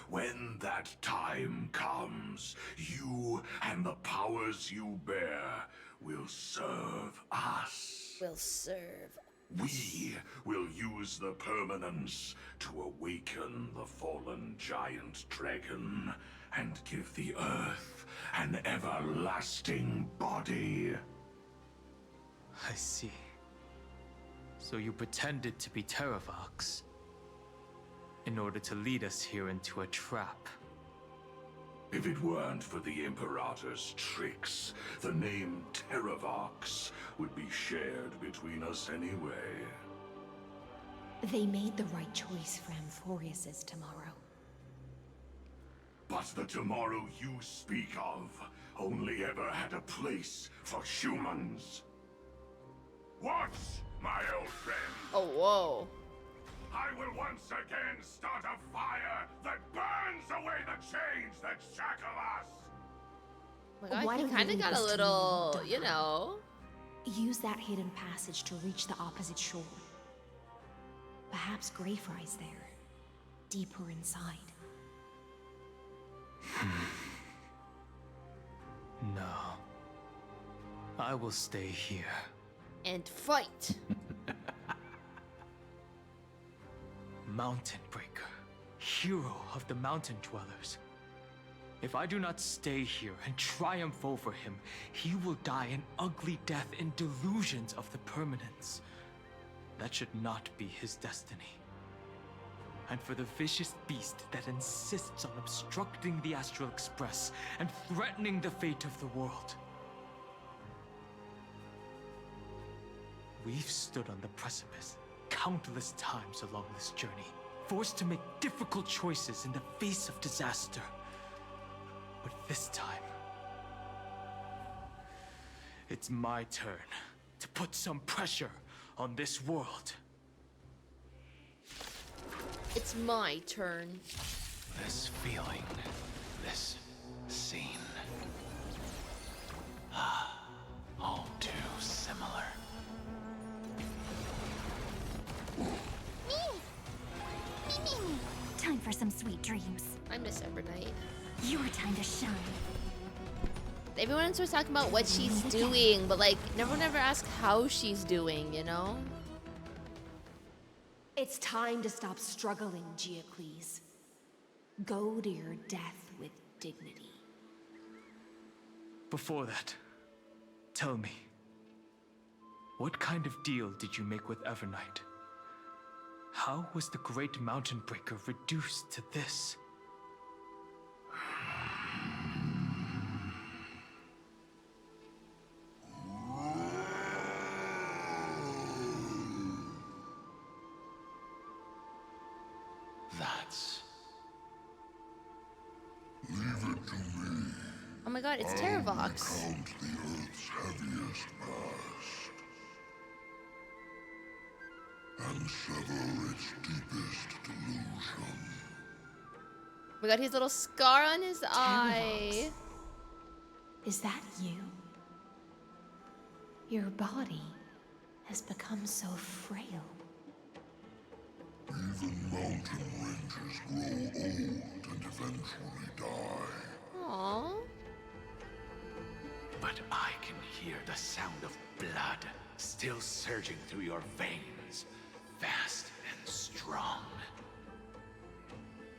When that time comes, you and the powers you bear will serve us. Will serve. We will use the permanence to awaken the fallen giant dragon and give the earth an everlasting body. I see. So you pretended to be Terraox in order to lead us here into a trap. If it weren't for the Imperator's tricks, the name Terraox would be shared between us anyway. They made the right choice for Amphorius's tomorrow. But the tomorrow you speak of only ever had a place for humans. Watch, my old friend! Oh, whoa. I will once again start a fire that burns away the chains that shackle us! Oh my God, Why he don't kind you of lead got us a to little, Dodger? you know. Use that hidden passage to reach the opposite shore. Perhaps Greyfry's there, deeper inside. No. I will stay here. And fight. Mountain Breaker, hero of the mountain dwellers. If I do not stay here and triumph over him, he will die an ugly death in delusions of the permanence. That should not be his destiny. And for the vicious beast that insists on obstructing the Astral Express and threatening the fate of the world. We've stood on the precipice countless times along this journey, forced to make difficult choices in the face of disaster. But this time, it's my turn to put some pressure on this world. It's my turn. This feeling, this scene. Ah, all too similar. Time for some sweet dreams. I miss Evernight. Your time to shine. Everyone starts talking about what she's doing, but like, no one ever asks how she's doing, you know? It's time to stop struggling, Geocles. Go to your death with dignity. Before that, tell me, what kind of deal did you make with Evernight? How was the Great Mountain Breaker reduced to this? That's... Leave it to me. Oh my God, it's Terraox. Count the Earth's heaviest past and sever its deepest delusion. Oh my God, his little scar on his eye. Is that you? Your body has become so frail. Even mountain ranges grow old and eventually die. Aww. But I can hear the sound of blood still surging through your veins, fast and strong.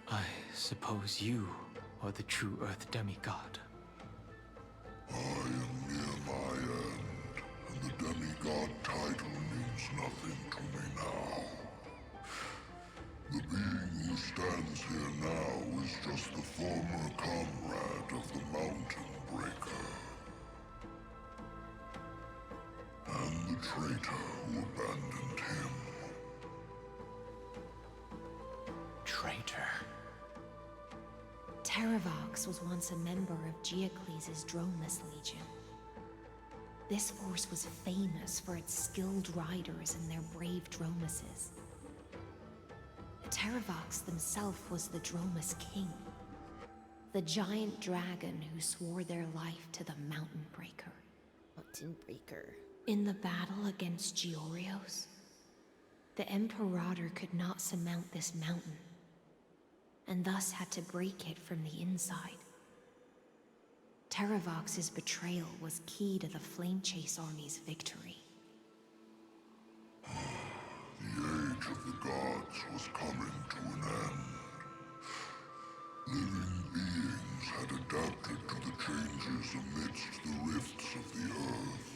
I suppose you are the true Earth demigod. I am near my end. The demigod title means nothing to me now. The being who stands here now is just the former comrade of the Mountain Breaker. And the traitor who abandoned him. Traitor? Terraox was once a member of Giacles' Dromus Legion. This force was famous for its skilled riders and their brave Dromuses. Terraox himself was the Dromus King, the giant dragon who swore their life to the Mountain Breaker. Mountain Breaker. In the battle against Giorios, the Imperator could not surmount this mountain, and thus had to break it from the inside. Terraox's betrayal was key to the Flame Chase Army's victory. The age of the gods was coming to an end. Living beings had adapted to the changes amidst the rifts of the earth,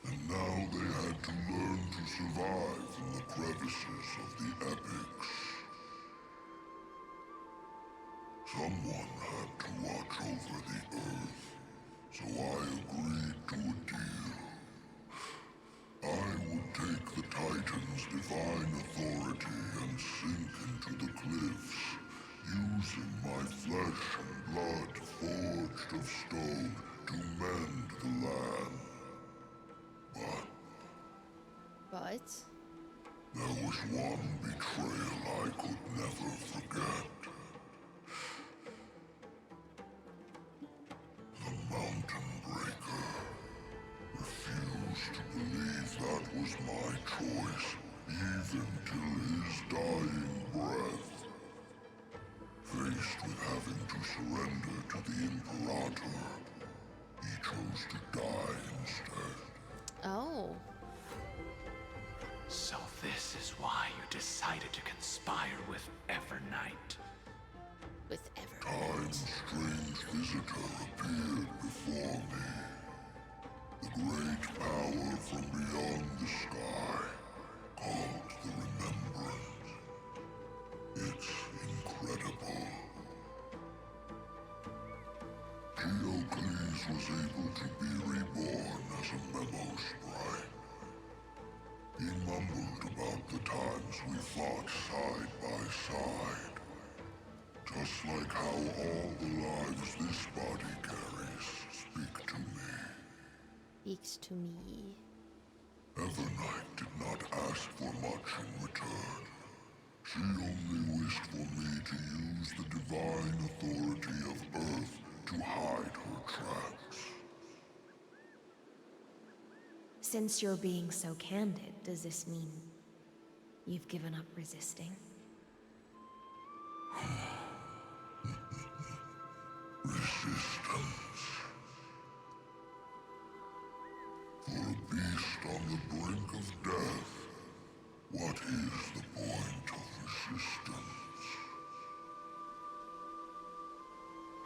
and now they had to learn to survive in the crevices of the epics. Someone had to watch over the earth, so I agreed to a deal. I would take the Titan's divine authority and sink into the cliffs, using my flesh and blood forged of stone to mend the land. But? There was one betrayal I could never forget. The Mountain Breaker refused to believe that was my choice, even till his dying breath. Faced with having to surrender to the Imperator, he chose to die instead. Oh. So this is why you decided to conspire with Evernight. With Evernight. Time's strange visitor appeared before me. The great power from beyond the sky, called the Remembrance. It's incredible. Giocles was able to be reborn as a Memo sprite. He mumbled about the times we fought side by side. Just like how all the lives this body carries speak to me. Speaks to me. Evernight did not ask for much in return. She only wished for me to use the divine authority of Earth to hide her tracks. Since you're being so candid, does this mean you've given up resisting? Resistance. For a beast on the brink of death, what is the point of resistance?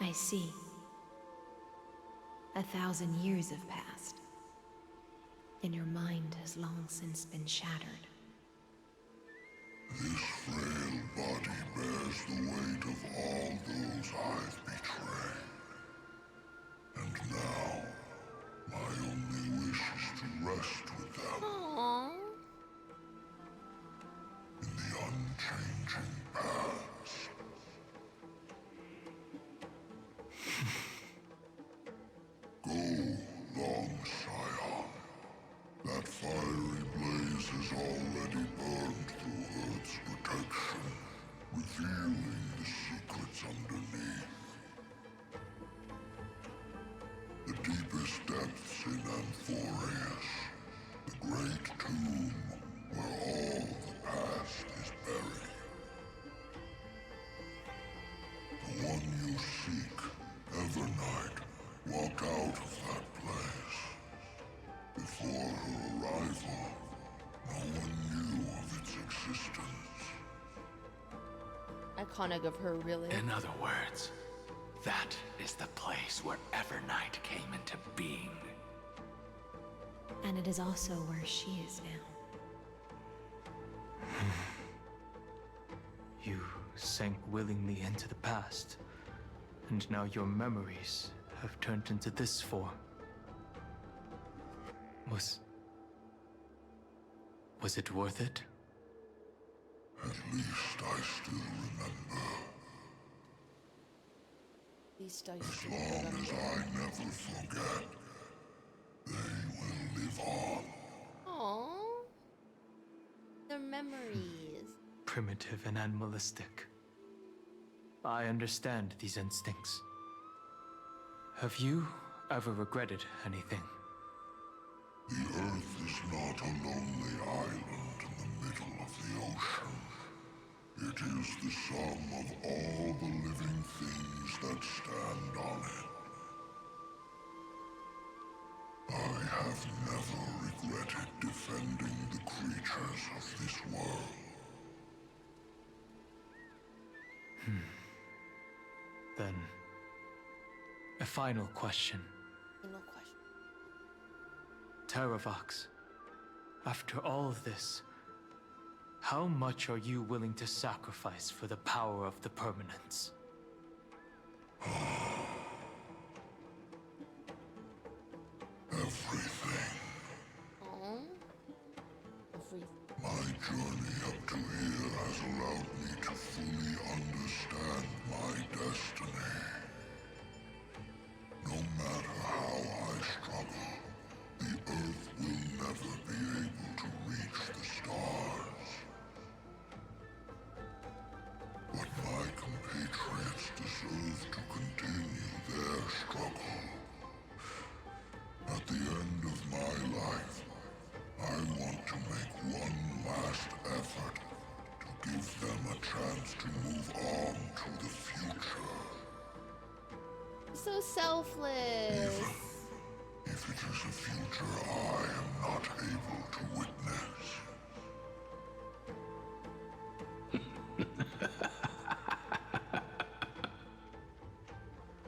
I see. 1,000 years have passed, and your mind has long since been shattered. This frail body bears the weight of all those I've betrayed. And now, my only wish is to rest with them. Aww. In the unchanging past. Go, long Scion. That fiery blaze has already burned through Earth's protection, revealing the secrets underneath. The deepest depths in Amphorius, the great tomb where all the past is buried. The one you seek, Evernight, walked out of that place. Before her arrival, no one knew of its existence. Iconic of her, really. In other words, that is the place where Evernight came into being. And it is also where she is now. You sank willingly into the past, and now your memories have turned into this form. Was it worth it? At least I still remember. As long as I never forget, they will live on. Aww. Their memories. Primitive and animalistic. I understand these instincts. Have you ever regretted anything? The Earth is not a lonely island in the middle of the ocean. It is the sum of all the living things that stand on it. I have never regretted defending the creatures of this world. Then, a final question. Terraox, after all of this, how much are you willing to sacrifice for the power of the permanence? Everything. My journey up to here has allowed me to fully understand my destiny. No matter how I struggle, the Earth will never be able to reach the stars. But my compatriots deserve to continue their struggle. At the end of my life, I want to make one last effort to give them a chance to move on to the future. So selfless. Even if it is a future I am not able to witness.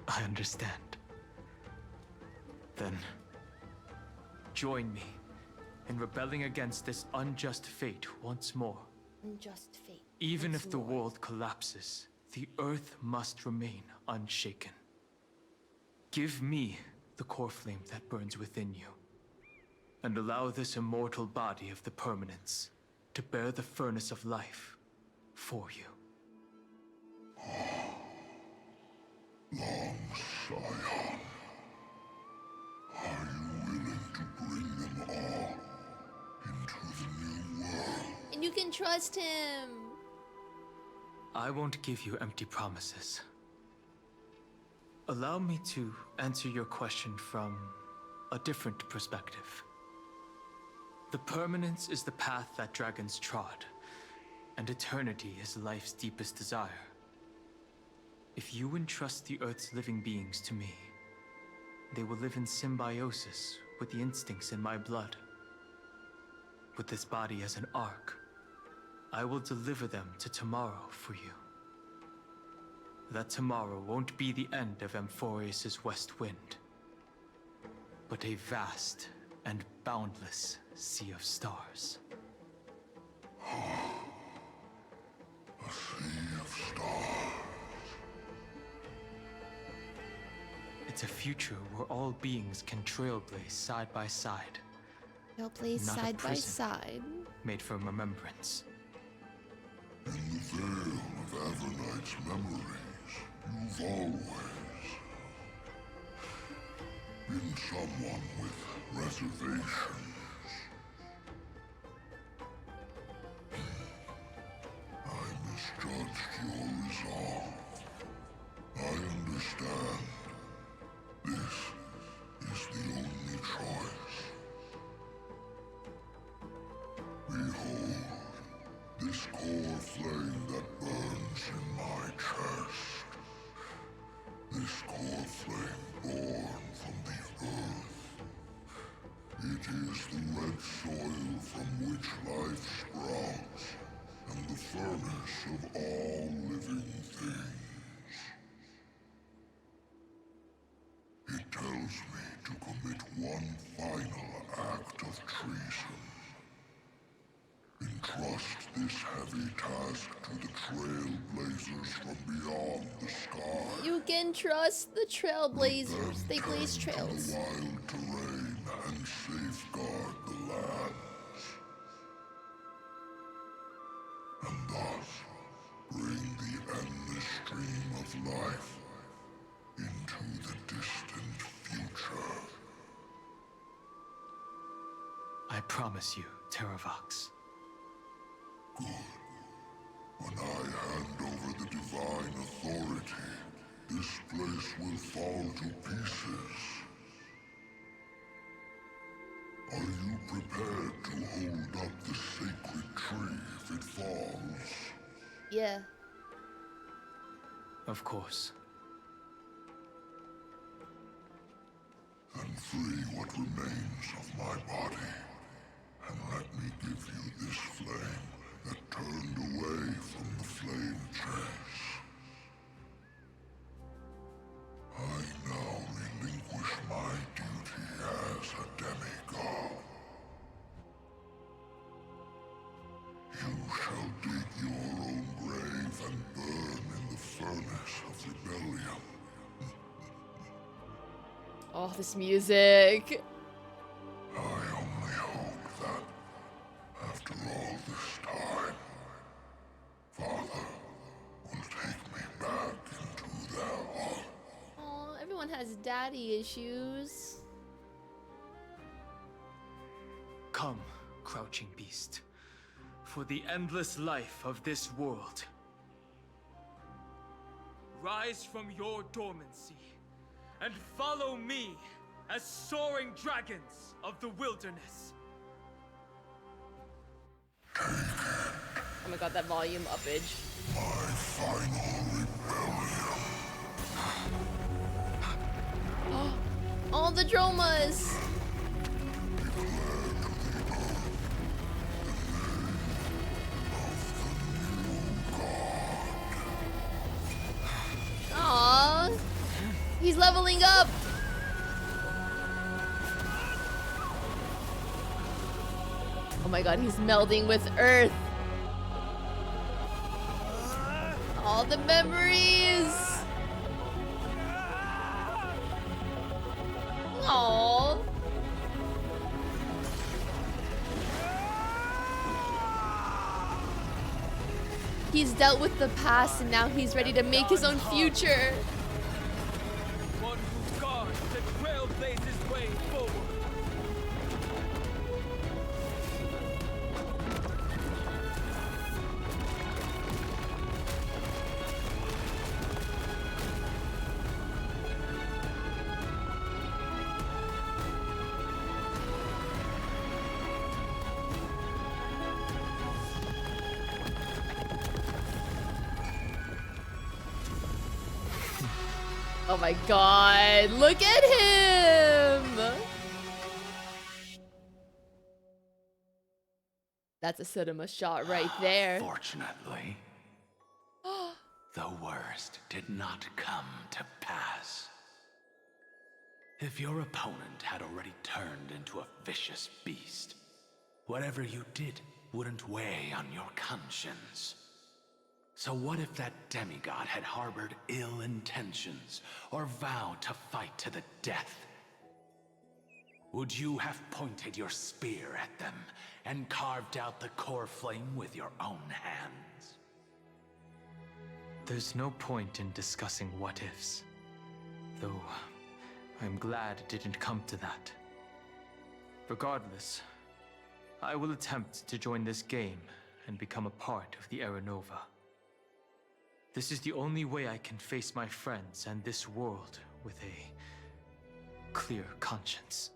I understand. Then, join me in rebelling against this unjust fate once more. Unjust fate. Even if the world collapses, the Earth must remain unshaken. Give me the core flame that burns within you, and allow this immortal body of the permanence to bear the furnace of life for you. Long Scion, are you willing to bring them all into the new world? And you can trust him. I won't give you empty promises. Allow me to answer your question from a different perspective. The permanence is the path that dragons trod, and eternity is life's deepest desire. If you entrust the Earth's living beings to me, they will live in symbiosis with the instincts in my blood. With this body as an ark, I will deliver them to tomorrow for you. That tomorrow won't be the end of Amphorius' west wind, but a vast and boundless sea of stars. A sea of stars. It's a future where all beings can trailblaze side by side. Trailblaze side by side. Made from remembrance. In the veil of Evernight's memories, you've always been someone with reservations. I misjudged your resolve. I understand. This is the only choice. Behold, this core flame that burns in my chest. This core flame born from the earth. It is the red soil from which life sprouts, and the furnace of all living things. It tells me to commit one final act of entrust this heavy task to the trailblazers from beyond the sky. You can trust the trailblazers. They blaze trails. The wild terrain and safeguard the lands. And thus bring the endless stream of life into the distant future. I promise you, Terraox. Good. When I hand over the divine authority, this place will fall to pieces. Are you prepared to hold up the sacred tree if it falls? Yeah. Of course. Then free what remains of my body, and let me give you this flame that turned away from the flame chase. I now relinquish my duty as a demigod. You shall dig your own grave and burn in the furnace of rebellion. Oh, this music. I only hope that, after all this time, Father will take me back into their heart. Oh, everyone has daddy issues. Come, crouching beast, for the endless life of this world. Rise from your dormancy and follow me as soaring dragons of the wilderness. Oh my god, that volume uppage. My final rebellion. All the dromas. Aww. He's leveling up. Oh my god, he's melding with Earth. All the memories. Aww. He's dealt with the past and now he's ready to make his own future. One who guards the trailblazer's way forward. Oh my god, look at him! That's a cinema shot right there. Fortunately, the worst did not come to pass. If your opponent had already turned into a vicious beast, whatever you did wouldn't weigh on your conscience. So what if that demigod had harbored ill intentions or vowed to fight to the death? Would you have pointed your spear at them and carved out the core flame with your own hands? There's no point in discussing what ifs. Though, I'm glad it didn't come to that. Regardless, I will attempt to join this game and become a part of the Era Nova. This is the only way I can face my friends and this world with a clear conscience.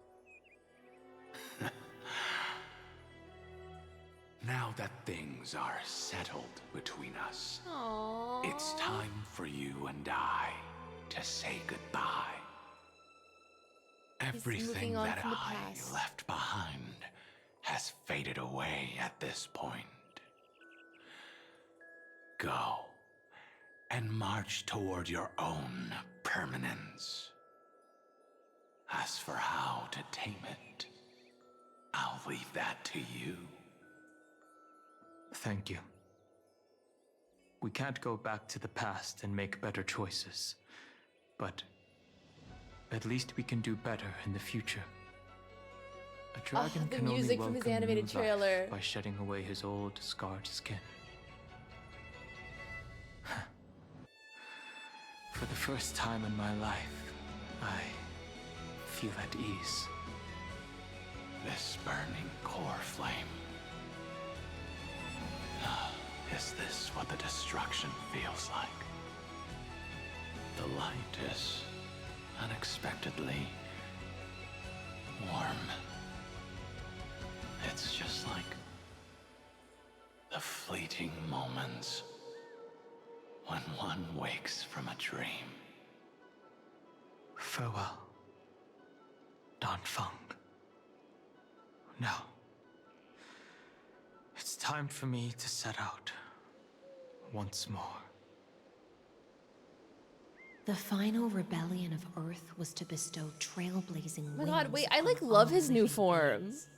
Now that things are settled between us, Aww. it's time for you and I to say goodbye. Everything that I left behind has faded away at this point. Go and march toward your own permanence. As for how to tame it, I'll leave that to you. Thank you. We can't go back to the past and make better choices, but at least we can do better in the future. A dragon the can only music from his welcome animated new life trailer. by shedding away his old, scarred skin. For the first time in my life, I feel at ease. This burning core flame. Is this what the destruction feels like? The light is unexpectedly warm. It's just like the fleeting moments when one wakes from a dream. Farewell, Danfeng. Now, it's time for me to set out once more. The final rebellion of Earth was to bestow trailblazing Oh my god, wings wait, I upon like love all his new living form. beings.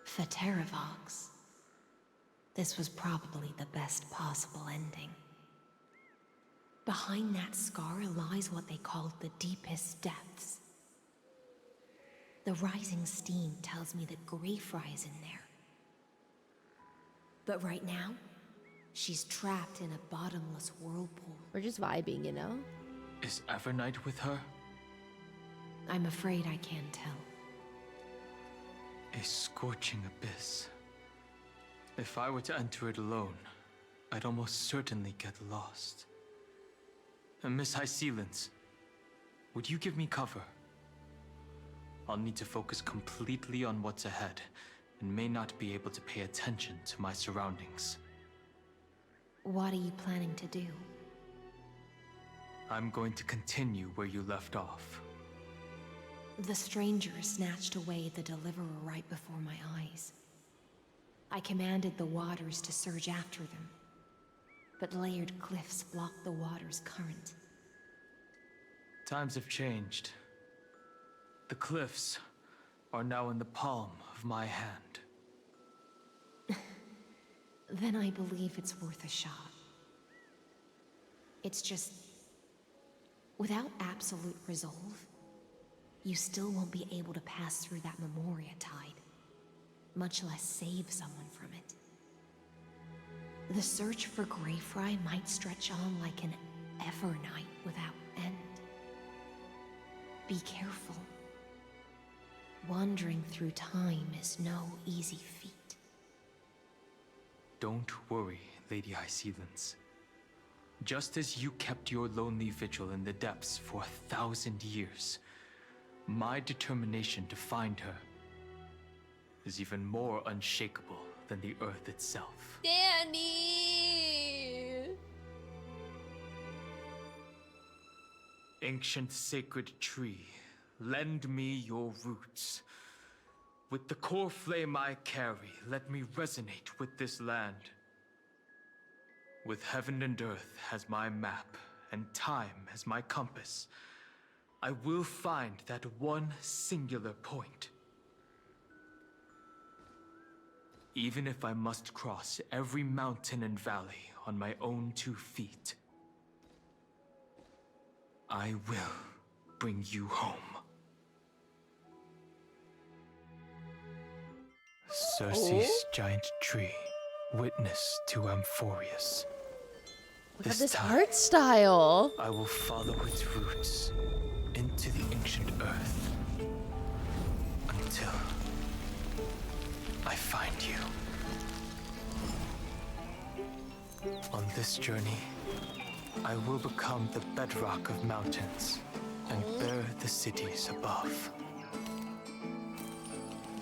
For Terraox, this was probably the best possible ending. Behind that scar lies what they called the deepest depths. The rising steam tells me that Greyfry is in there. But right now, she's trapped in a bottomless whirlpool. We're just vibing, you know? Is Evernight with her? I'm afraid I can't tell. A scorching abyss. If I were to enter it alone, I'd almost certainly get lost. And Miss Iscelins, would you give me cover? I'll need to focus completely on what's ahead, and may not be able to pay attention to my surroundings. What are you planning to do? I'm going to continue where you left off. The stranger snatched away the deliverer right before my eyes. I commanded the waters to surge after them, but layered cliffs blocked the water's current. Times have changed. The cliffs are now in the palm of my hand. Then I believe it's worth a shot. It's just, without absolute resolve, you still won't be able to pass through that Memoria tide, much less save someone from it. The search for Greyfry might stretch on like an Evernight without end. Be careful. Wandering through time is no easy feat. Don't worry, Lady Iscelins. Just as you kept your lonely vigil in the depths for 1,000 years, my determination to find her is even more unshakable than the earth itself. Danny! Ancient sacred tree, lend me your roots. With the core flame I carry, let me resonate with this land. With heaven and earth as my map, and time as my compass, I will find that one singular point. Even if I must cross every mountain and valley on my own 2 feet, I will bring you home. Circe's giant tree, witness to Amphorius. Look at this art style. I will follow its roots into the ancient earth until I find you. On this journey, I will become the bedrock of mountains and bear the cities above.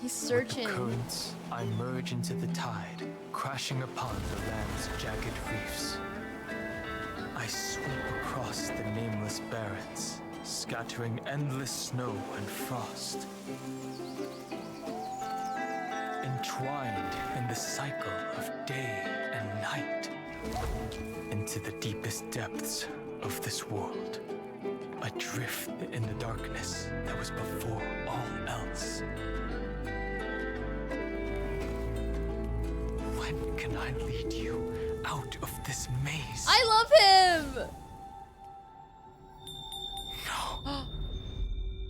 He's searching. With the currents, I merge into the tide, crashing upon the land's jagged reefs. I sweep across the nameless barrens, scattering endless snow and frost. Entwined in the cycle of day and night, into the deepest depths of this world, adrift in the darkness that was before all else. When can I lead you out of this maze? I love him! No.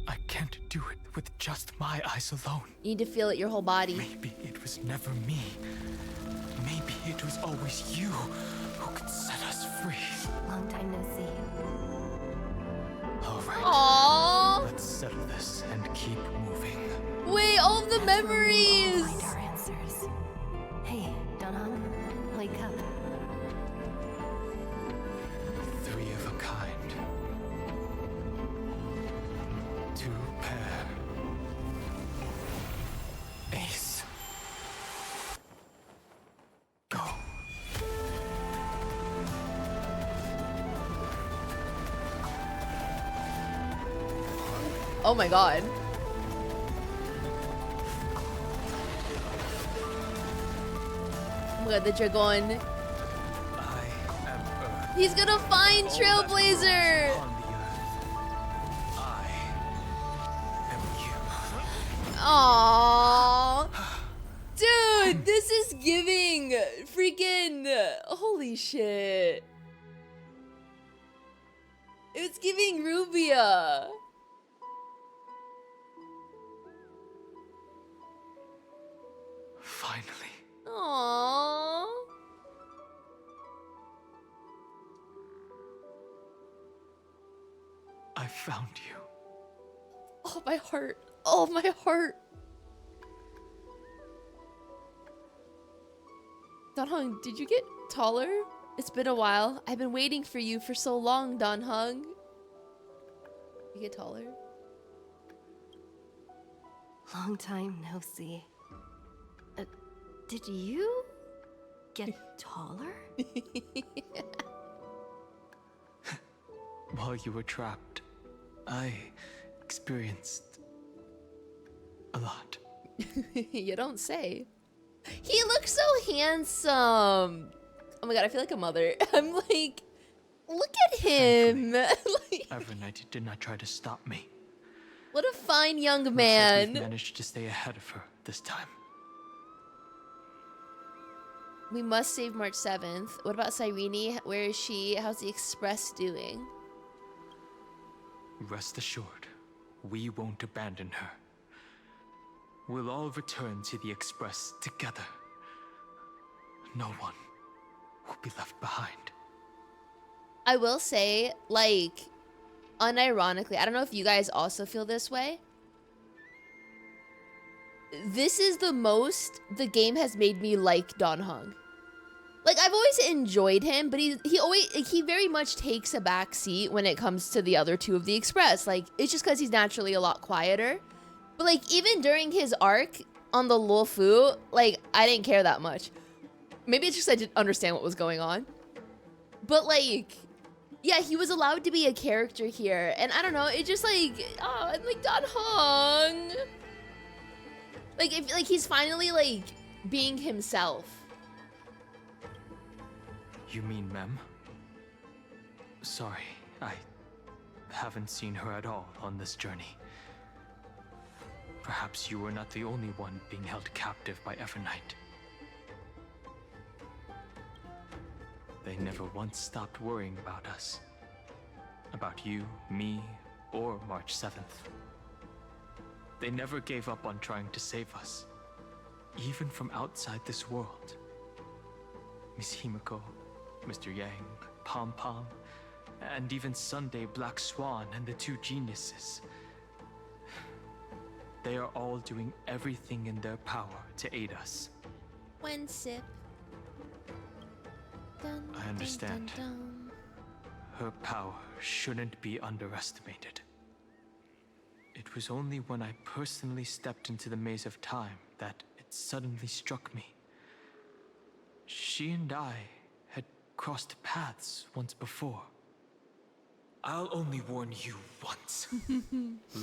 I can't do it with just my eyes alone. You need to feel it your whole body. Maybe it was never me. Maybe it was always you who could set us free. Long time no see. All right. Aww. Let's settle this and keep moving. Wait, all of the memories! Find our answers. Hey, Donhong, wake up. 3 of a kind. 2 pair. Ace. Go. Oh my god. Oh my god, the dragon. He's gonna find Trailblazer! Aww. Dude, this is giving freaking holy shit. It's giving Rubia. Finally. Aww. I found you. Oh, my heart. Oh, my heart. Donhong, did you get taller? It's been a while. I've been waiting for you for so long, Donhong. You get taller? Long time no see. Did you get taller? While you were trapped, I experienced a lot. You don't say. He looks so handsome. Oh my god, I feel like a mother. I'm like, look at him. Like, Evernight did not try to stop me. what a fine young Looks like man. we've managed to stay ahead of her this time. We must save March 7th. What about Cyrene? Where is she? How's the Express doing? Rest assured, we won't abandon her. We'll all return to the Express together. No one will be left behind. I will say, like, unironically, I don't know if you guys also feel this way. This is the most the game has made me like Donhong. Like, I've always enjoyed him, but he very much takes a back seat when it comes to the other two of the Express. Like, it's just because he's naturally a lot quieter. But, like, even during his arc on the Luofu, like, I didn't care that much. Maybe it's just I didn't understand what was going on. But, like, yeah, he was allowed to be a character here. And I don't know, it just, like, oh, I'm like, Donhong. Like, he's finally, like, being himself. You mean Mem? Sorry, I haven't seen her at all on this journey. Perhaps you were not the only one being held captive by Evernight. They never once stopped worrying about us. About you, me, or March 7th. They never gave up on trying to save us. Even from outside this world. Miss Himiko, Mr. Yang, Pom Pom, and even Sunday Black Swan and the 2 geniuses. They are all doing everything in their power to aid us. One sip. Dun, I understand. dun, dun, dun. Her power shouldn't be underestimated. It was only when I personally stepped into the maze of time that it suddenly struck me. She and I had crossed paths once before. I'll only warn you once.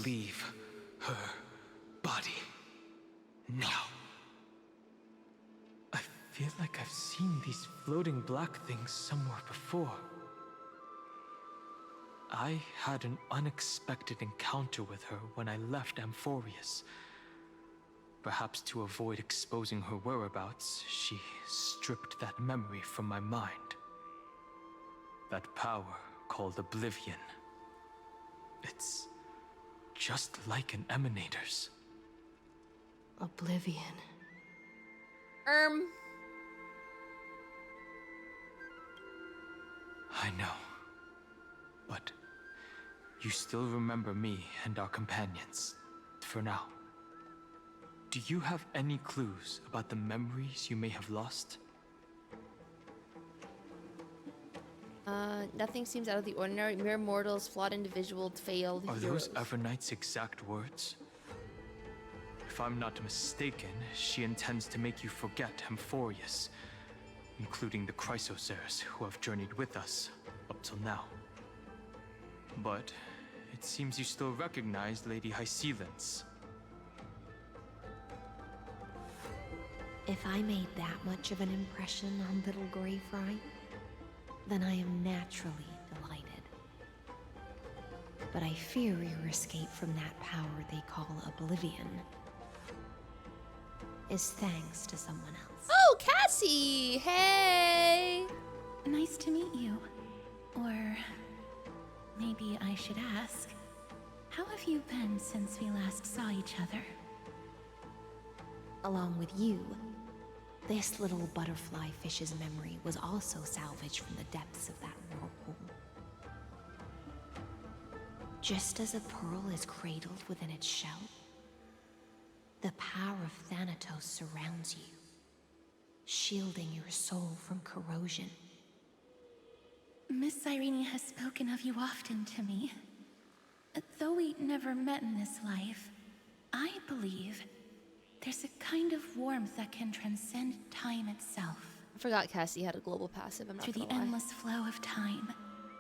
Leave her body now. I feel like I've seen these floating black things somewhere before. I had an unexpected encounter with her when I left Amphorius. Perhaps to avoid exposing her whereabouts, she stripped that memory from my mind. That power called Oblivion. It's just like an emanator's. Oblivion. I know. But you still remember me and our companions, for now. Do you have any clues about the memories you may have lost? Nothing seems out of the ordinary. Mere mortals, flawed individuals, failed Are heroes. those Evernight's exact words? If I'm not mistaken, she intends to make you forget Amphorius, including the Chrysosaurs who have journeyed with us up till now. But it seems you still recognize Lady Iscelins. If I made that much of an impression on little Grey Fry, then I am naturally delighted. But I fear your escape from that power they call Oblivion is thanks to someone else. Oh, Cassie! Hey! Nice to meet you. Or maybe I should ask, how have you been since we last saw each other? Along with you, this little butterfly fish's memory was also salvaged from the depths of that whirlpool. Just as a pearl is cradled within its shell, the power of Thanatos surrounds you, shielding your soul from corrosion. Miss Irene has spoken of you often to me. Though we never met in this life, I believe there's a kind of warmth that can transcend time itself. I forgot Cassie had a global passive. I'm not Through the gonna lie. endless flow of time,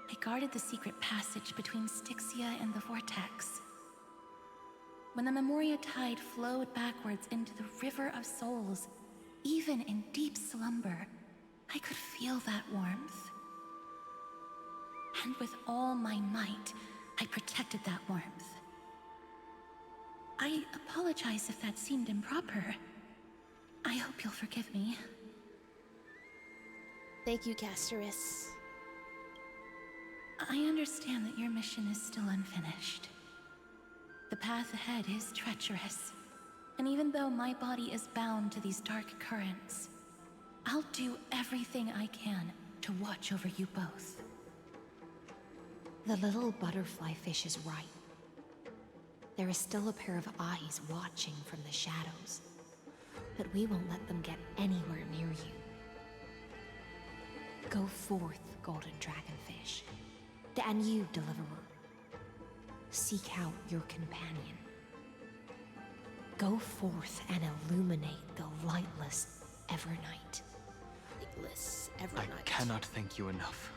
I guarded the secret passage between Styxia and the Vortex. When the Memoria tide flowed backwards into the River of Souls, even in deep slumber, I could feel that warmth. And with all my might, I protected that warmth. I apologize if that seemed improper. I hope you'll forgive me. Thank you, Casterus. I understand that your mission is still unfinished. The path ahead is treacherous, and even though my body is bound to these dark currents, I'll do everything I can to watch over you both. The little butterfly fish is right. There is still a pair of eyes watching from the shadows, but we won't let them get anywhere near you. Go forth, golden dragonfish, and you, deliverer. Seek out your companion. Go forth and illuminate the lightless Evernight. Lightless I Evernight. cannot thank you enough.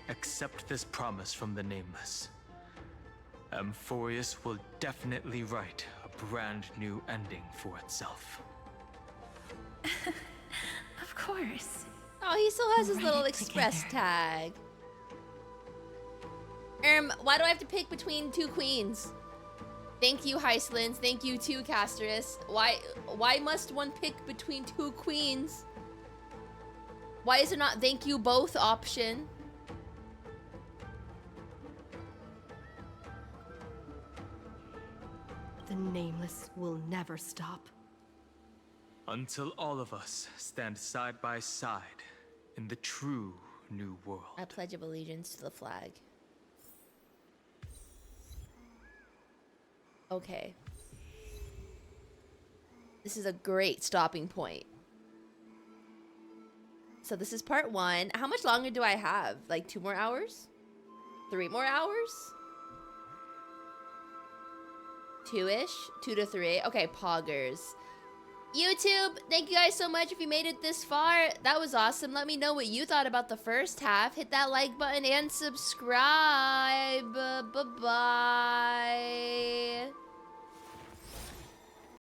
Accept this promise from the Nameless. Amphorius will definitely write a brand new ending for itself. Of course. Oh, he still has his Write little it express together. tag. Why do I have to pick between two queens? Thank you, Iscelins. Thank you too, Casterus. Why must one pick between two queens? Why is there not thank you both option? The Nameless will never stop. Until all of us stand side by side in the true new world. I pledge of allegiance to the flag. Okay. This is a great stopping point. So this is part 1. How much longer do I have? Like 2 more hours? 3 more hours? 2-ish? 2 to 3? Okay, poggers. YouTube, thank you guys so much if you made it this far. That was awesome. Let me know what you thought about the first half. Hit that like button and subscribe. Bye-bye.